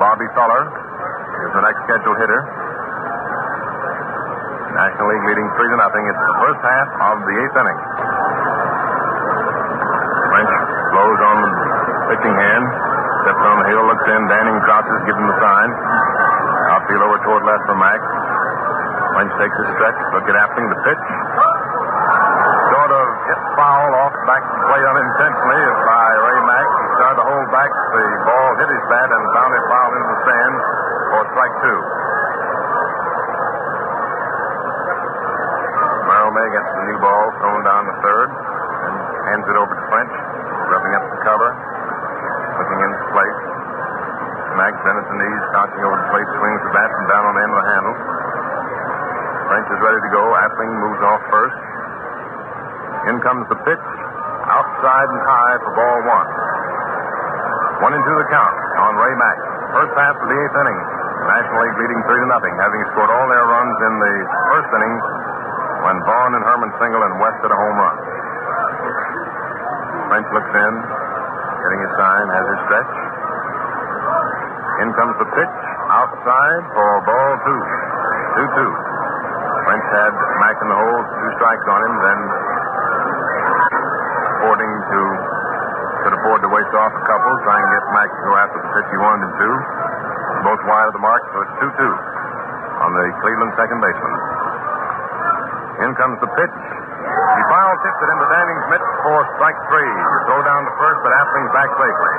Bobby Feller is the next scheduled hitter. National League leading 3-0. It's the first half of the 8th inning. French blows on the pitching hand, steps on the hill, looks in. Danning crouches, gives him the sign. Outfield over toward left for Mack. French takes a stretch. Look at Appling, the pitch. Sort of hit foul off the back of the plate unintentionally by Ray Mack. He started to hold back. The ball hit his bat and found it foul into the stand for strike two. Merrill May gets the new ball thrown down the third and hands it over to French, rubbing up the cover, looking into the plate. Mack bent at the knees, crouching over the plate, swings the bat from down on the end of the handle. French is ready to go. Appling moves off first. In comes the pitch, outside and high for ball one. 1-2 the count on Ray Mack. First half of the 8th inning. National League leading 3-0, having scored all their runs in the first inning when Vaughn and Herman singled and West hit a home run. French looks in, getting his sign, has his stretch. In comes the pitch, outside for ball two. 2-2. French had Mack in the hole, 2 strikes on him, then could afford to waste off a couple, try and get Mack to go after the pitch he wanted him to. Both wide of the mark, so it's 2-2 on the Cleveland second baseman. In comes the pitch. He foul tipped it into Danning's mitt for strike 3. Throw down to first, but Appling's back safely.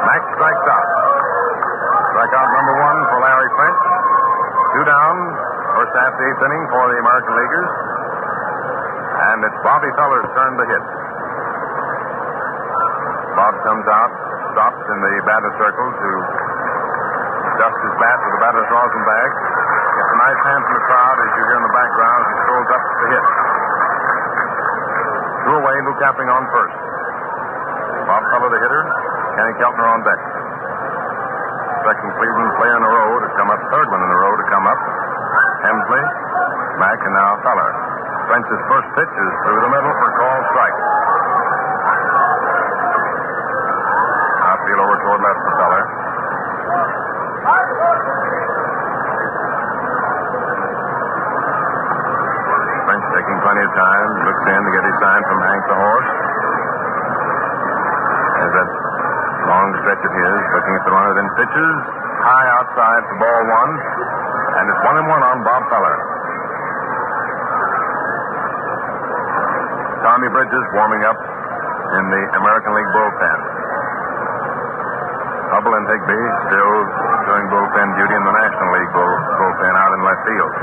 Mack strikes out. Strikeout number 1 for Larry French. 2 down. First half of the 8th inning for the American Leaguers. And it's Bobby Feller's turn to hit. Bob comes out, stops in the batter's circle to dust his bat with the batter's rosin bag. Gets a nice hand from the crowd as you hear in the background as he strolls up to hit. 2 away, Luke Appling on first. Bob Feller the hitter, Kenny Keltner on deck. Second Cleveland player in a row to come up, third one in a row to come up. Hemsley, Mack, and now Feller. French's first pitch is through the middle for a called strike. Outfield over toward left for Feller. French taking plenty of time, looks in to get his sign from Hank the horse. There's that long stretch of his, looking at the runner, then pitches high outside for ball 1, and it's 1-1 on Bob Feller. Tommy Bridges warming up in the American League bullpen. Hubble and Higbee still doing bullpen duty in the National League bullpen out in left field.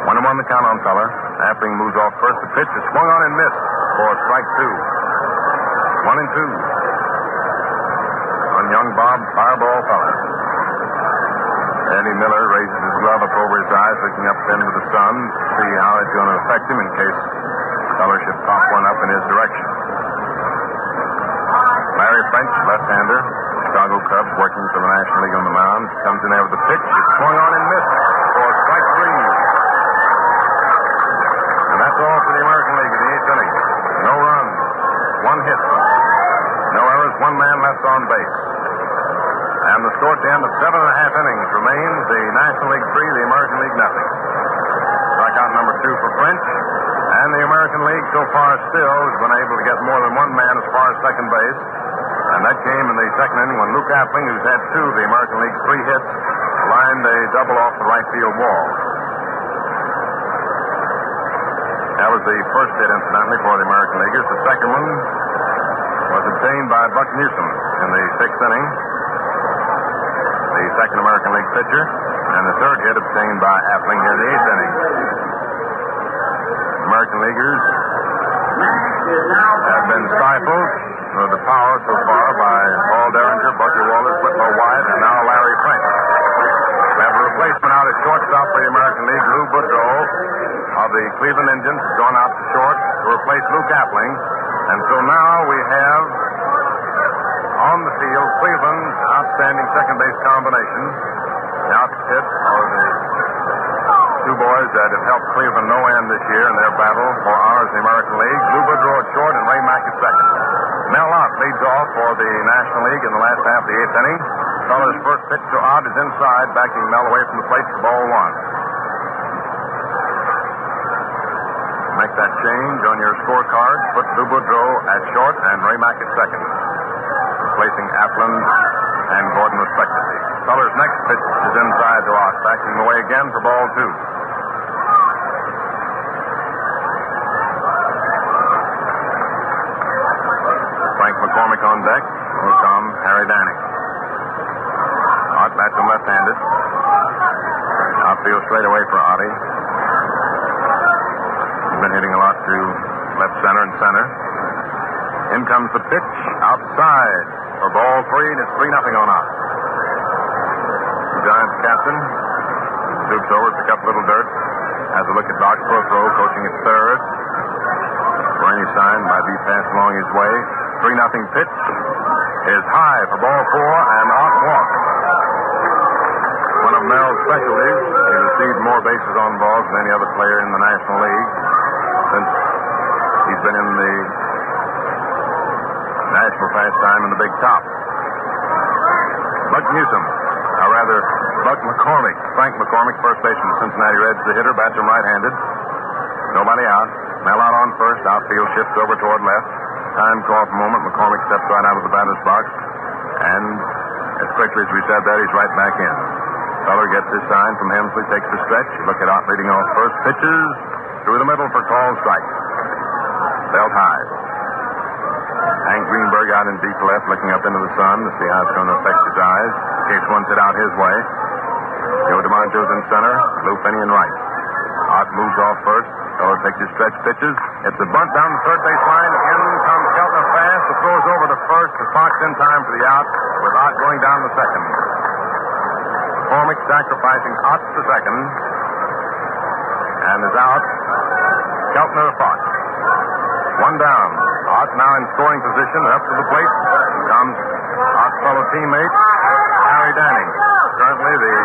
1-1 the count on Feller. Appling moves off first. The pitch is swung on and missed for strike 2. 1-2 on young Bob Fireball Feller. Eddie Miller raises his glove up over his eyes, looking up into the sun to see how it's going to affect him in case Feller should pop one up in his direction. Larry French, left-hander, Chicago Cubs, working for the National League on the mound, comes in there with the pitch. It's swung on and missed for strike 3. And that's all for the American League in the 8th inning. No runs, 1 hit, no errors, 1 man left on base. And the score at the end of 7.5 innings remains the National League 3, the American League nothing. Strikeout number 2 for French. And the American League so far still has been able to get more than 1 man as far as second base. And that came in the second inning when Luke Appling, who's had 2 of the American League's 3 hits, lined a double off the right field wall. That was the first hit, incidentally, for the American Leaguers. The second one was obtained by Buck Newsom in the sixth inning, the second American League pitcher, and the third hit obtained by Appling here in the eighth inning. American Leaguers have been stifled with the power so far by Paul Derringer, Bucky Wallace, Whitlow White, and now Larry Frank. We have a replacement out at shortstop for the American League. Lou Boudreau of the Cleveland Indians has gone out to short to replace Luke Appling. And so now we have on the field Cleveland's outstanding second base combination. The outfit are the two boys that have helped Cleveland no end this year in their battle for honors in the American League. Lou Boudreau at short and Ray Mack at second. Mel Laux leads off for the National League in the last half of the eighth inning. Fuller's first pitch to Ott is inside, backing Mel away from the plate for ball one. Make that change on your scorecard. Put Lou Boudreau at short and Ray Mack at second, replacing Appling and Gordon respectively. Fuller's next pitch is inside to Ott, backing him away again for ball two. Frank McCormick on deck. Will come Harry Danning. Ott bats him left-handed. Outfield straight away for Ottie. He's been hitting a lot to left center and center. In comes the pitch outside for ball three, and it's 3-0 on Ott. The Giants captain stoops over, pick up a little dirt, has a look at Doc Prothrow coaching at third. For any sign might be passed along his way. 3-0 pitch is high for ball four, and Ott walks. One of Mel's specialties. He received more bases on balls than any other player in the National League since he's been in the national pastime in the Big Top. Buck Newsom, or rather Buck McCormick. Frank McCormick, first baseman of the Cincinnati Reds, the hitter, bats him right-handed. Nobody out. Mel out on first. Outfield shifts over toward left. Time call for a moment. McCormick steps right out of the batter's box. And as quickly as we said that, he's right back in. Feller gets his sign from Hemsley, takes the stretch. You look at Ott leading off first. Pitches through the middle for called strike. Belt high. Hank Greenberg out in deep left, looking up into the sun to see how it's going to affect his eyes. In case one's hit out his way. Joe DiMaggio's in center. Lou Finney in right. Ott moves off first. Feller takes his stretch pitches. It's a bunt down the third base line. In comes Keltner fast. The throw's over to first. The Fox in time for the out, with Ott going down the second. McCormick sacrificing Ott to second. And is out. Keltner Fox. One down. Ott now in scoring position. Up to the plate comes Ott's fellow teammate, Harry Danning. Currently the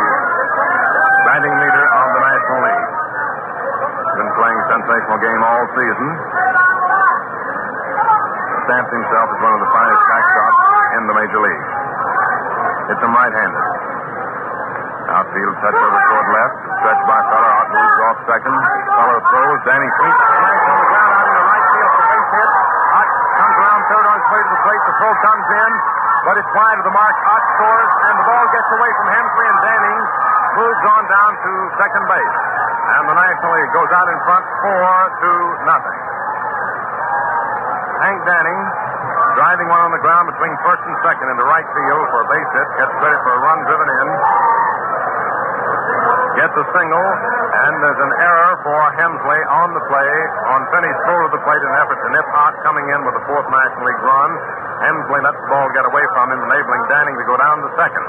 batting leader of the National League. Been playing a sensational game all season. Stamps himself as one of the finest backstops in the Major League. Hits him right-handed. Outfield touch over toward left. Stretch by Feller. Ott moves off second. Feller throws. Danning sweeps. Smash on the ground out into right field for base hit. Ott comes around third on his way to the plate. The throw comes in, but it's wide of the mark. Ott scores, and the ball gets away from Hemsley, and Danning moves on down to second base. And the National League goes out in front 4-0. Hank Danning, driving one on the ground between first and second into right field for a base hit, gets credit for a run driven in. Gets a single, and there's an error for Hemsley on the play. On Finney's throw to the plate in an effort to nip Ott coming in with the fourth National League run. Hemsley lets the ball get away from him, enabling Danning to go down to second.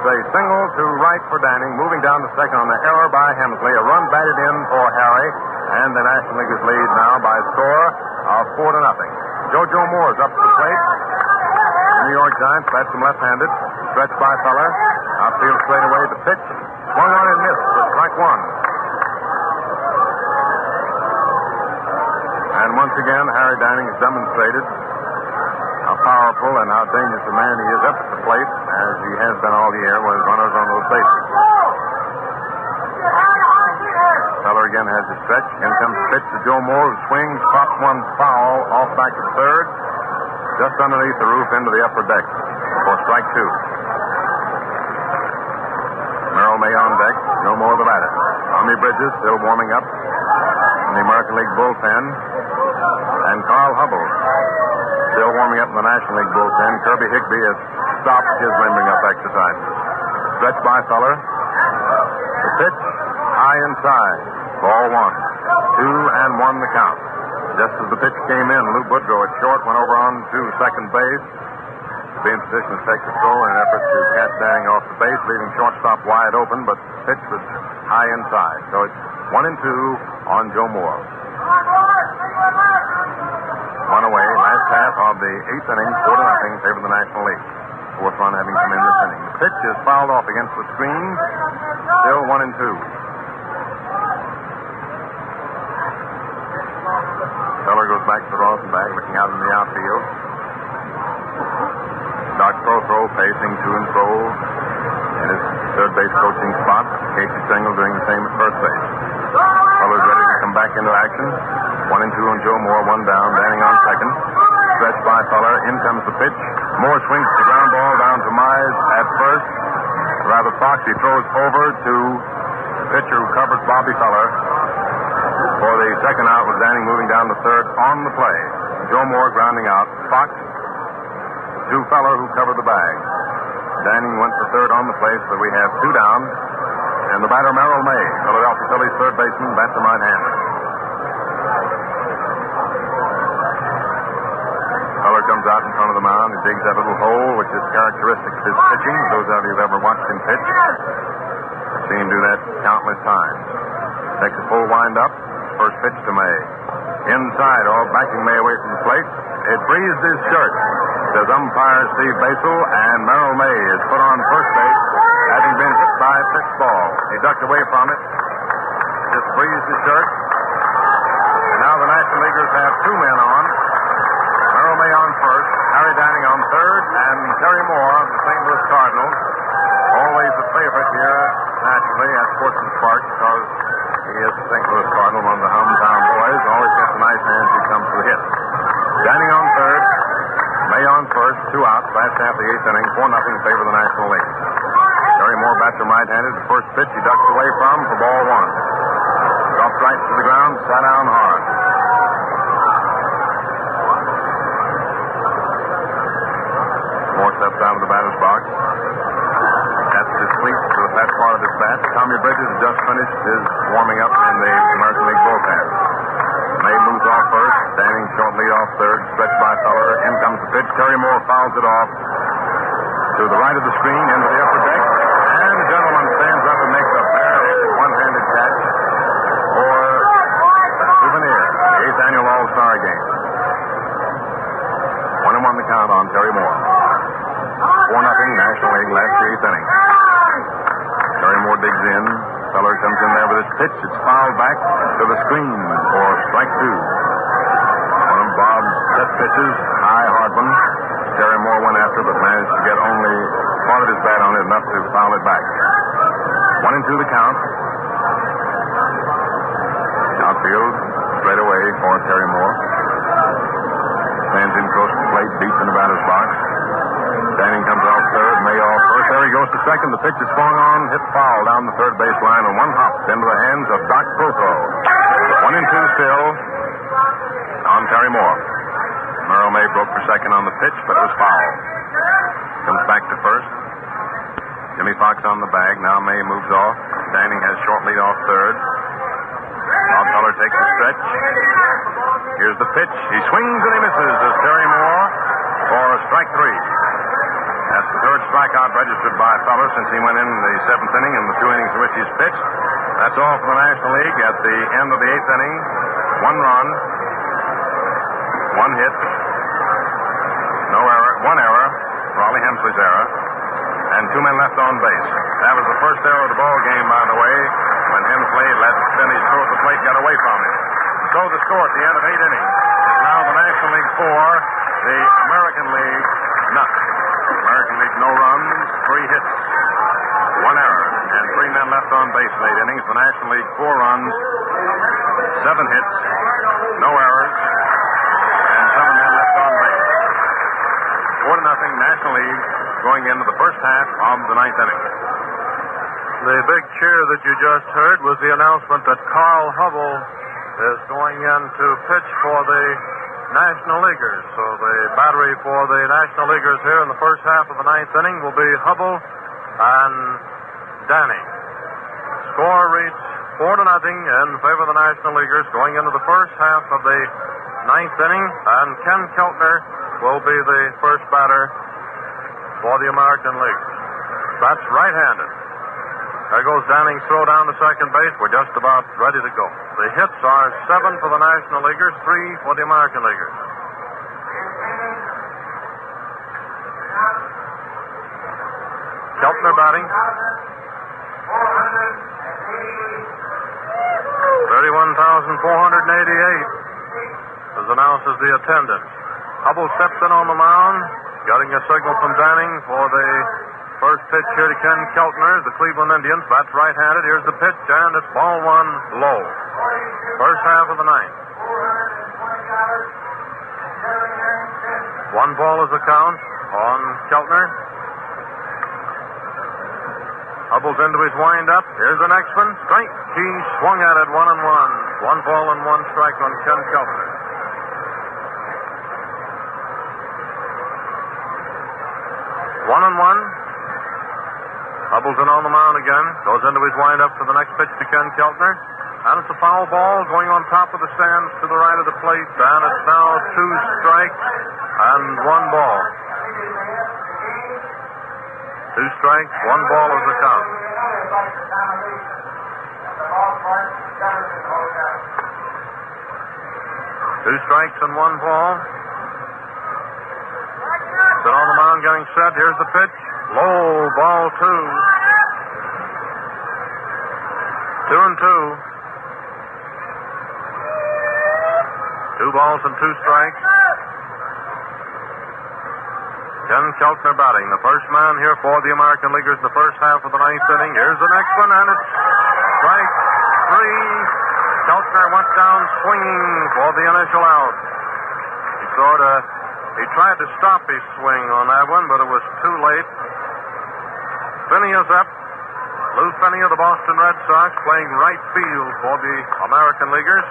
A single to right for Danning, moving down to second on the error by Hemsley. A run batted in for Harry, and the National Leaguers lead now by a score of 4-0. JoJo Moore's up to the plate. The New York Giants bats him left-handed. Stretch by Feller. Outfield straight away. The pitch swung on and missed for strike one. And once again, Harry Danning has demonstrated how powerful and how dangerous a man he is up at the plate, as he has been all year with runners on those bases. Feller again has his stretch. In comes the pitch to Joe Moore, who swings, pops one foul off back to third, just underneath the roof into the upper deck for strike two. Merrill May on deck. No more the batter. Tommy Bridges still warming up in the American League bullpen. And Carl Hubble still warming up in the National League bullpen. Kirby Higbee has stopped his limbering up exercise. Stretch by Feller. The pitch, high inside. Ball one. 2-1 the count. Just as the pitch came in, Lou Boudreau at short went over on to second base. To be in position to take the throw in an effort to catch Danning off the base, leaving shortstop wide open, but the pitch was high inside. So it's 1-2 on Joe Moore. One away, last half of the eighth inning, 4-0, favor the National League. Fourth run having come in this inning. The pitch is fouled off against the screen. Still 1-2. Feller goes back to the Rosenbach, looking out in the outfield. Doc Prothro pacing to and fro in his third base coaching spot. Casey Stengel doing the same at first base. Feller's ready to come back into action. 1-2 on Joe Moore, one down. Danning on second. Stretch by Feller. In comes the pitch. Moore swings the ground ball down to Mize at first. Rather, Fox, he throws over to the pitcher who covers Bobby Feller. For the second out was Danning moving down to third on the play. Joe Moore grounding out. Fox to Feller who covered the bag. Danning went to third on the play, so we have two down. And the batter, Merrill May, Philadelphia Phillies third baseman, bats him right-handed. Feller comes out in front of the mound. He digs that little hole, which is characteristic of his pitching. Those of you who've ever watched him pitch have seen him do that countless times. Takes a full wind-up. First pitch to May. Inside, all backing May away from the plate. It breezed his shirt, says umpire Steve Basel, and Merrill May is put on first base, having been hit by a pitch ball. He ducked away from it, just breezed his shirt. And now the National Leaguers have two men on. Merrill May on first, Harry Danning on third, and Terry Moore of the St. Louis Cardinals. Always a favorite here, naturally, at Sportsman's Park, because he is the St. Louis Cardinal, one of the hometown boys. Always gets a nice hand as he comes to the hit. Danning on third, May on first, two outs. Last half of the eighth inning, 4-0 in favor of the National League. Terry Moore bats him right-handed. The first pitch he ducks away from for ball one. Dropped right to the ground, sat down hard. Moore steps down to the batter's box. That's his cleats to the fat part of his bat. Tommy Bridges has just finished his warming up in the American League bullpen. May moves off first. Danning short lead off third. Stretched by Feller. In comes the pitch. Terry Moore fouls it off to the right of the screen into the upper deck. And the gentleman stands up and makes a bare-handed one-handed catch for a souvenir. The 8th annual All-Star game. 1-1 the count on Terry Moore. 4-0 National League last 8th inning. Terry Moore digs in. Feller comes in there with his pitch. It's fouled back to the screen for strike two. One of Bob's set pitches, high hard one. Terry Moore went after, but managed to get only part of his bat on it, enough to foul it back. 1-2 the count. Outfield straight away for Terry Moore. Stands in close to the plate, deep in the batter's box. Danning comes off third, May off first. There he goes to second. The pitch is swung on, hit foul down the third base line, and one hop into the hands of Doc Prothro. 1-2 still on Terry Moore. Merrill May broke for second on the pitch, but it was foul. Comes back to first. Jimmy Fox on the bag. Now May moves off. Danning has short lead off third. Bob Feller takes the stretch. Here's the pitch. He swings and he misses as Terry Moore for strike three. That's the third strikeout registered by Feller since he went in the 7th inning and the 2 innings in which he's pitched. That's all for the National League at the end of the 8th inning. 1 run, 1 hit, no error, 1 error, Raleigh Hemsley's error, and 2 men left on base. That was the first error of the ball game, by the way, when Hemsley let Finney's throw at the plate got away from him. So the score at the end of 8 innings is now the National League 4, the American League nothing. American League no runs, 3 hits, 1 error, and 3 men left on base in 8 innings. The National League 4 runs, 7 hits, no errors, and 7 men left on base. 4-0 National League going into the first half of the 9th inning. The big cheer that you just heard was the announcement that Carl Hubble is going in to pitch for the National Leaguers. So the battery for the National Leaguers here in the first half of the ninth inning will be Hubble and Danny. Score reads 4-0 in favor of the National Leaguers going into the first half of the ninth inning, and Ken Keltner will be the first batter for the American League. That's right-handed. There goes Danning's throw down to second base. We're just about ready to go. The hits are 7 for the National Leaguers, 3 for the American Leaguers. Keltner batting. 31,488 as announced as the attendance. Hubble steps in on the mound, getting a signal from Danning for the first pitch here to Ken Keltner, the Cleveland Indians. That's right-handed. Here's the pitch, and it's ball one low. First half of the ninth. 1 ball is the count on Keltner. Hubble's into his wind-up. Here's the next one. Strike. He swung at it 1-1. 1 ball and 1 strike on Ken Keltner. 1-1. Hubble's in on the mound again. Goes into his windup for the next pitch to Ken Keltner. And it's a foul ball going on top of the stands to the right of the plate. And it's now 2 strikes and 1 ball. 2 strikes, 1 ball is the count. Two strikes and 1 ball. Still on the mound getting set. Here's the pitch. Low, ball 2. 2-2. 2 balls and 2 strikes. Ken Keltner batting. The first man here for the American Leaguers in the first half of the ninth inning. Here's the next one, and it's strike 3. Keltner went down swinging for the initial out. He tried to stop his swing on that one, but it was too late. Finney is up. Lou Finney of the Boston Red Sox playing right field for the American Leaguers.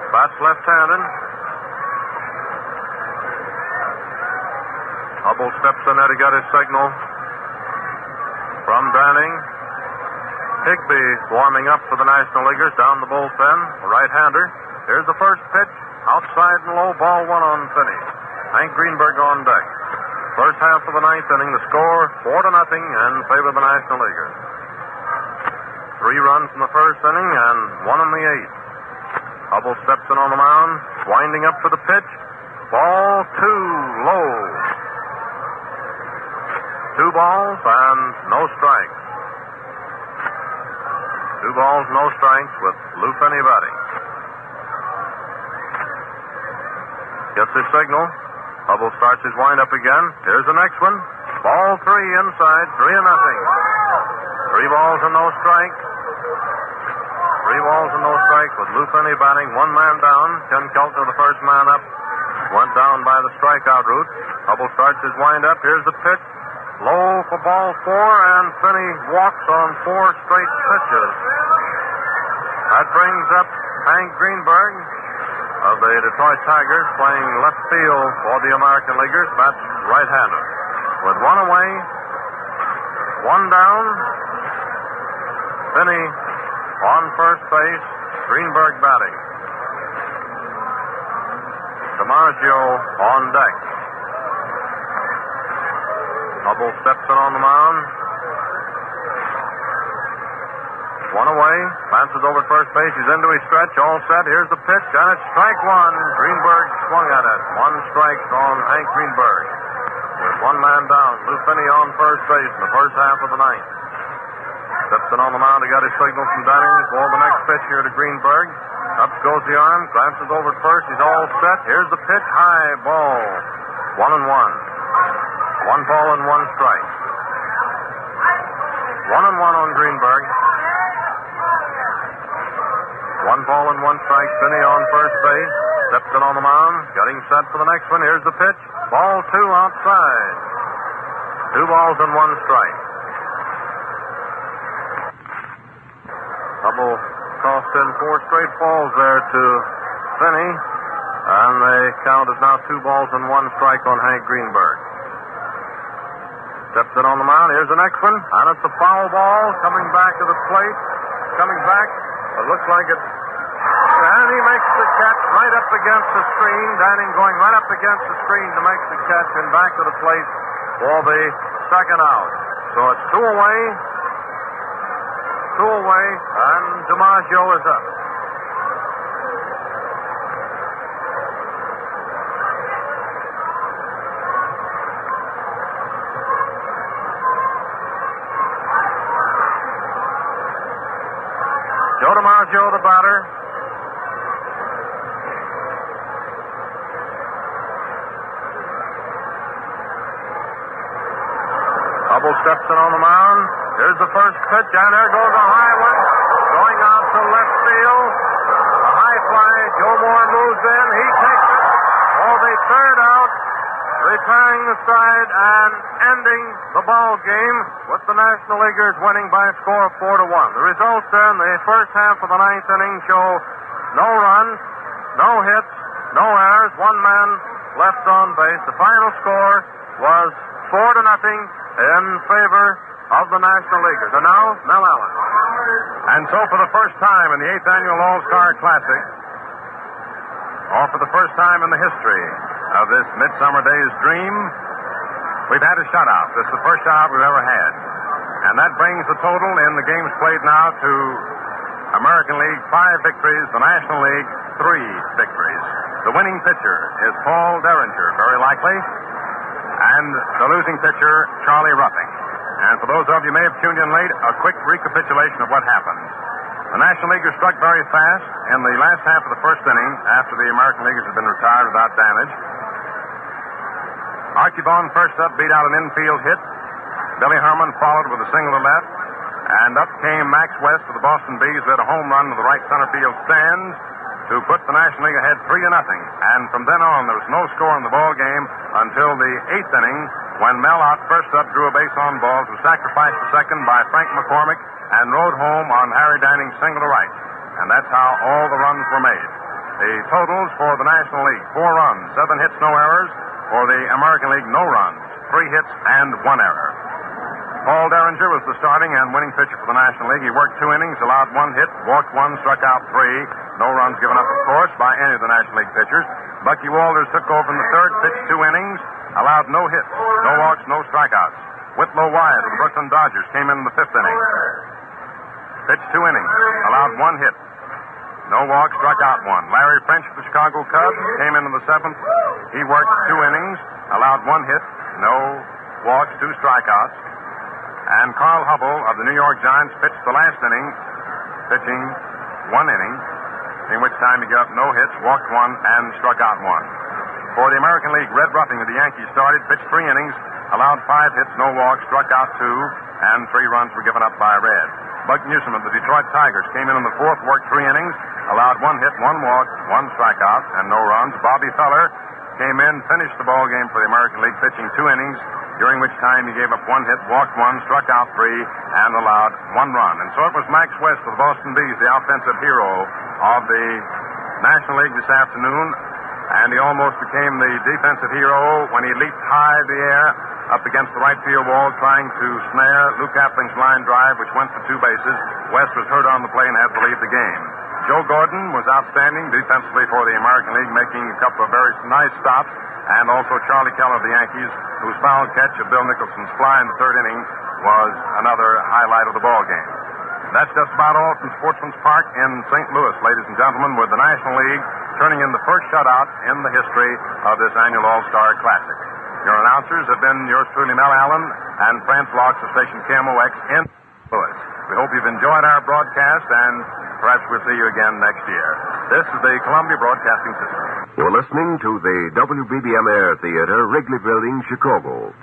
Bats left-handed. Hubble steps in there to get his signal from Danning. Higbee warming up for the National Leaguers down the bullpen, a right-hander. Here's the first pitch. Outside and low, ball 1 on Finney. Hank Greenberg on deck. First half of the ninth inning, the score 4-0 in favor of the National Leaguers. 3 runs in the first inning and 1 in the 8th. Hubble steps in on the mound, winding up for the pitch. Ball 2, low. 2 balls and no strikes. 2 balls, no strikes with Lou Finney batting. Gets his signal. Hubble starts his wind-up again. Here's the next one. Ball 3 inside, 3-0. 3 balls and no strike. 3 balls and no strike with Lou Finney batting. 1 man down. Ken Keltner, the first man up, went down by the strikeout route. Hubble starts his wind-up. Here's the pitch. Low for ball 4, and Finney walks on 4 straight pitches. That brings up Hank Greenberg of the Detroit Tigers, playing left field for the American Leaguers. That's right-hander. With 1 away, 1 down. Finney on first base. Greenberg batting. DiMaggio on deck. Hubble steps in on the mound. 1 away. Bounces over at first base. He's into his stretch. All set. Here's the pitch. And it's strike 1. Greenberg swung at it. 1 strike on Hank Greenberg. With 1 man down. Lou Finney on first base in the first half of the ninth. Steps in on the mound to get his signal from Danning for the next pitch here to Greenberg. Up goes the arm. Glances over at first. He's all set. Here's the pitch. High ball. 1-1. 1 ball and 1 strike. 1-1 on Greenberg. 1 ball and 1 strike. Finney on first base. Steps in on the mound. Getting set for the next one. Here's the pitch. Ball 2 outside. 2 balls and 1 strike. Hubble tossed in 4 straight balls there to Finney, and the count is now 2 balls and 1 strike on Hank Greenberg. Steps in on the mound. Here's the next one, and it's a foul ball coming back to the plate. Coming back. It looks like it's... And he makes the catch right up against the screen. Danning going right up against the screen to make the catch and back to the plate for the second out. So it's 2 away. 2 away, and DiMaggio is up. Joe DiMaggio, the batter. Hubble steps in on the mound. Here's the first pitch, and there goes a high one. Going out to left field. A high fly. Joe Moore moves in. He takes it. Oh, the third out. Repairing the stride and ending the ball game with the National Leaguers winning by a score of 4-1. The results there in the first half of the 9th inning show no runs, no hits, no errors, 1 man left on base. The final score was 4-0 in favor of the National Leaguers. And now, Mel Allen. And so for the first time in the 8th Annual All-Star Classic, or for the first time in the history of this Midsummer Day's Dream, we've had a shutout. This is the first shutout we've ever had. And that brings the total in the games played now to American League 5 victories, the National League 3 victories. The winning pitcher is Paul Derringer, very likely, and the losing pitcher, Charlie Ruffing. And for those of you who may have tuned in late, a quick recapitulation of what happened. The National Leaguers struck very fast in the last half of the first inning after the American Leaguers had been retired without damage. Archie Vaughan first up beat out an infield hit. Billy Herman followed with a single to left. And up came Max West of the Boston Bees, who had a home run to the right center field stands to put the National League ahead 3-0. And from then on, there was no score in the ball game until the 8th inning, when Mel Ott first up drew a base on balls, was sacrificed to second by Frank McCormick, and rode home on Harry Danning's single to right. And that's how all the runs were made. The totals for the National League: 4 runs, 7 hits, no errors. For the American League, no runs, 3 hits, and 1 error. Paul Derringer was the starting and winning pitcher for the National League. He worked 2 innings, allowed 1 hit, walked 1, struck out 3. No runs given up, of course, by any of the National League pitchers. Bucky Walters took over in the third, pitched 2 innings, allowed no hits, no walks, no strikeouts. Whitlow Wyatt of the Brooklyn Dodgers came in the 5th inning. Pitched 2 innings, allowed 1 hit, no walks, struck out 1. Larry French of the Chicago Cubs came in the 7th. He worked 2 innings, allowed 1 hit, no walks, 2 strikeouts. And Carl Hubble of the New York Giants pitched the last inning, pitching 1 inning, in which time he gave up no hits, walked 1, and struck out 1. For the American League, Red Ruffing of the Yankees started, pitched 3 innings, allowed 5 hits, no walks, struck out 2, and 3 runs were given up by Red. Buck Newsom of the Detroit Tigers came in the 4th, worked 3 innings, allowed 1 hit, 1 walk, 1 strikeout, and no runs. Bobby Feller came in, finished the ball game for the American League, pitching 2 innings, during which time he gave up 1 hit, walked 1, struck out 3, and allowed 1 run. And so it was Max West of the Boston Bees, the offensive hero of the National League this afternoon, and he almost became the defensive hero when he leaped high in the air up against the right field wall, trying to snare Lou Kapling's line drive, which went for 2 bases. West was hurt on the play and had to leave the game. Joe Gordon was outstanding defensively for the American League, making a couple of very nice stops, and also Charlie Keller of the Yankees, whose foul catch of Bill Nicholson's fly in the 3rd inning was another highlight of the ball game. That's just about all from Sportsman's Park in St. Louis, ladies and gentlemen, with the National League turning in the first shutout in the history of this annual All-Star Classic. Your announcers have been yours truly, Mel Allen, and France Laux of station KMOX in St. Louis. We hope you've enjoyed our broadcast, and perhaps we'll see you again next year. This is the Columbia Broadcasting System. You're listening to the WBBM Air Theater, Wrigley Building, Chicago.